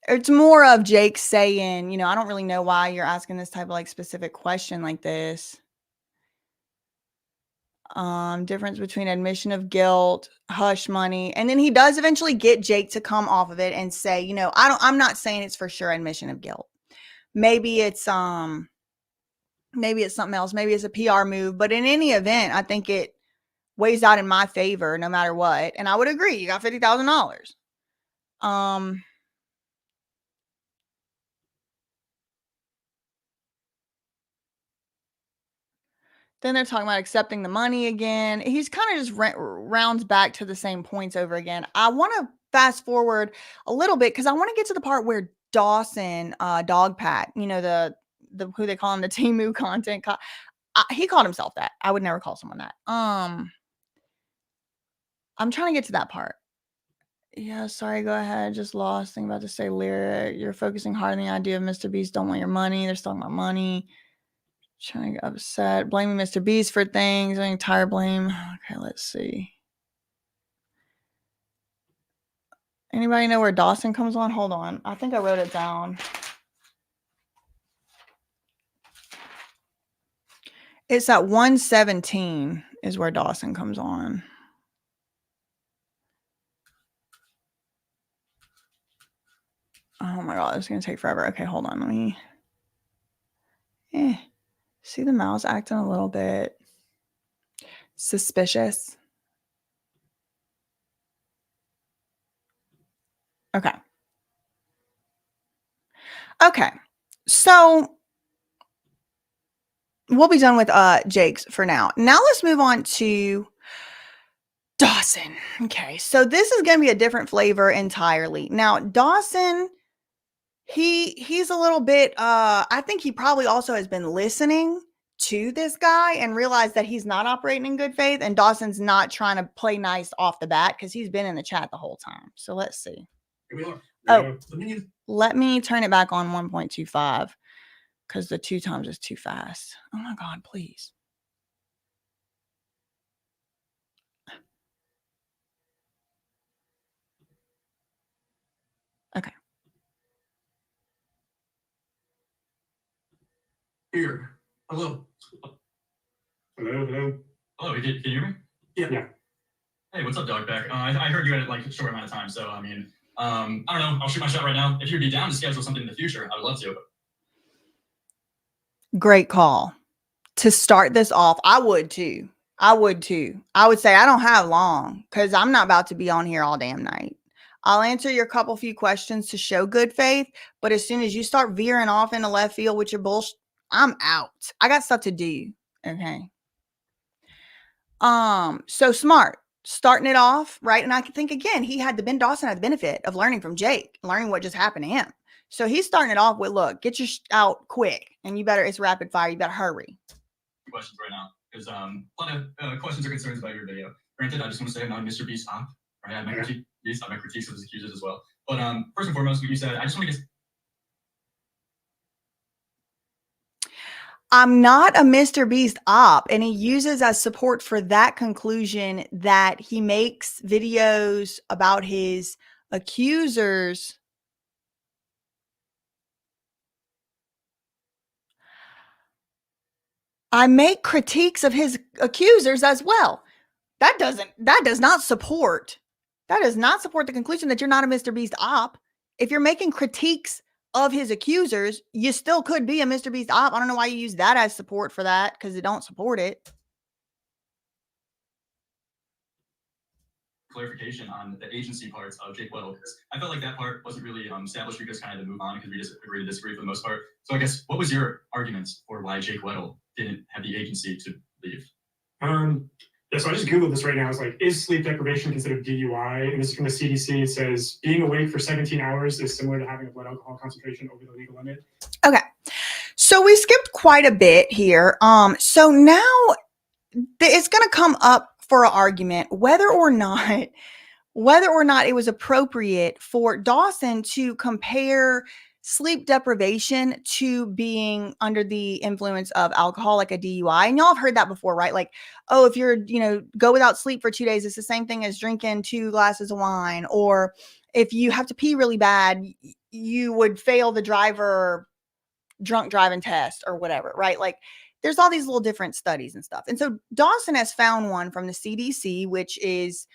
It's more of Jake saying, I don't really know why you're asking this type of specific question like this. Difference between admission of guilt, hush money. And then he does eventually get Jake to come off of it and say, I'm not saying it's for sure admission of guilt. Maybe it's something else. Maybe it's a PR move, but in any event, I think it weighs out in my favor no matter what. And I would agree. You got $50,000. Then they're talking about accepting the money again. He's kind of just rounds back to the same points over again. I want to fast forward a little bit because I want to get to the part where Dawson, Dog Pat, the who they call him, the Temu content. He called himself that. I would never call someone that. I'm trying to get to that part. Yeah, sorry, go ahead. Just lost. Think about to say Lyric. You're focusing hard on the idea of MrBeast don't want your money. They're talking about money. Trying to get upset, blaming MrBeast for things, entire blame. Okay, let's see. Anybody know where Dawson comes on? Hold on. I think I wrote it down. It's at 117 is where Dawson comes on. Oh my God, it's going to take forever. Okay, hold on. Let me. See the mouse acting a little bit suspicious. Okay. Okay. So we'll be done with Jake's for now. Now let's move on to Dawson. Okay. So this is going to be a different flavor entirely. Now, Dawson, he's a little bit I think he probably also has been listening to this guy and realized that he's not operating in good faith, and Dawson's not trying to play nice off the bat because he's been in the chat the whole time. So let's see. Here we are. Oh, Dominion. let me turn it back on 1.25 because the 2 times is too fast. Oh my God, please. Okay. Here. Hello. Hello. Oh, can you hear me? Yeah. Hey, what's up, Dogback? I heard you had like a short amount of time, so I mean, I don't know. I'll shoot my shot right now. If you'd be down to schedule something in the future, I would love to. Great call. To start this off, I would too. I would say I don't have long because I'm not about to be on here all damn night. I'll answer your few questions to show good faith, but as soon as you start veering off into left field with your bullshit, I'm out. I got stuff to do. Okay. So Smart starting it off right, and I think again Dawson had the benefit of learning from Jake, learning what just happened to him. So he's starting it off with, look, get your out quick, and it's rapid fire. You better hurry. Questions right now, because a lot of questions or concerns about your video. Granted, I just want to say I'm not a MrBeast op. Right? I have my critiques of his accusers as well. But first and foremost, what you said, I just want to get. I'm not a MrBeast op, and he uses as support for that conclusion that he makes videos about his accusers. I make critiques of his accusers as well. That does not support the conclusion that you're not a MrBeast op. If you're making critiques of his accusers, you still could be a MrBeast op. I don't know why you use that as support for that, because it don't support it. Clarification on the agency parts of Jake Weddle, because I felt like that part wasn't really established. We just kind of had to move on because we just agreed to disagree for the most part. So I guess, what was your arguments for why Jake Weddle didn't have the agency to leave? Yeah, so I just Googled this right now. It's like, is sleep deprivation considered DUI? And this is from the CDC. It says, being awake for 17 hours is similar to having a blood alcohol concentration over the legal limit. Okay. So we skipped quite a bit here. So now it's going to come up for an argument whether or not it was appropriate for Dawson to compare sleep deprivation to being under the influence of alcohol, like a DUI. And y'all have heard that before, right? Like, oh, if you're, go without sleep for 2 days, it's the same thing as drinking 2 glasses of wine. Or if you have to pee really bad, you would fail the drunk driving test or whatever, right? Like, there's all these little different studies and stuff. And so Dawson has found one from the CDC, which is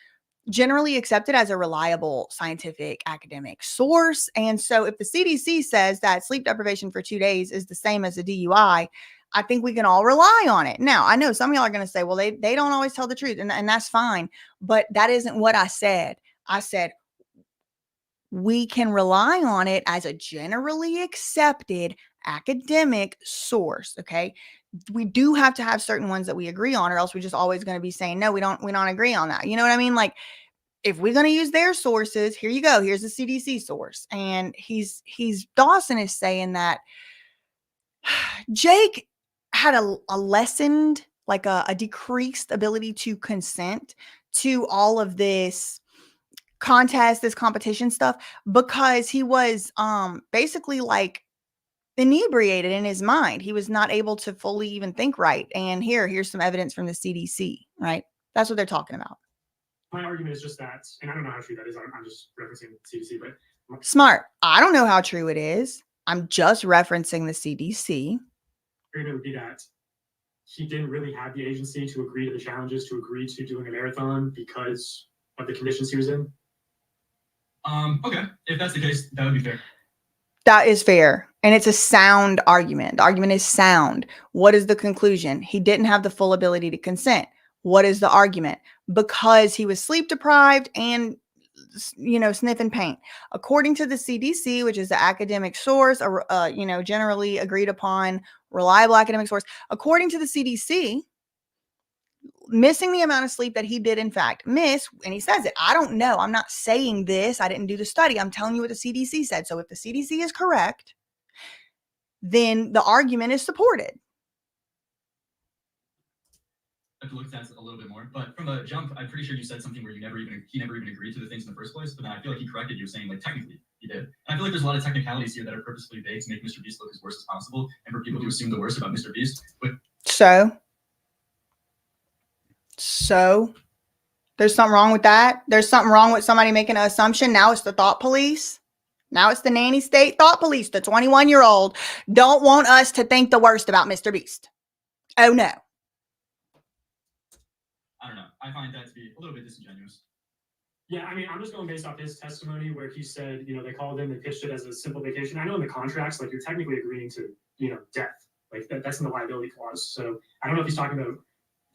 generally accepted as a reliable scientific academic source. And so if the CDC says that sleep deprivation for 2 days is the same as a DUI, I think we can all rely on it. Now, I know some of y'all are going to say, well, they don't always tell the truth, and that's fine. But that isn't what I said. I said, we can rely on it as a generally accepted academic source. Okay. We do have to have certain ones that we agree on, or else we're just always going to be saying, no, we don't agree on that. You know what I mean? Like, if we're going to use their sources, here you go. Here's the CDC source. And Dawson is saying that Jake had a lessened, like a decreased ability to consent to all of this this competition stuff, because he was basically like inebriated in his mind. He was not able to fully even think right. And here's some evidence from the CDC, right? That's what they're talking about. My argument is just that, and I don't know how true that is. I'm just referencing CDC, but Smart. I don't know how true it is. I'm just referencing the CDC. Argument would be that he didn't really have the agency to agree to the challenges, to agree to doing a marathon because of the conditions he was in. Okay. If that's the case, that would be fair. That is fair. And it's a sound argument. The argument is sound. What is the conclusion? He didn't have the full ability to consent. What is the argument? Because he was sleep deprived and, sniffing paint. According to the CDC, which is the academic source, generally agreed upon, reliable academic source, according to the CDC, missing the amount of sleep that he did in fact miss, and he says it, I don't know. I'm not saying this. I didn't do the study. I'm telling you what the CDC said. So if the CDC is correct, then the argument is supported. I have to look at that a little bit more, but from the jump, I'm pretty sure you said something where he never even agreed to the things in the first place. But then I feel like he corrected you, saying like technically he did. And I feel like there's a lot of technicalities here that are purposefully vague to make MrBeast look as worse as possible, and for people to assume the worst about MrBeast. But So there's something wrong with that. There's something wrong with somebody making an assumption. Now it's the thought police. Now it's the nanny state thought police. The 21-year-old don't want us to think the worst about MrBeast. Oh no. I don't know. I find that to be a little bit disingenuous. Yeah, I mean, I'm just going based off his testimony where he said, they called in, they pitched it as a simple vacation. I know in the contracts, like you're technically agreeing to, death. Like that's in the liability clause. So I don't know if he's talking about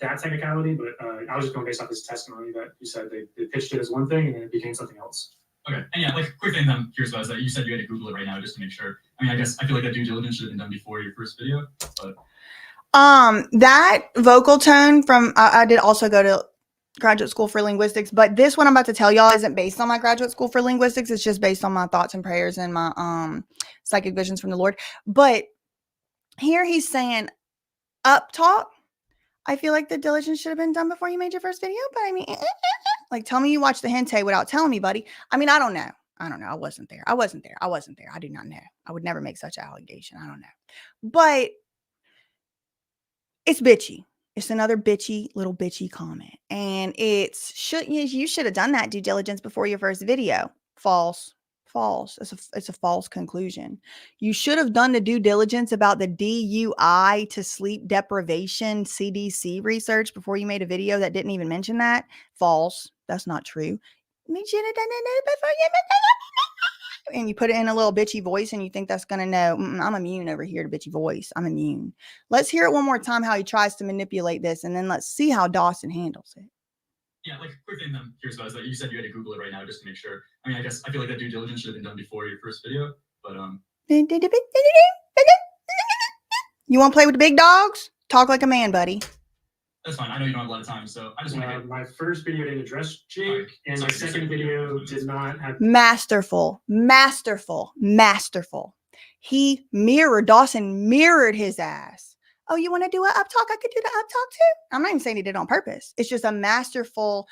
that technicality, but I was just going based off his testimony that he said they pitched it as one thing and then it became something else. Okay, and yeah, like quick thing I'm curious about is that you said you had to Google it right now just to make sure. I mean, I guess I feel like that due diligence should have been done before your first video, but that vocal tone from I did also go to graduate school for linguistics, but this one I'm about to tell y'all isn't based on my graduate school for linguistics. It's just based on my thoughts and prayers and my psychic visions from the Lord. But here he's saying up talk. I feel like the diligence should have been done before you made your first video, but I mean, like tell me you watched the hentai without telling me, buddy. I mean, I don't know. I wasn't there. I do not know. I would never make such an allegation. I don't know. But it's bitchy. It's another little bitchy comment. And you should have done that due diligence before your first video. False. It's a false conclusion. You should have done the due diligence about the DUI to sleep deprivation CDC research before you made a video that didn't even mention that. False. That's not true. You should have done it before you made and you put it in a little bitchy voice and you think that's going to know, I'm immune over here to bitchy voice. I'm immune. Let's hear it one more time how he tries to manipulate this, and then let's see how Dawson handles it. yeah, like quick thing I'm curious about is that you said you had to Google it right now just to make sure. I mean, I guess I feel like that due diligence should have been done before your first video, but You want to play with the big dogs? Talk like a man, buddy. that's fine. I know you don't have a lot of time, so I just want to My first video didn't address Jake, and my second video did not have. Masterful. Dawson mirrored his ass. Oh, you want to do an up talk? I could do the up talk too. I'm not even saying he did it on purpose. It's just a masterful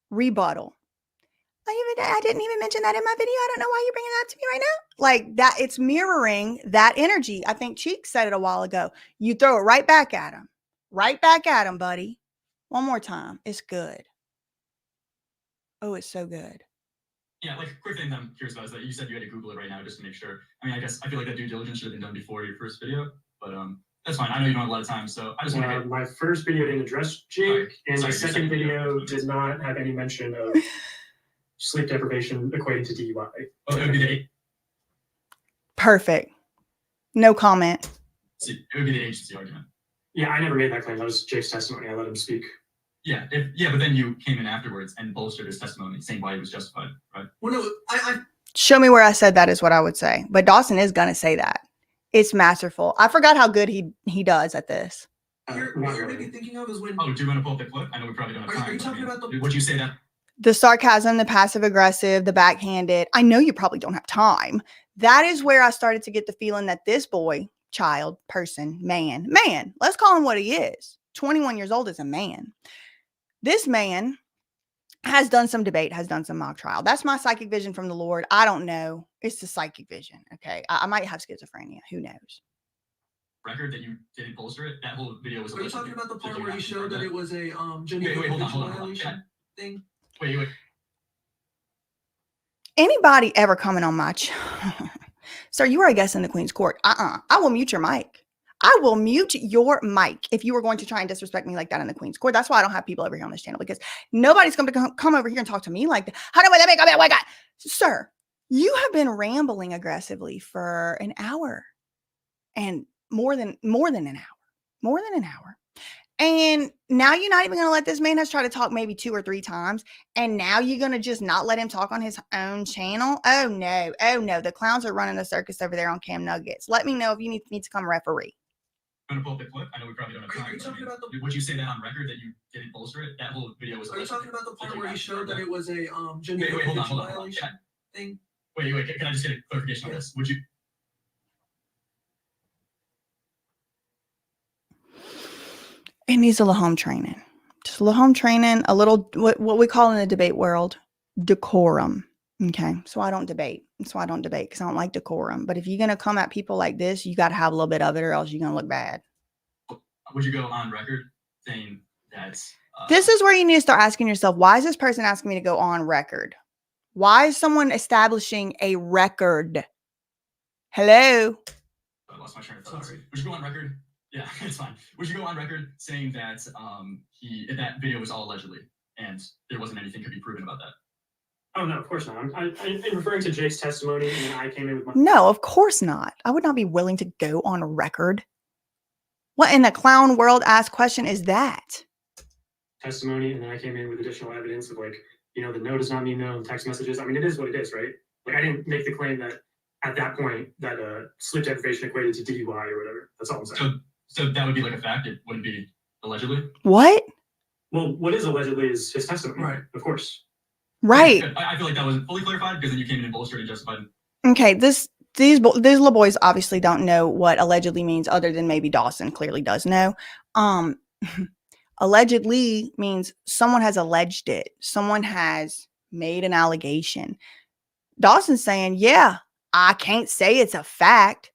rebuttal. I didn't even mention that in my video. I don't know why you're bringing that to me right now. Like that, it's mirroring that energy. I think Cheek said it a while ago. You throw it right back at him. Right back at him, buddy. One more time. It's good. Oh, it's so good. yeah, like quick thing I'm curious about is that you said you had to Google it right now just to make sure. I mean, I guess I feel like that due diligence should have been done before your first video, but that's fine. I know you don't have a lot of time, so I just want to. My first video didn't address Jake, and my second video did not have any mention of sleep deprivation equating to DUI. Oh, it would be the Perfect. No comment. it would be the agency argument. Yeah, I never made that claim. That was Jake's testimony. I let him speak. Yeah, but then you came in afterwards and bolstered his testimony, saying why he was justified, right? Well, no, I Show me where I said that is what I would say. But Dawson is going to say that. It's masterful. I forgot how good he does at this. what you're maybe thinking of is when. Oh, do you want to pull up the clip? I know we probably don't have time. Are you talking about the? Would you say that? The sarcasm, the passive aggressive, the backhanded. I know you probably don't have time. That is where I started to get the feeling that this boy, child, person, man, let's call him what he is. 21 years old is a man. This man has done some debate, has done some mock trial. That's my psychic vision from the Lord. I don't know. It's the psychic vision. Okay. I might have schizophrenia. Who knows? Record that you didn't bolster it. That whole video was. Are you talking about the part where you showed that it was a Wait, hold on. violation thing? Wait. Anybody ever coming on my Sir, you are a guest in the Queen's Court. I will mute your mic. I will mute your mic if you were going to try and disrespect me like that in the Queen's Court. That's why I don't have people over here on this channel, because nobody's going to come over here and talk to me like that. How do I make a God? Sir, You have been rambling aggressively for an hour and more than an hour. And now you're not even going to let this man has tried to talk maybe 2 or 3 times. And now you're going to just not let him talk on his own channel. Oh no. The clowns are running the circus over there on Cam Nuggets. Let me know if you need to come referee. I'm gonna pull up the clip. I know we probably don't have time. Are you talking about would you say that on record that you didn't bolster it? That whole video was. Are you talking about the part where he showed that it was a gender Wait, hold on. violation thing? Wait. Can I just get a clarification on this? Would you? It needs a little home training. Just a little home training, a little, what we call in the debate world, decorum. Okay. So I don't debate. That's why I don't debate, because I don't like decorum. But if you're going to come at people like this, you got to have a little bit of it, or else you're going to look bad. Would you go on record saying that? This is where you need to start asking yourself, why is this person asking me to go on record? Why is someone establishing a record? Hello? I lost my train of thought. Would you go on record? Yeah, it's fine. Would you go on record saying that that video was all allegedly and there wasn't anything could be proven about that? Oh no, of course not. I'm referring to Jake's testimony, and I came in with my. No, of course not. I would not be willing to go on record. What in the clown world ass question is that? Testimony, and then I came in with additional evidence of, like, the no does not mean no, and text messages. I mean, it is what it is, right? Like, I didn't make the claim that at that point that sleep deprivation equated to DUI or whatever. That's all I'm saying. So that would be like a fact. It wouldn't be allegedly. What? Well, what is allegedly is his testimony, Right? Of course. Right. I feel like that wasn't fully clarified because then you came in and bolstered and justified. Okay, these little boys obviously don't know what allegedly means, other than maybe Dawson clearly does know. Allegedly means someone has alleged it. Someone has made an allegation. Dawson's saying, yeah, I can't say it's a fact.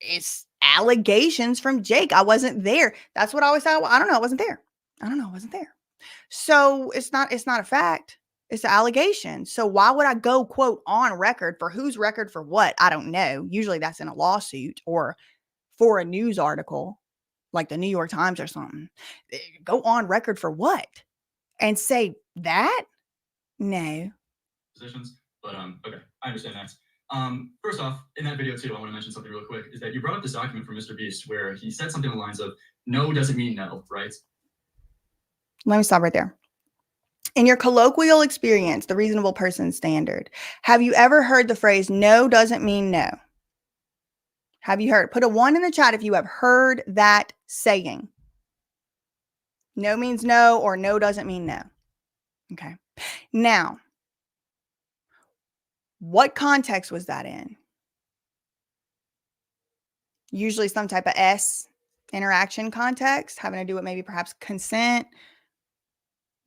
It's allegations from Jake. I wasn't there. That's what I always say. I don't know. I wasn't there. So it's not a fact. It's an allegation. So why would I go, quote, on record? For whose record? For what? I don't know. Usually that's in a lawsuit or for a news article like the New York Times or something. Go on record for what? And say that? No. Positions, but okay, I understand that. First off, in that video too, I want to mention something real quick, is that you brought up this document from MrBeast where he said something along the lines of, no doesn't mean no, right? Let me stop right there. In your colloquial experience, the reasonable person standard, have you ever heard the phrase, no doesn't mean no? Have you heard? Put a 1 in the chat if you have heard that saying. No means no, or no doesn't mean no. Okay. Now, what context was that in? Usually some type of S interaction context, having to do with maybe perhaps consent.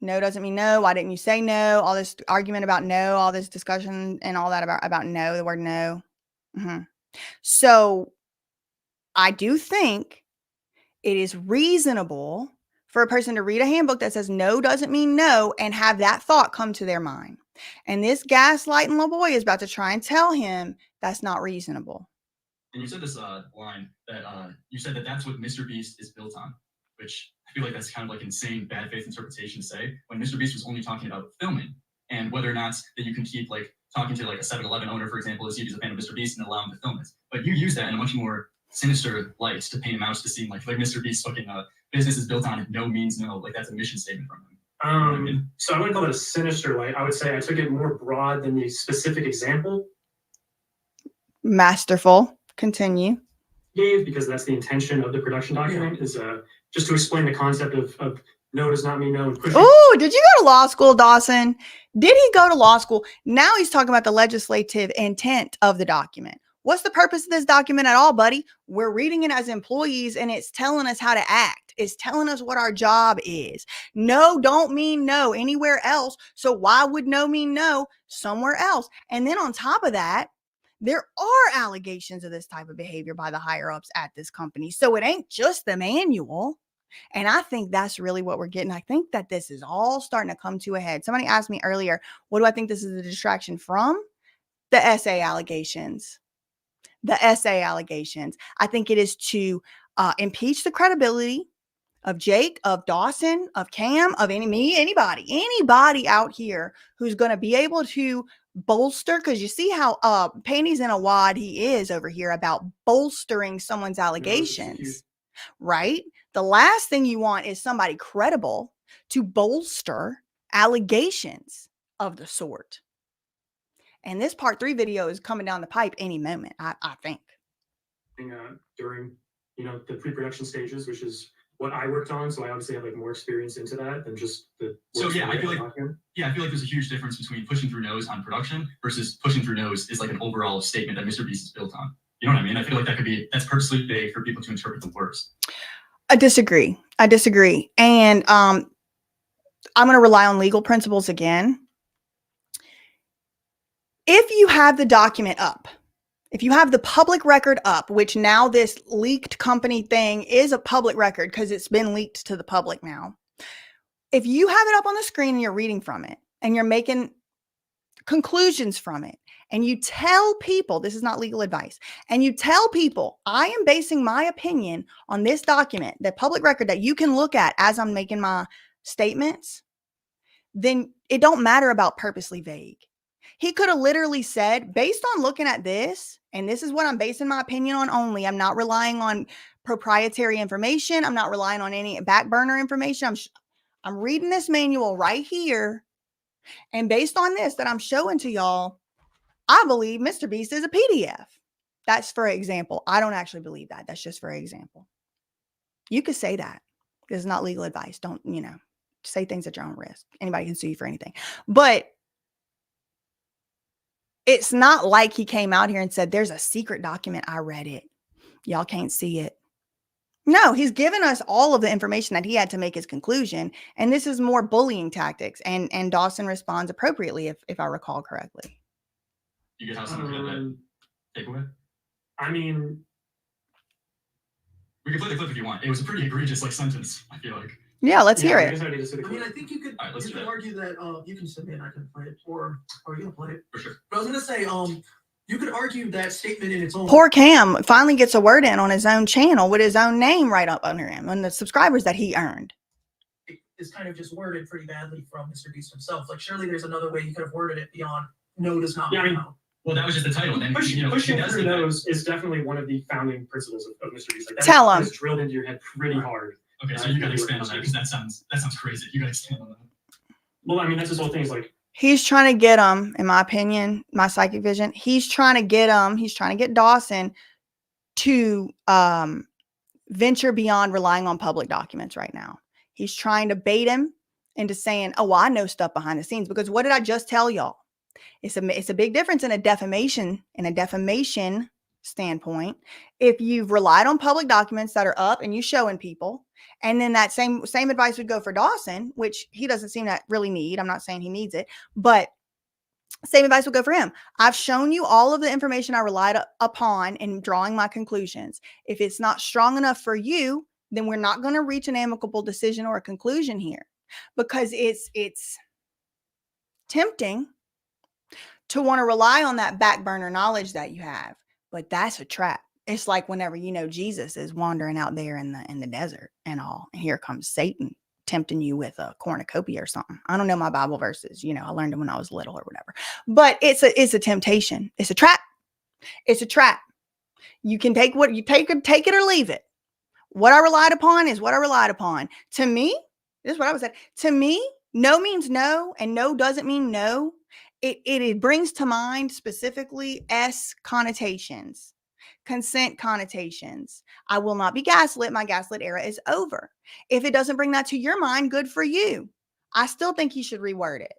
No doesn't mean no. Why didn't you say no? All this argument about no, all this discussion and all that about no, the word no. So I do think it is reasonable for a person to read a handbook that says no doesn't mean no and have that thought come to their mind. And this gaslighting little boy is about to try and tell him that's not reasonable. And you said this line that you said that that's what MrBeast is built on, which I feel like that's kind of like insane bad faith interpretation to say when MrBeast was only talking about filming and whether or not that you can keep like talking to like a 7-Eleven owner, for example, to see if he's a fan of MrBeast and allow him to film it. But you use that in a much more sinister light to paint him out to seem like MrBeast's fucking business is built on no means no. Like that's a mission statement from him. So I wouldn't call it a sinister light. I would say I took it more broad than the specific example. Masterful. Continue. Gave, because that's the intention of the production document, is just to explain the concept of no does not mean no. Oh, did you go to law school, Dawson? Did he go to law school? Now he's talking about the legislative intent of the document. What's the purpose of this document at all, buddy? We're reading it as employees and it's telling us how to act. It's telling us what our job is. No don't mean no anywhere else. So why would no mean no somewhere else? And then on top of that, there are allegations of this type of behavior by the higher ups at this company. So it ain't just the manual. And I think that's really what we're getting. I think that this is all starting to come to a head. Somebody asked me earlier, what do I think this is a distraction from? The essay allegations. I think it is to impeach the credibility of Jake, of Dawson, of Cam, of anybody out here who's going to be able to bolster, because you see how panties in a wad he is over here about bolstering someone's allegations, right? The last thing you want is somebody credible to bolster allegations of the sort. And this part 3 video is coming down the pipe any moment, I think. During, the pre-production stages, which is what I worked on. So I obviously have like more experience into that than just the. So yeah, I feel like there's a huge difference between pushing through nose on production versus pushing through nose is like an overall statement that MrBeast is built on. You know what I mean? I feel like that's purposely vague for people to interpret the words. I disagree. And I'm going to rely on legal principles again. If you have the document up, if you have the public record up, which now this leaked company thing is a public record because it's been leaked to the public now. If you have it up on the screen and you're reading from it and you're making conclusions from it and you tell people, this is not legal advice, and you tell people, I am basing my opinion on this document, the public record that you can look at as I'm making my statements, then it don't matter about purposely vague. He could have literally said, based on looking at this, and this is what I'm basing my opinion on only. I'm not relying on proprietary information. I'm not relying on any back burner information. I'm reading this manual right here. And based on this that I'm showing to y'all, I believe MrBeast is a PDF. That's for example. I don't actually believe that. That's just for example. You could say that. This is not legal advice. Don't, say things at your own risk. Anybody can sue you for anything. But it's not like he came out here and said, there's a secret document. I read it. Y'all can't see it. No, he's given us all of the information that he had to make his conclusion. And this is more bullying tactics. And Dawson responds appropriately, if I recall correctly. You get how someone got that takeaway? I mean, we can play the clip if you want. It was a pretty egregious sentence, I feel like. Yeah, let's hear it. I think you could argue that you can submit, I can play it, or you can play it. For sure. But I was gonna say, you could argue that statement in its own. Poor Cam finally gets a word in on his own channel with his own name right up under him and the subscribers that he earned. It's kind of just worded pretty badly from MrBeast himself. Like, surely there's another way you could have worded it beyond no does not. Yeah, I mean, well, that was just the title. And then pushing through those is definitely one of the founding principles of MrBeast. Like, Tell him. It's drilled into your head pretty hard. Okay, so you gotta expand on that because that sounds crazy. You gotta expand on that. Well, I mean, that's his whole thing. Is like he's trying to get him, in my opinion, my psychic vision. He's trying to get him. He's trying to get Dawson to venture beyond relying on public documents right now. He's trying to bait him into saying, "Oh, well, I know stuff behind the scenes." Because what did I just tell y'all? It's a big difference in a defamation standpoint. If you've relied on public documents that are up and you showing people, and then that same advice would go for Dawson, which he doesn't seem to really need. I'm not saying he needs it, but same advice would go for him. I've shown you all of the information I relied upon in drawing my conclusions. If it's not strong enough for you, then we're not going to reach an amicable decision or a conclusion here, because it's tempting to want to rely on that back burner knowledge that you have. But that's a trap. It's like whenever, Jesus is wandering out there in the desert and all, and here comes Satan tempting you with a cornucopia or something. I don't know my Bible verses. I learned them when I was little or whatever, but it's a temptation. It's a trap. It's a trap. You can take what you take it or leave it. What I relied upon is what I relied upon. To me, this is what I was saying. To me, no means no, and no doesn't mean no. It brings to mind specifically connotations, consent connotations. I will not be gaslit. My gaslit era is over. If it doesn't bring that to your mind, good for you. I still think you should reword it.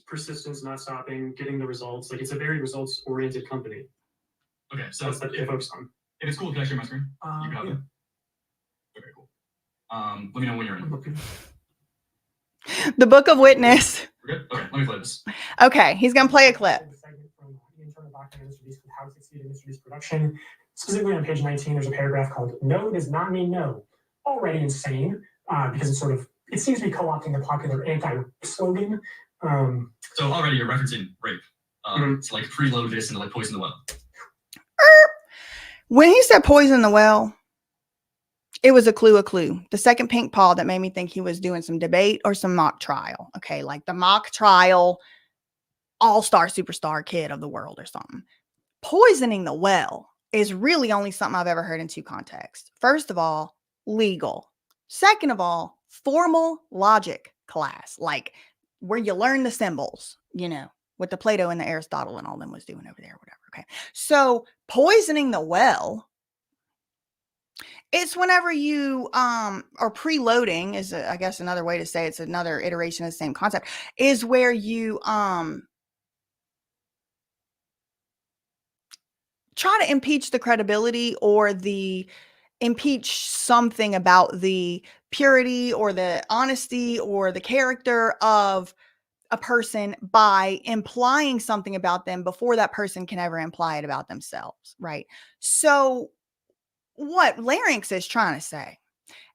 Persistence, not stopping, getting the results. Like, it's a very results-oriented company. Okay, so that's what they focus on. If it's cool, can I share my screen? You got it. Okay, cool. Let me know when you're in. The Book of Witness. We're good? Okay, let me play this. Okay, he's going to play a clip. How to succeed in MrBeast production. Specifically on page 19, there's a paragraph called "No does not mean no." Already insane, because it seems to be co-opting the popular anti-slogan. So already you're referencing rape. To like preload this and like poison the well. When he said poison the well, it was a clue. The second pink paw that made me think he was doing some debate or some mock trial. Okay, like the mock trial all-star superstar kid of the world or something. Poisoning the well is really only something I've ever heard in two contexts. First of all, legal. Second of all, formal logic class, like where you learn the symbols, you know, what the Plato and the Aristotle and all them was doing over there, whatever. Okay. So poisoning the well, it's whenever you are preloading is I guess another way to say it's another iteration of the same concept, is where you try to impeach the credibility or impeach something about the purity or the honesty or the character of a person by implying something about them before that person can ever imply it about themselves, right? So what Lyrix is trying to say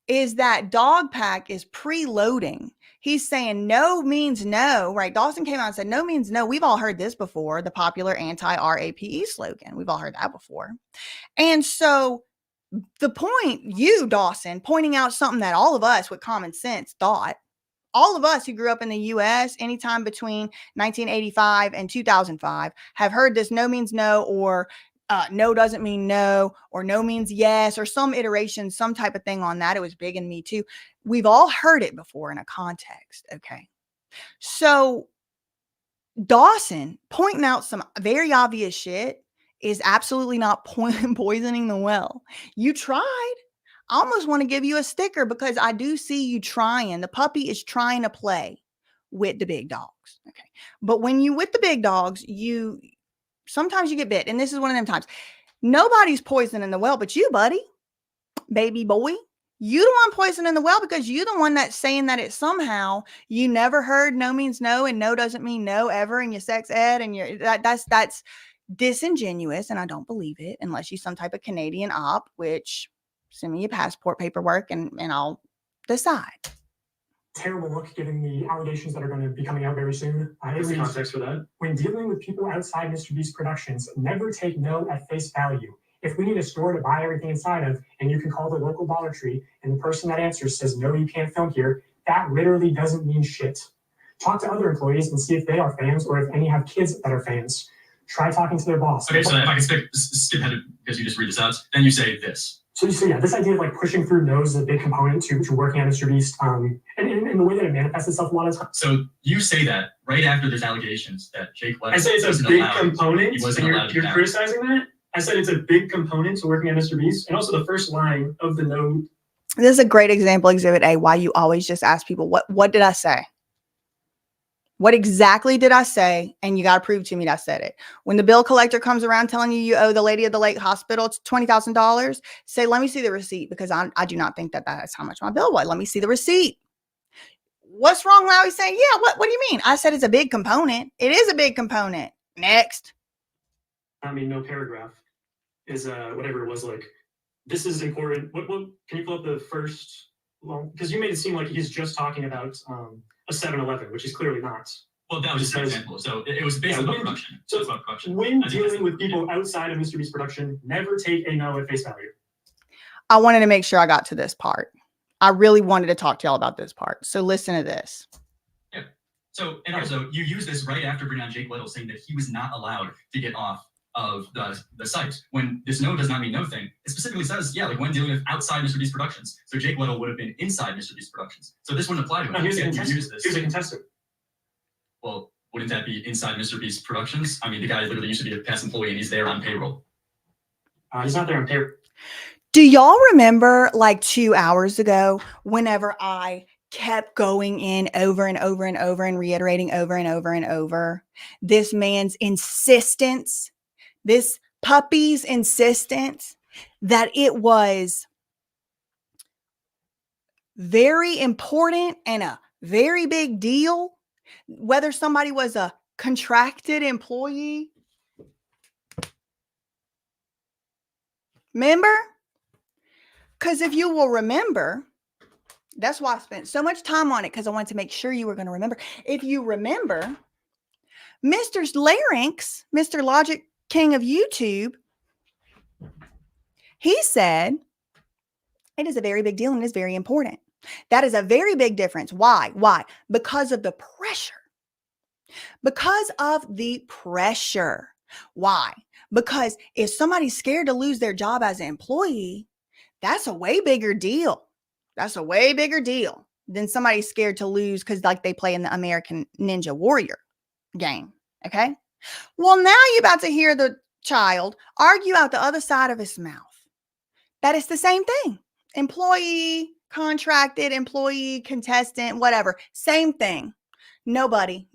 is that dog pack is preloading. He's saying no means no, right? Dawson came out and said no means no. We've all heard this before, the popular anti-RAPE slogan. We've all heard that before. And so the point, you, Dawson, pointing out something that all of us with common sense thought, all of us who grew up in the U.S. anytime between 1985 and 2005 have heard this no means no, or no doesn't mean no, or no means yes, or some iteration, some type of thing on that. It was big in Me Too. We've all heard it before in a context. Okay. So Dawson pointing out some very obvious shit is absolutely not poisoning the well. You tried. I almost want to give you a sticker because I do see you trying. The puppy is trying to play with the big dogs. Okay. But when you with the big dogs, sometimes you get bit. And this is one of them times. Nobody's poisoning the well, but you, buddy, baby boy. You the one poisoning the well because you the one that's saying that it somehow you never heard no means no and no doesn't mean no ever in your sex ed, and that's disingenuous, and I don't believe it unless you're some type of Canadian op, which send me your passport paperwork and I'll decide. Terrible look given the allegations that are going to be coming out very soon. What's the context for that? When dealing with people outside MrBeast Productions, never take no at face value. If we need a store to buy everything inside of, and you can call the local Dollar Tree, and the person that answers says, no, you can't film here, that literally doesn't mean shit. Talk to other employees and see if they are fans or if any have kids that are fans. Try talking to their boss. Okay, so if I can skip ahead because you just read this out, then you say this. So yeah, this idea of like pushing through no's is a big component to working on MrBeast, and the way that it manifests itself a lot of times. So you say that right after there's allegations that Jake Weddle I say it's a big component, He wasn't and allowed to you're do that. criticizing that. I said it's a big component to working on MrBeast, and also the first line of the note. This is a great example, Exhibit A, why you always just ask people, what did I say? What exactly did I say? And you got to prove to me that I said it. When the bill collector comes around telling you you owe the lady of the lake hospital $20,000, say, let me see the receipt, because I do not think that is how much my bill was. Let me see the receipt. What's wrong, Lowy? Saying, yeah, what do you mean? I said it's a big component. It is a big component. Next. I mean, no paragraph is whatever it was like. This is important. What can you pull up the first? Well, because you made it seem like he's just talking about a 7-Eleven, which is clearly not. Well, that was just an example. So it was basically about production. So it's about production. When dealing with people outside of MrBeast production, never take a no at face value. I wanted to make sure I got to this part. I really wanted to talk to y'all about this part. So listen to this. Yeah. So, and also you use this right after bringing on Jake Weddle saying that he was not allowed to get off of the site. When this no does not mean no thing, it specifically says, yeah, like when dealing with outside MrBeast Productions. So Jake Weddle would have been inside MrBeast Productions. So this wouldn't apply to him. No, here's a Here's a contestant. Well, wouldn't that be inside MrBeast Productions? I mean, the guy literally used to be a past employee and he's there on payroll. He's not there on payroll. Do y'all remember like 2 hours ago, whenever I kept going in over and over and over and reiterating over and over and over this man's insistence, this puppy's insistence that it was very important and a very big deal, whether somebody was a contracted employee? Remember? Because if you will remember, that's why I spent so much time on it, because I wanted to make sure you were going to remember. If you remember, Mr. Lyrix, Mr. Logic King of YouTube, he said it is a very big deal and it is very important. That is a very big difference. Why? Why? Because of the pressure. Because of the pressure. Why? Because if somebody's scared to lose their job as an employee, that's a way bigger deal. That's a way bigger deal than somebody scared to lose because like they play in the American Ninja Warrior game. Okay. Well, now you're about to hear the child argue out the other side of his mouth that it's the same thing. Employee, contracted, employee, contestant, whatever. Same thing. Nobody.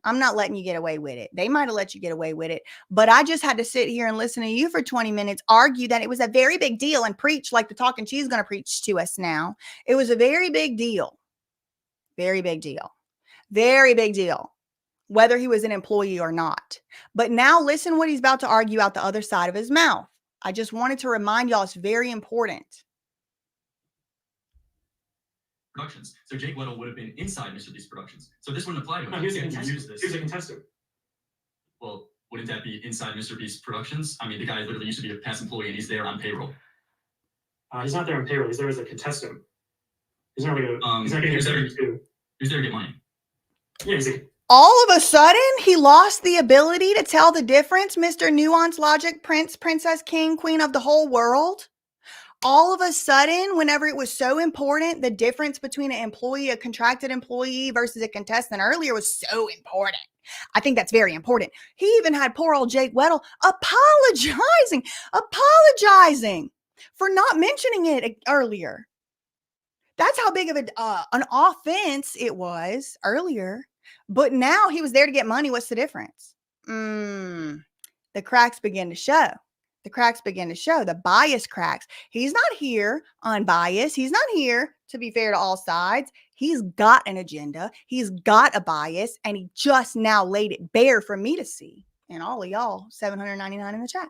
I'm not letting you get away with it. They might have let you get away with it, but I just had to sit here and listen to you for 20 minutes, argue that it was a very big deal and preach like the talking cheese is going to preach to us now. It was a very big deal. Very big deal. Very big deal. Whether he was an employee or not. But now listen what he's about to argue out the other side of his mouth. I just wanted to remind y'all it's very important. Productions. So Jake Weddle would have been inside MrBeast Productions. So this wouldn't apply to him. No, he was a He can't contestant. use this. He was a contestant. Well, wouldn't that be inside MrBeast Productions? I mean, the guy literally used to be a past employee and he's there on payroll. He's not there on payroll. He's there as a contestant. He's not like a. He's not he getting was there, paid too. he was there to get money. Yeah, he's a. All of a sudden, he lost the ability to tell the difference, Mr. Nuance, Logic, Prince, Princess, King, Queen of the whole world. All of a sudden, whenever it was so important, the difference between an employee, a contracted employee versus a contestant earlier was so important. I think that's very important. He even had poor old Jake Weddle apologizing for not mentioning it earlier. That's how big of an offense it was earlier. But now he was there to get money. What's the difference? The cracks begin to show. The cracks begin to show. The bias cracks. He's not here unbiased. He's not here to be fair to all sides. He's got an agenda. He's got a bias. And he just now laid it bare for me to see. And all of y'all, 799 in the chat.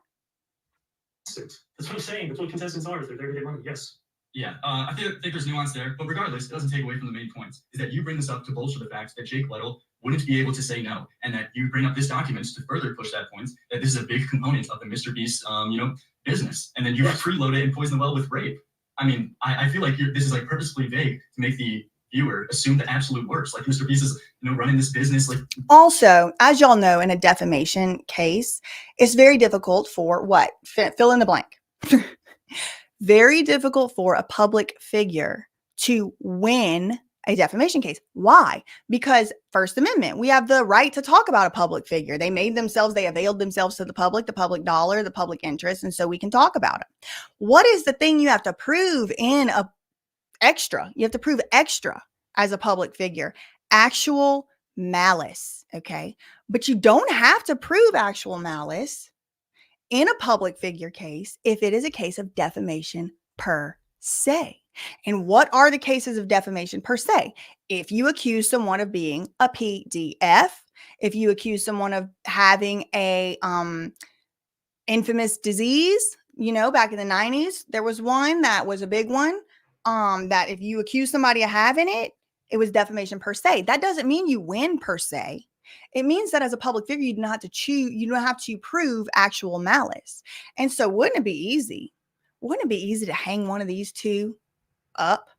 That's what I'm saying. That's what contestants are. They're there to get money. Yes. Yeah, I think there's nuance there, but regardless, it doesn't take away from the main points. Is that you bring this up to bolster the fact that Jake Weddle wouldn't be able to say no, and that you bring up this document to further push that point that this is a big component of the MrBeast, business, and then you freeload it and poison the well with rape. I mean, I feel like this is like purposefully vague to make the viewer assume the absolute worst. Like MrBeast is running this business. Like also, as y'all know, in a defamation case, it's very difficult for what? Fill in the blank. Very difficult for a public figure to win a defamation case. Why? Because First Amendment, we have the right to talk about a public figure. They availed themselves to the public dollar, the public interest, and so we can talk about it. What is the thing you have to prove in a extra? You have to prove extra as a public figure. Actual malice, okay? But you don't have to prove actual malice in a public figure case if it is a case of defamation per se. And what are the cases of defamation per se? If you accuse someone of being a PDF, if you accuse someone of having a infamous disease, back in the 90s, there was one that was a big one, that if you accuse somebody of having it, it was defamation per se. That doesn't mean you win per se. It means that as a public figure, you don't have to prove actual malice. And so wouldn't it be easy? Wouldn't it be easy to hang one of these two up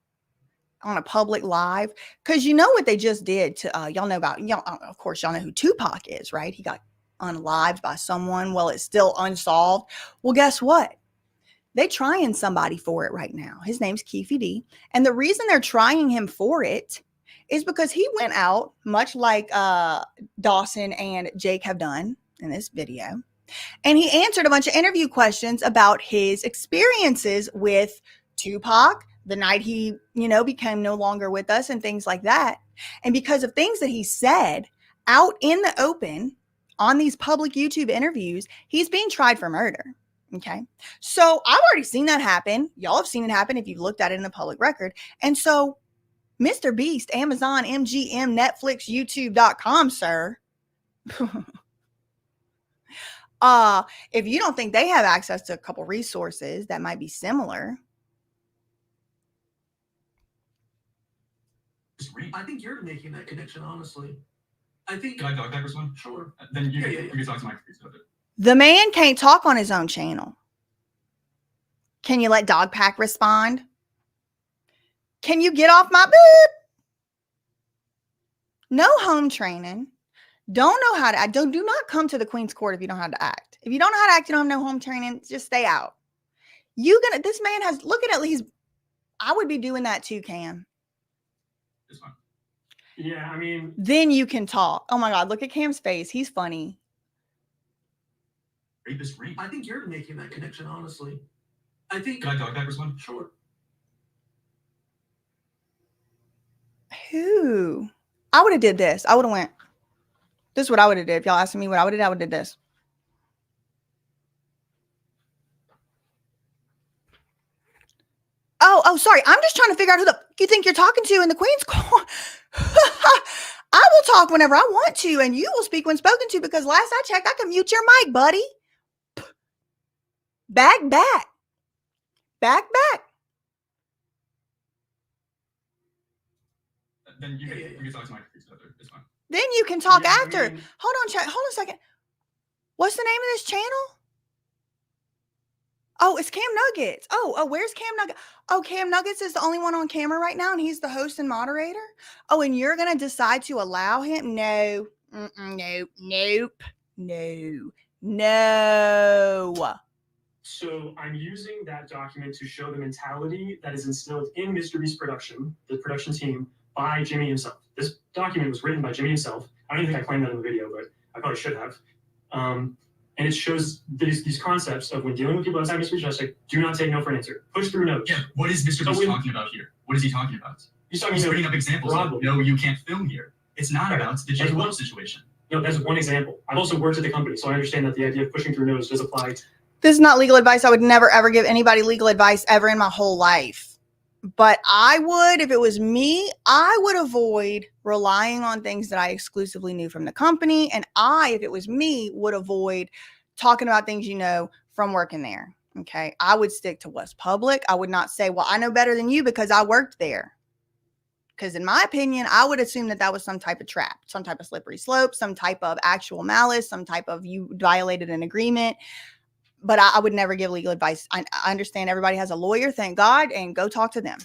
on a public live? Because you know what they just did to, y'all know of course, y'all know who Tupac is, right? He got unalived by someone. Well, it's still unsolved. Well, guess what? They're trying somebody for it right now. His name's Keefy D. And the reason they're trying him for it is because he went out, much like Dawson and Jake have done in this video, and he answered a bunch of interview questions about his experiences with Tupac the night he, became no longer with us and things like that. And because of things that he said out in the open on these public YouTube interviews, he's being tried for murder. Okay. So I've already seen that happen. Y'all have seen it happen if you've looked at it in the public record. And so MrBeast, Amazon, MGM, Netflix, YouTube.com, sir. If you don't think they have access to a couple resources that might be similar. I think you're making that connection, honestly. I think. Can I talk back or something? Sure. Then you Yeah. can talk to Mike about it. The man can't talk on his own channel. Can you let Dogpack respond? Can you get off my boop? No home training, Don't know how to act. Do not come to the Queen's Court if you don't know how to act. If you don't know how to act, you don't have no home training, just stay out. This man has, look at least, I would be doing that too, Cam. It's fine. Yeah, I mean, Then you can talk. Oh my God, look at Cam's face. He's funny. Rapist ring. I think you're making that connection, honestly. I think. Can I talk backwards one? Sure. Who? I would have did this. I would have went. This is what I would have did. If y'all asking me what I would have did, I would have did this. Oh, sorry. I'm just trying to figure out who the you think you're talking to in the Queen's Court. I will talk whenever I want to, and you will speak when spoken to, because last I checked, I can mute your mic, buddy. Back. Then you can talk to my after. It's fine. Then you can talk Yeah, I after. mean- Hold on a second. What's the name of this channel? Oh, it's Cam Nuggets. Oh, where's Cam Nuggets? Oh, Cam Nuggets is the only one on camera right now, and he's the host and moderator. Oh, and you're gonna decide to allow him? No. No. so I'm using that document to show the mentality that is instilled in MrBeast production, the production team, by Jimmy himself. This document was written by Jimmy himself. I don't even think I claimed that in the video, but I probably should have. And it shows these concepts of when dealing with people outside MrBeast, just like, do not take no for an answer. Push through no's. Yeah, what is Mr. So Beast when- talking about here? What is he talking about? He's talking He's about, bringing up examples broadly. of, no, you can't film here. It's not Right. about the Jake That's Well one- situation. no, that's one example. I've also worked at the company, so I understand that the idea of pushing through no's does apply. This is not legal advice. I would never, ever give anybody legal advice ever in my whole life. But I would, if it was me, I would avoid relying on things that I exclusively knew from the company. And if it was me, would avoid talking about things from working there. Okay. I would stick to what's public. I would not say, well, I know better than you because I worked there. Because in my opinion, I would assume that was some type of trap, some type of slippery slope, some type of actual malice, some type of you violated an agreement. But I would never give legal advice. I understand everybody has a lawyer, thank God, and go talk to them.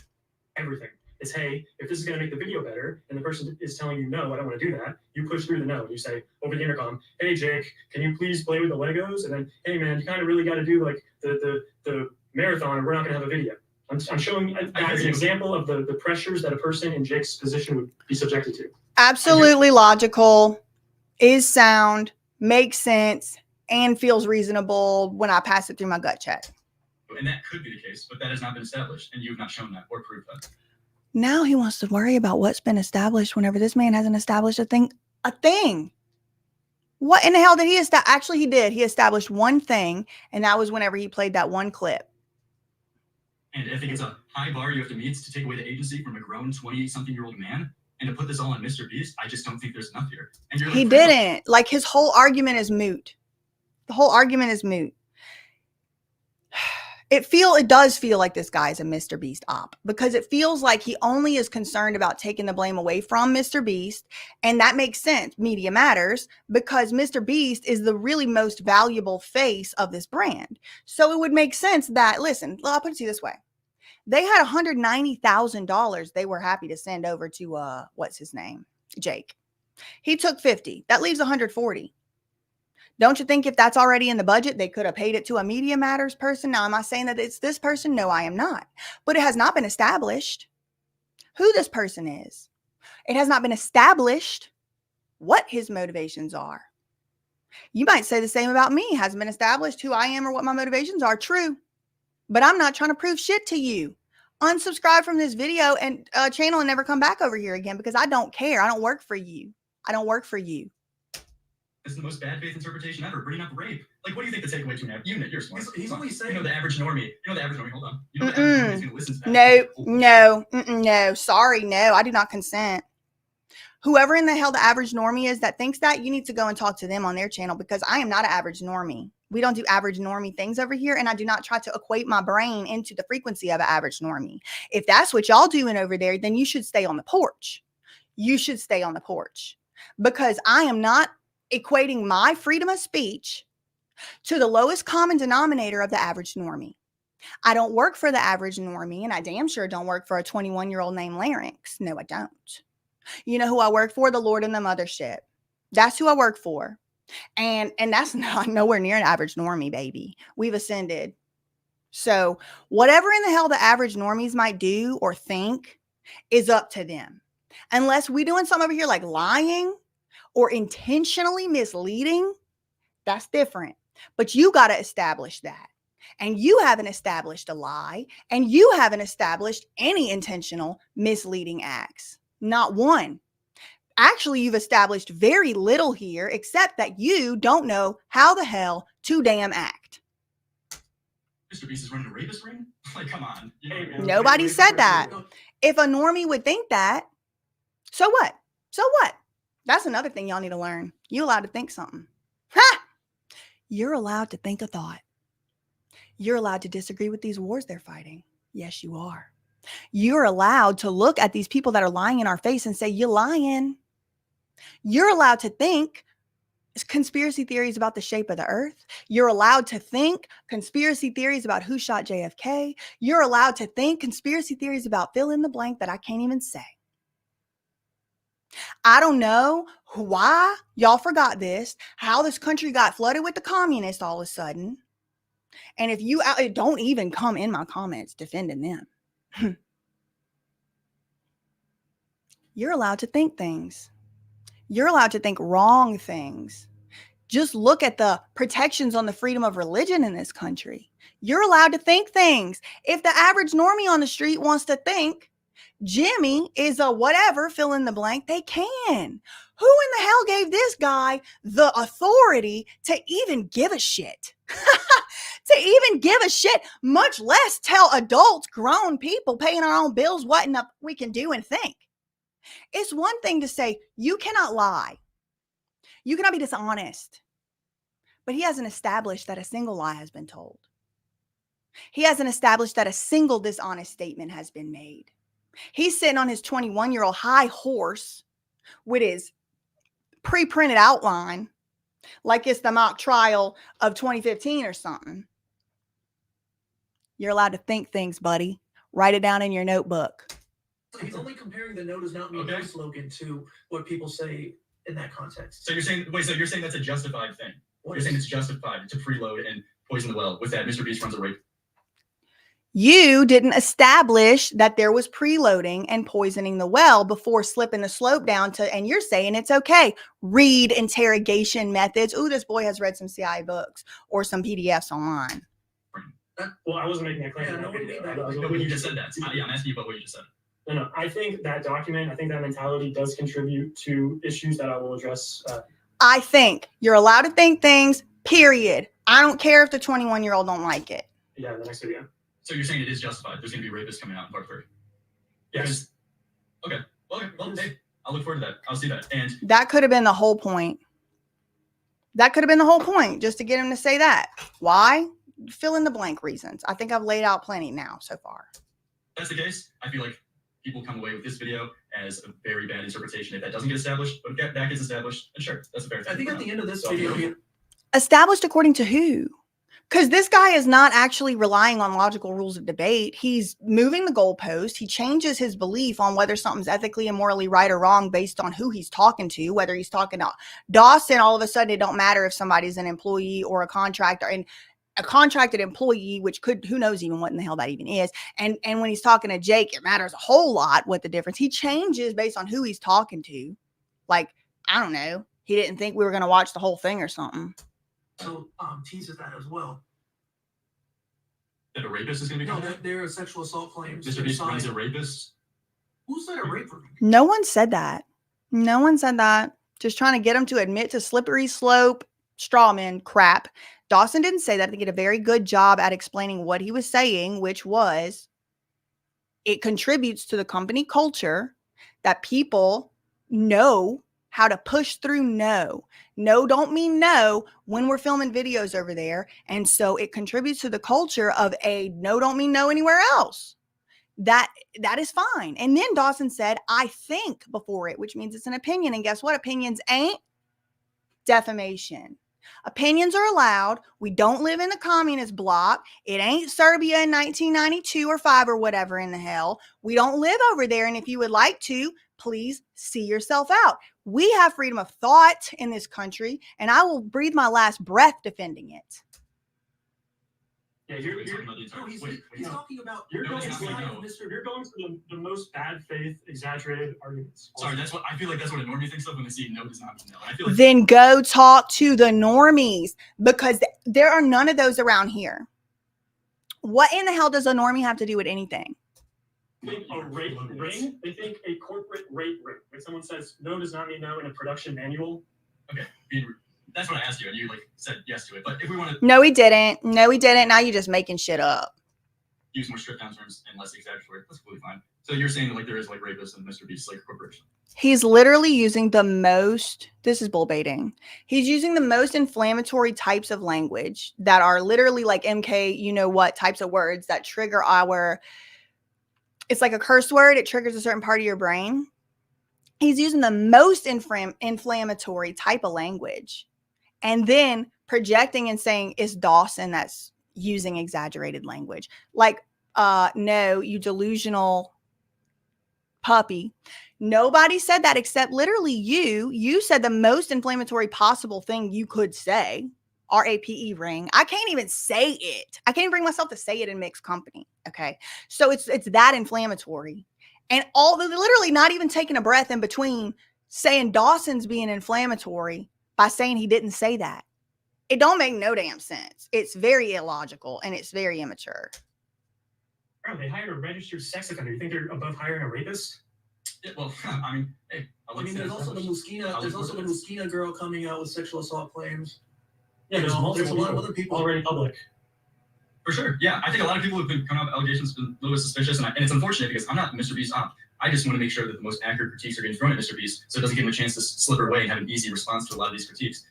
Everything. It's, hey, if this is going to make the video better, and the person is telling you, no, I don't want to do that, you push through the no. You say over the intercom, hey, Jake, can you please play with the Legos? And then, hey, man, you kind of really got to do like the marathon, or we're not going to have a video. I'm showing that as an example of the pressures that a person in Jake's position would be subjected to. Absolutely logical, is sound, makes sense, and feels reasonable when I pass it through my gut check. And that could be the case, but that has not been established, and you have not shown that or proved that. Now he wants to worry about what's been established whenever this man hasn't established a thing. What in the hell did he establish? Actually, he did. He established one thing, and that was whenever he played that one clip. And I think it's a high bar you have to meet to take away the agency from a grown 20-something-year-old man. And to put this all on MrBeast, I just don't think there's enough here. And you're He didn't. Like, his whole argument is moot. The whole argument is moot. It does feel like this guy is a MrBeast op, because it feels like he only is concerned about taking the blame away from MrBeast. And that makes sense. Media matters, because MrBeast is the really most valuable face of this brand. So it would make sense that, listen, I'll put it to you this way. They had $190,000 they were happy to send over to, what's his name? Jake. He took 50. That leaves 140. Don't you think if that's already in the budget, they could have paid it to a Media Matters person? Now, am I saying that it's this person? No, I am not. But it has not been established who this person is. It has not been established what his motivations are. You might say the same about me. It hasn't been established who I am or what my motivations are. True. But I'm not trying to prove shit to you. Unsubscribe from this video and channel and never come back over here again, because I don't care. I don't work for you. I don't work for you. It's the most bad faith interpretation ever, bringing up rape. Like, what do you think the takeaway to an you're smart. He's only saying. The average normie. Hold on. The average normie is going to listen to that. No. Sorry, no. I do not consent. Whoever in the hell the average normie is that thinks that, you need to go and talk to them on their channel, because I am not an average normie. We don't do average normie things over here, and I do not try to equate my brain into the frequency of an average normie. If that's what y'all doing over there, then you should stay on the porch. You should stay on the porch, because I am not equating my freedom of speech to the lowest common denominator of the average normie. I don't work for the average normie, and I damn sure don't work for a 21-year-old named Lyrix. No, I don't. You know who I work for? The Lord and the Mothership. That's who I work for. And that's not nowhere near an average normie, baby. We've ascended. So whatever in the hell the average normies might do or think is up to them. Unless we're doing something over here like lying or intentionally misleading, that's different. But you got to establish that. And you haven't established a lie, and you haven't established any intentional misleading acts. Not one. Actually, you've established very little here, except that you don't know how the hell to damn act. Mr. Beast is running a rapist ring? Like, come on. You know what I mean? Nobody said that. If a normie would think that, so what? So what? That's another thing y'all need to learn. You're allowed to think something. Ha! You're allowed to think a thought. You're allowed to disagree with these wars they're fighting. Yes, you are. You're allowed to look at these people that are lying in our face and say, you're lying. You're allowed to think conspiracy theories about the shape of the earth. You're allowed to think conspiracy theories about who shot JFK. You're allowed to think conspiracy theories about fill in the blank that I can't even say. I don't know why y'all forgot this, how this country got flooded with the communists all of a sudden. And if you don't even come in my comments defending them. You're allowed to think things. You're allowed to think wrong things. Just look at the protections on the freedom of religion in this country. You're allowed to think things. If the average normie on the street wants to think Jimmy is a whatever, fill in the blank, they can. Who in the hell gave this guy the authority to even give a shit? To even give a shit, much less tell adults, grown people paying our own bills what we can do and think. It's one thing to say, you cannot lie. You cannot be dishonest. But he hasn't established that a single lie has been told. He hasn't established that a single dishonest statement has been made. He's sitting on his 21-year-old high horse with his pre-printed outline like it's the mock trial of 2015 or something. You're allowed to think things, buddy. Write it down in your notebook. So he's only comparing the no does not mean no slogan to what people say in that context. So you're saying, so you're saying that's a justified thing? You're saying it's justified to preload and poison the well with that Mr. Beast runs a rape? You didn't establish that there was preloading and poisoning the well before slipping the slope down to, and you're saying it's okay. Read interrogation methods. Ooh, this boy has read some CIA books or some PDFs online. Well, I wasn't making that claim. Yeah, in that nobody video. made that. I was No, but you just said that. Yeah, I'm asking you about what you just said. No, I think that document, I think that mentality does contribute to issues that I will address. I think you're allowed to think things, period. I don't care if the 21-year-old don't like it. Yeah, the next video. So you're saying it is justified. There's going to be rapists coming out in part 3. Yes. Okay. Well, hey, I'll look forward to that. I'll see that. And That could have been the whole point. That could have been the whole point, just to get him to say that. Why? Fill in the blank reasons. I think I've laid out plenty now so far. if that's the case, I feel like people come away with this video as a very bad interpretation if that doesn't get established. But if that gets established, then sure, that's a fair thing. I think at the end of this So, video, Established according to who? Because this guy is not actually relying on logical rules of debate. He's moving the goalpost. He changes his belief on whether something's ethically and morally right or wrong based on who he's talking to. Whether he's talking to Dawson, all of a sudden it don't matter if somebody's an employee or a contractor, and a contracted employee, which could, who knows even what in the hell that even is. And when he's talking to Jake, it matters a whole lot what the difference. He changes based on who he's talking to. Like, I don't know. He didn't think we were going to watch the whole thing or something. so teases that as well. That a rapist is going to be No, coming? that there are sexual assault claims. Mr. Beast inside. runs a rapist? Who said a rape? No one said that. No one said that. Just trying to get him to admit to slippery slope, strawman crap. Dawson didn't say that. I think he did a very good job at explaining what he was saying, which was it contributes to the company culture that people know how to push through no. No don't mean no when we're filming videos over there. And so it contributes to the culture of a no don't mean no anywhere else. That is fine. And then Dawson said, I think before it, which means it's an opinion. And guess what? Opinions ain't defamation. Opinions are allowed. We don't live in the communist bloc. It ain't Serbia in 1992 or 5 or whatever in the hell. We don't live over there. And if you would like to, please see yourself out. We have freedom of thought in this country, and I will breathe my last breath defending it. Yeah, Wait, you're talking about the entire- No, he's wait, talking about. you're No, going it's to not like no. you're going for the most bad faith, exaggerated arguments. Sorry, that's what I feel like. That's what a normie thinks of when they see no does not mean no. And I feel like Then go talk to the normies, because there are none of those around here. What in the hell does a normie have to do with anything? Think a rate ring. They think a corporate rate ring. When someone says no does not mean no in a production manual. that's what I asked you, and you like said yes to it. But if we want to No, he didn't. No, he didn't. Now you're just making shit up. use more stripped down terms and less exaggeratory, that's completely fine. So you're saying that like there is like rapists and MrBeast like corporation. He's literally using the most, this is bull baiting. He's using the most inflammatory types of language that are literally like MK, you know what, types of words that trigger our, it's like a curse word. It triggers a certain part of your brain. He's using the most inflammatory type of language and then projecting and saying it's Dawson that's using exaggerated language. Like, no, you delusional puppy. Nobody said that except literally you. You said the most inflammatory possible thing you could say, RAPE ring. I can't even say it. I can't even bring myself to say it in mixed company. Okay. So it's that inflammatory. And literally not even taking a breath in between saying Dawson's being inflammatory by saying he didn't say that. It don't make no damn sense. It's very illogical and it's very immature. Oh, they hired a registered sex offender. You think they're above hiring a rapist? Yeah, well, I mean, hey, I mean, there's also the Muskina girl coming out with sexual assault claims. Yeah, there's There's a multiple lot of people other people. already public. For sure. Yeah, I think a lot of people have been coming up with allegations, been a little bit suspicious, and it's unfortunate because I'm not MrBeast op. I just want to make sure that the most accurate critiques are getting thrown at MrBeast, so it doesn't give him a chance to slipper away and have an easy response to a lot of these critiques.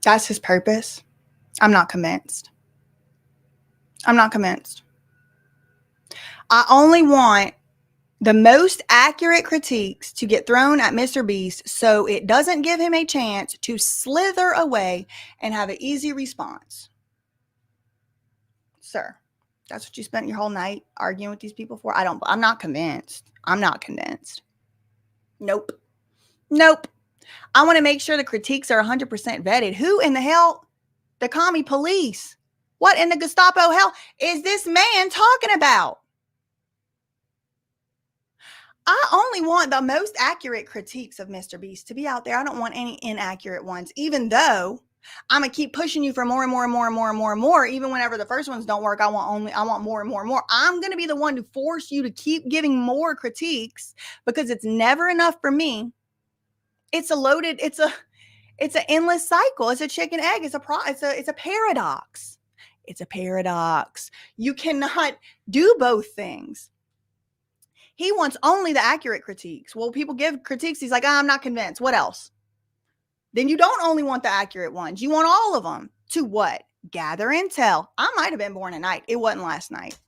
That's his purpose. I'm not convinced. I'm not convinced. I only want the most accurate critiques to get thrown at MrBeast so it doesn't give him a chance to slither away and have an easy response. Sir, that's what you spent your whole night arguing with these people for? I'm not convinced. I'm not convinced. Nope. Nope. I want to make sure the critiques are 100% vetted. Who in the hell? The commie police. What in the Gestapo hell is this man talking about? I only want the most accurate critiques of MrBeast to be out there. I don't want any inaccurate ones, even though I'm going to keep pushing you for more and more and more and more and more and more. Even whenever the first ones don't work, I want more and more and more. I'm going to be the one to force you to keep giving more critiques because it's never enough for me. It's an endless cycle. It's a chicken egg. It's a paradox. It's a paradox. You cannot do both things. He wants only the accurate critiques. Well, people give critiques. He's like, I'm not convinced. What else? Then you don't only want the accurate ones. You want all of them. To what? Gather intel. I might have been born tonight. It wasn't last night.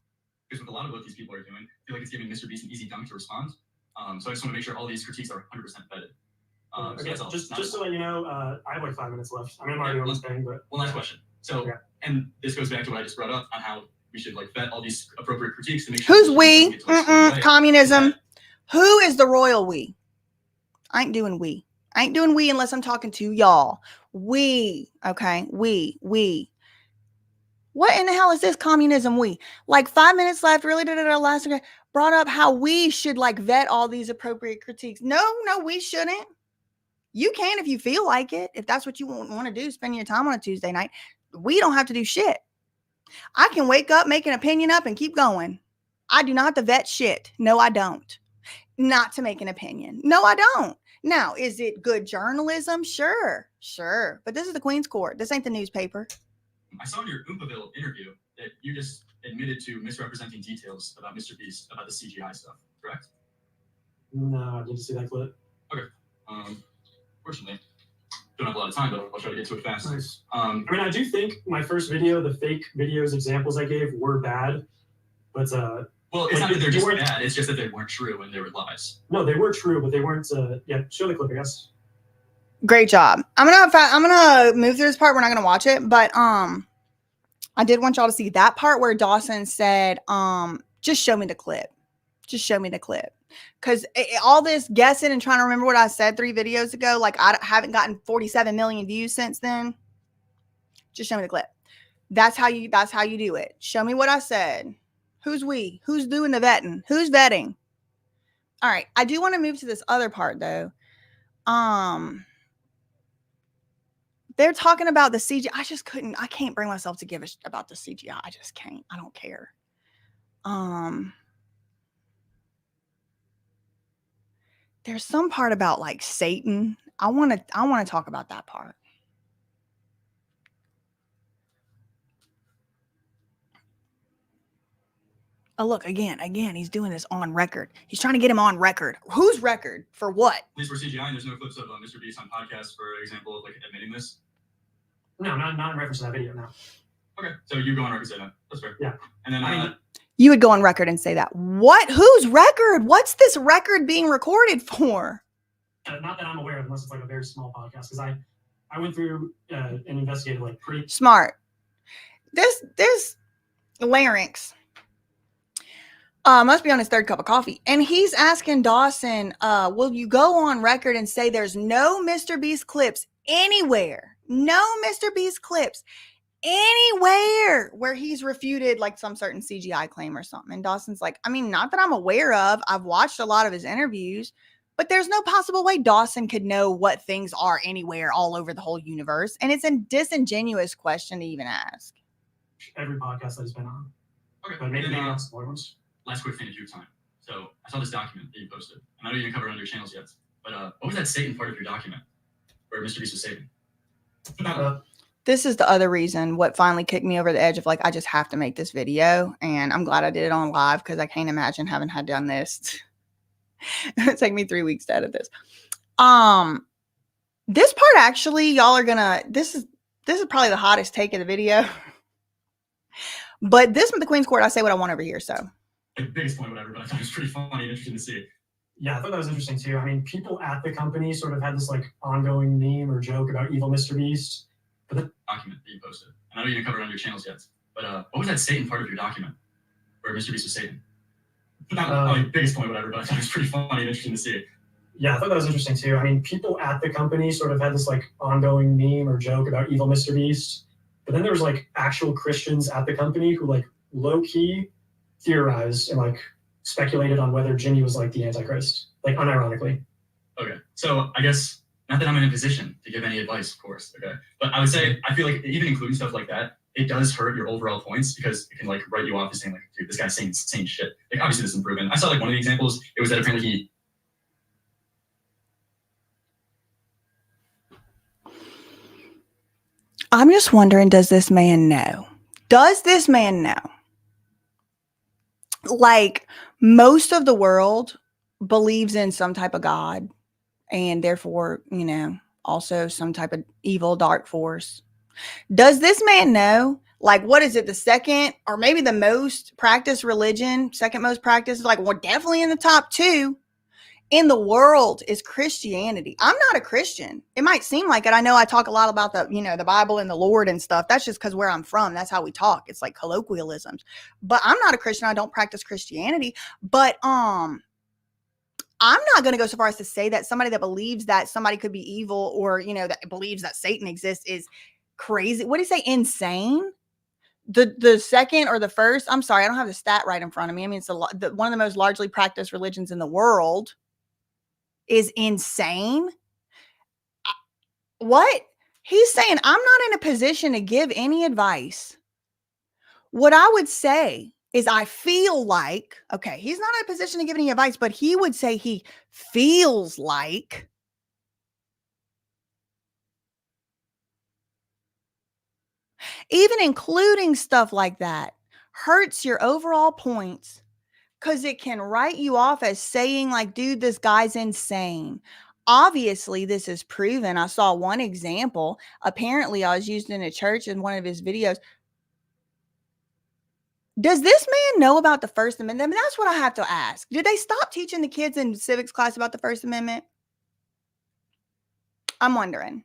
Because with a lot of what these people are doing, I feel like it's giving MrBeast an easy dunk to respond. So I just want to make sure all these critiques are 100% vetted. Okay, So just to let you know, I have like 5 minutes left. I mean, I'm already almost thing, but one last question. So, yeah. And this goes back to what I just brought up on how we should like vet all these appropriate critiques to make sure. Who's we? Communism. Who is the royal we? I ain't doing we. I ain't doing we unless I'm talking to y'all. We. Okay. We. What in the hell is this communism we? Like 5 minutes left. Really did it last week. Brought up how we should like vet all these appropriate critiques. No, we shouldn't. You can if you feel like it. If that's what you want to do, spend your time on a Tuesday night. We don't have to do shit. I can wake up, make an opinion up, and keep going. I do not have to vet shit. No, I don't. Not to make an opinion. No, I don't. Now, is it good journalism? Sure. But this is the Queen's Court. This ain't the newspaper. I saw in your Oompaville interview that you just admitted to misrepresenting details about MrBeast, about the CGI stuff, correct? no, I didn't see that clip. Fortunately, don't have a lot of time, but I'll try to get to it fast. Nice. I mean, I do think my first video, the fake videos examples I gave were bad, but well, it's not that they're just bad. It's just that they weren't true and they were lies. No, they were true, but they weren't. Yeah, show the clip, I guess. Great job. I'm gonna move through this part. We're not gonna watch it, but I did want y'all to see that part where Dawson said, just show me the clip. Just show me the clip. Because all this guessing and trying to remember what I said 3 videos ago, like I haven't gotten 47 million views since then. Just show me the clip. That's how you do it. Show me what I said. Who's we? Who's doing the vetting? Who's vetting? All right. I do want to move to this other part though. They're talking about the CGI. I can't bring myself to give a about the CGI. I just can't. I don't care. There's some part about like Satan. I want to talk about that part. Oh, look, again, he's doing this on record. He's trying to get him on record. Whose record? For what? At least for CGI, and there's no clips of MrBeast on podcasts, for example, of like admitting this. No, not in reference to that video, no. Okay, so you go on record saying that. That's fair. Yeah. And then You would go on record and say that. What? Whose record? What's this record being recorded for? Not that I'm aware of, unless it's like a very small podcast, because I went through and investigated like pretty Smart. This Lyrix must be on his 3rd cup of coffee. And he's asking Dawson, will you go on record and say there's no MrBeast clips anywhere? No MrBeast clips anywhere where he's refuted like some certain CGI claim or something. And Dawson's like, I mean, not that I'm aware of. I've watched a lot of his interviews, but there's no possible way Dawson could know what things are anywhere all over the whole universe. And it's a disingenuous question to even ask. every podcast that he's been on. Okay, But maybe then, not smaller ones. last quick thing, if you have time. So I saw this document that you posted, and I know you didn't cover it on your channels yet, but what was that Satan part of your document where MrBeast was Satan? This is the other reason what finally kicked me over the edge of like, I just have to make this video. And I'm glad I did it on live because I can't imagine having had done this. It would take me 3 weeks to edit this. This part actually, y'all are gonna, this is probably the hottest take of the video. But this with the Queen's Court, I say what I want over here. So The biggest point, whatever, but I thought it was pretty funny and interesting to see. Yeah, I thought that was interesting too. I mean, people at the company sort of had this like ongoing meme or joke about evil MrBeast. Document that you posted. I know you didn't cover it on your channels yet, but what was that Satan part of your document where MrBeast was Satan? The biggest point, whatever, but I thought it was pretty funny and interesting to see. Yeah, I thought that was interesting too. I mean, people at the company sort of had this like ongoing meme or joke about evil MrBeast. But then there was like actual Christians at the company who like low key theorized and like speculated on whether Jimmy was like the Antichrist, like unironically. Okay, so I guess not that I'm in a position to give any advice, of course. Okay, but I would say I feel like even including stuff like that, it does hurt your overall points because it can like write you off as saying like, dude, this guy's saying insane shit. Like obviously this isn't proven. I saw like one of the examples. It was that apparently he. I'm just wondering, does this man know? Does this man know? Like most of the world believes in some type of God and therefore, you know, also some type of evil dark force. Does this man know? Like, what is it? The second or maybe the most practiced religion, second most practiced, like, well, definitely in the top 2 in the world is Christianity. I'm not a Christian. It might seem like it. I know I talk a lot about the, you know, the Bible and the Lord and stuff. That's just because where I'm from, that's how we talk. It's like colloquialisms. But I'm not a Christian. I don't practice Christianity. But I'm not going to go so far as to say that somebody that believes that somebody could be evil or, you know, that believes that Satan exists is crazy. What do you say? Insane? The second or the first, I'm sorry, I don't have the stat right in front of me. I mean, it's one of the most largely practiced religions in the world is insane. What? He's saying, I'm not in a position to give any advice. What I would say is I feel like, okay, he's not in a position to give any advice, but he would say he feels like even including stuff like that hurts your overall points because it can write you off as saying like, dude, this guy's insane. Obviously, this is proven. I saw one example. Apparently, I was used in a church in one of his videos. Does this man know about the First Amendment? I mean, that's what I have to ask. Did they stop teaching the kids in civics class about the First Amendment? I'm wondering.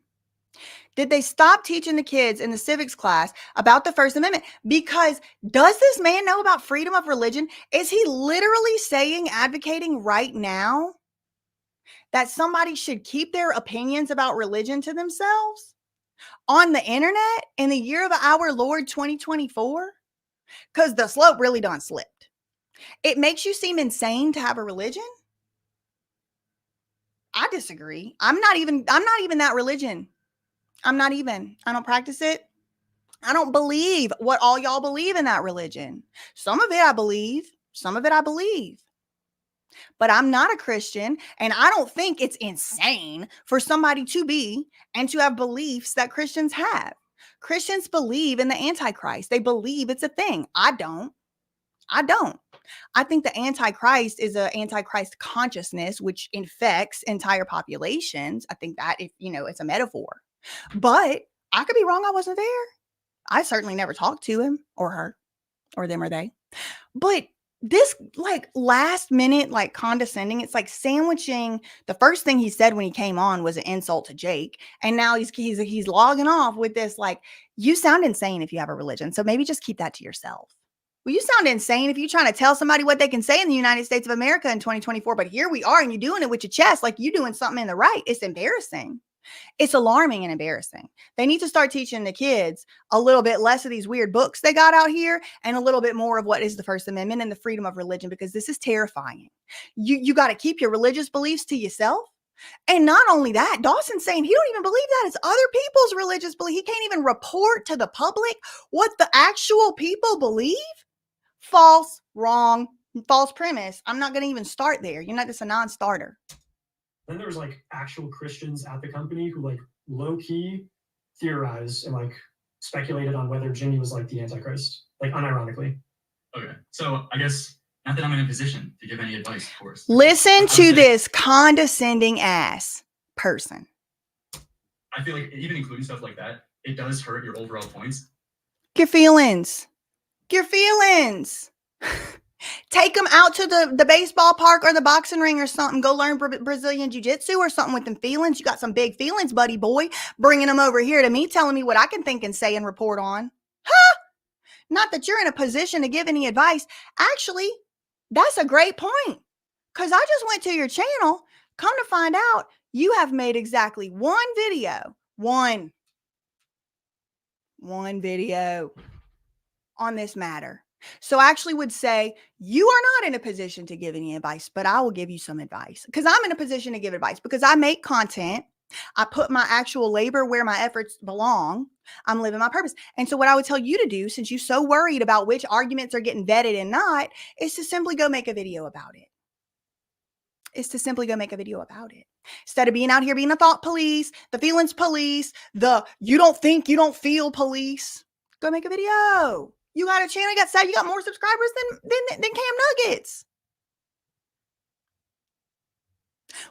Did they stop teaching the kids in the civics class about the First Amendment? Because does this man know about freedom of religion? Is he literally saying, advocating right now that somebody should keep their opinions about religion to themselves on the internet in the year of our Lord 2024? Because the slope really done slipped. It makes you seem insane to have a religion. I disagree. I'm not even that religion. I don't practice it. I don't believe what all y'all believe in that religion. Some of it I believe. But I'm not a Christian, and I don't think it's insane for somebody to be and to have beliefs that Christians have. Christians believe in the Antichrist. They believe it's a thing. I don't. I think the Antichrist is an Antichrist consciousness, which infects entire populations. I think that, if it's a metaphor. But I could be wrong. I wasn't there. I certainly never talked to him or her or them or they. But this last minute, condescending, it's like sandwiching. The first thing he said when he came on was an insult to Jake. And now he's logging off with this, you sound insane if you have a religion. So maybe just keep that to yourself. Well, you sound insane if you're trying to tell somebody what they can say in the United States of America in 2024. But here we are, and you're doing it with your chest, like you're doing something in the right. It's embarrassing. It's alarming and embarrassing. They need to start teaching the kids a little bit less of these weird books they got out here and a little bit more of what is the First Amendment and the freedom of religion, because this is terrifying. You got to keep your religious beliefs to yourself. And not only that, Dawson's saying he don't even believe that. It's other people's religious belief. He can't even report to the public what the actual people believe. False, wrong, false premise. I'm not going to even start there. It's a non-starter. Then there was actual Christians at the company who low key theorized and speculated on whether Jimmy was the Antichrist, unironically. Okay, so I guess not that I'm in a position to give any advice, of course. Listen to this condescending ass person. I feel like even including stuff like that, it does hurt your overall points. Your feelings. Take them out to the baseball park or the boxing ring or something. Go learn Brazilian jiu-jitsu or something with them feelings. You got some big feelings, buddy boy. Bringing them over here to me, telling me what I can think and say and report on. Huh? Not that you're in a position to give any advice. Actually, that's a great point. Because I just went to your channel. Come to find out, you have made exactly one video. One video on this matter. So I actually would say you are not in a position to give any advice, but I will give you some advice because I'm in a position to give advice because I make content. I put my actual labor where my efforts belong. I'm living my purpose. And so what I would tell you to do, since you're so worried about which arguments are getting vetted and not, is to simply go make a video about it. Instead of being out here being a thought police, the feelings police, the you don't think, you don't feel police, go make a video. You got a channel, you got more subscribers than Cam Nuggets.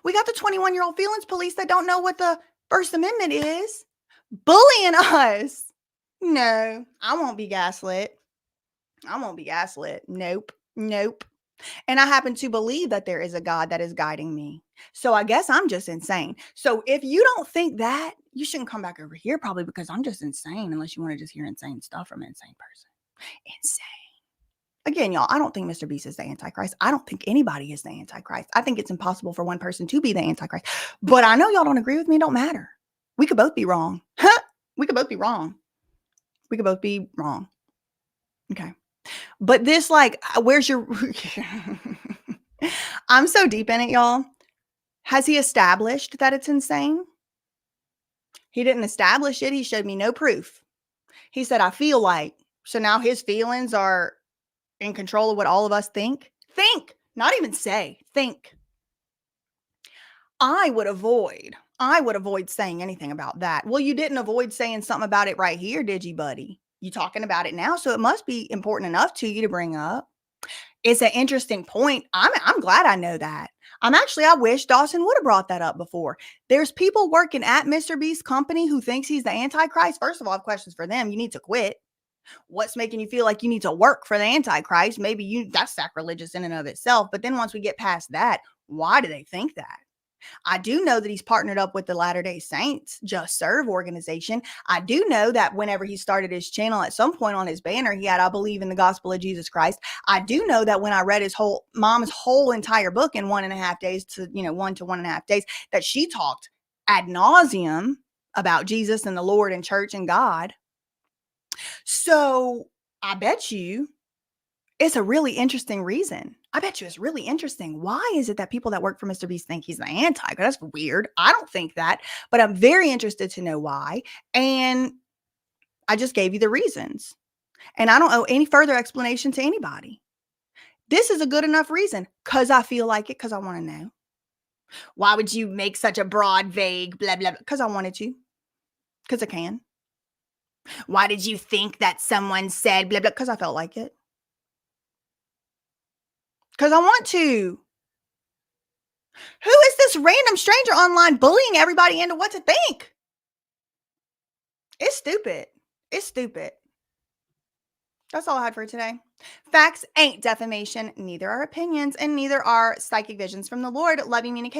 We got the 21-year-old feelings police that don't know what the First Amendment is, bullying us. No, I won't be gaslit. Nope. And I happen to believe that there is a God that is guiding me. So I guess I'm just insane. So if you don't think that, you shouldn't come back over here probably because I'm just insane, unless you want to just hear insane stuff from an insane person. Insane. Again, y'all, I don't think Mr. Beast is the Antichrist. I don't think anybody is the Antichrist. I think it's impossible for one person to be the Antichrist. But I know y'all don't agree with me. It don't matter. We could both be wrong. We could both be wrong. Okay. But this, where's your... I'm so deep in it, y'all. Has he established that it's insane? He didn't establish it. He showed me no proof. He said, I feel like. So now his feelings are in control of what all of us think. Think, not even say, think. I would avoid saying anything about that. Well, you didn't avoid saying something about it right here, did you, buddy? You talking about it now, so it must be important enough to you to bring up. It's an interesting point. I'm glad I know that. I wish Dawson would have brought that up before. There's people working at Mr. Beast's company who thinks he's the Antichrist. First of all, I have questions for them. You need to quit. What's making you feel like you need to work for the Antichrist? Maybe that's sacrilegious in and of itself. But then once we get past that, why do they think that? I do know that he's partnered up with the Latter-day Saints Just Serve organization. I do know that whenever he started his channel, at some point on his banner, he had, I believe in the gospel of Jesus Christ. I do know that when I read his mom's whole entire book in 1.5 days to, 1 to 1.5 days, that she talked ad nauseum about Jesus and the Lord and church and God. So I bet you it's a really interesting reason. I bet you it's really interesting. Why is it that people that work for Mr. Beast think he's the anti? That's weird. I don't think that, but I'm very interested to know why. And I just gave you the reasons. And I don't owe any further explanation to anybody. This is a good enough reason because I feel like it, because I want to know. Why would you make such a broad, vague, blah, blah, blah? Because I wanted to. Because I can. Why did you think that someone said blah, blah? Because I felt like it. Because I want to. Who is this random stranger online bullying everybody into what to think? It's stupid. It's stupid. That's all I had for today. Facts ain't defamation. Neither are opinions, and neither are psychic visions from the Lord. Love you, meaning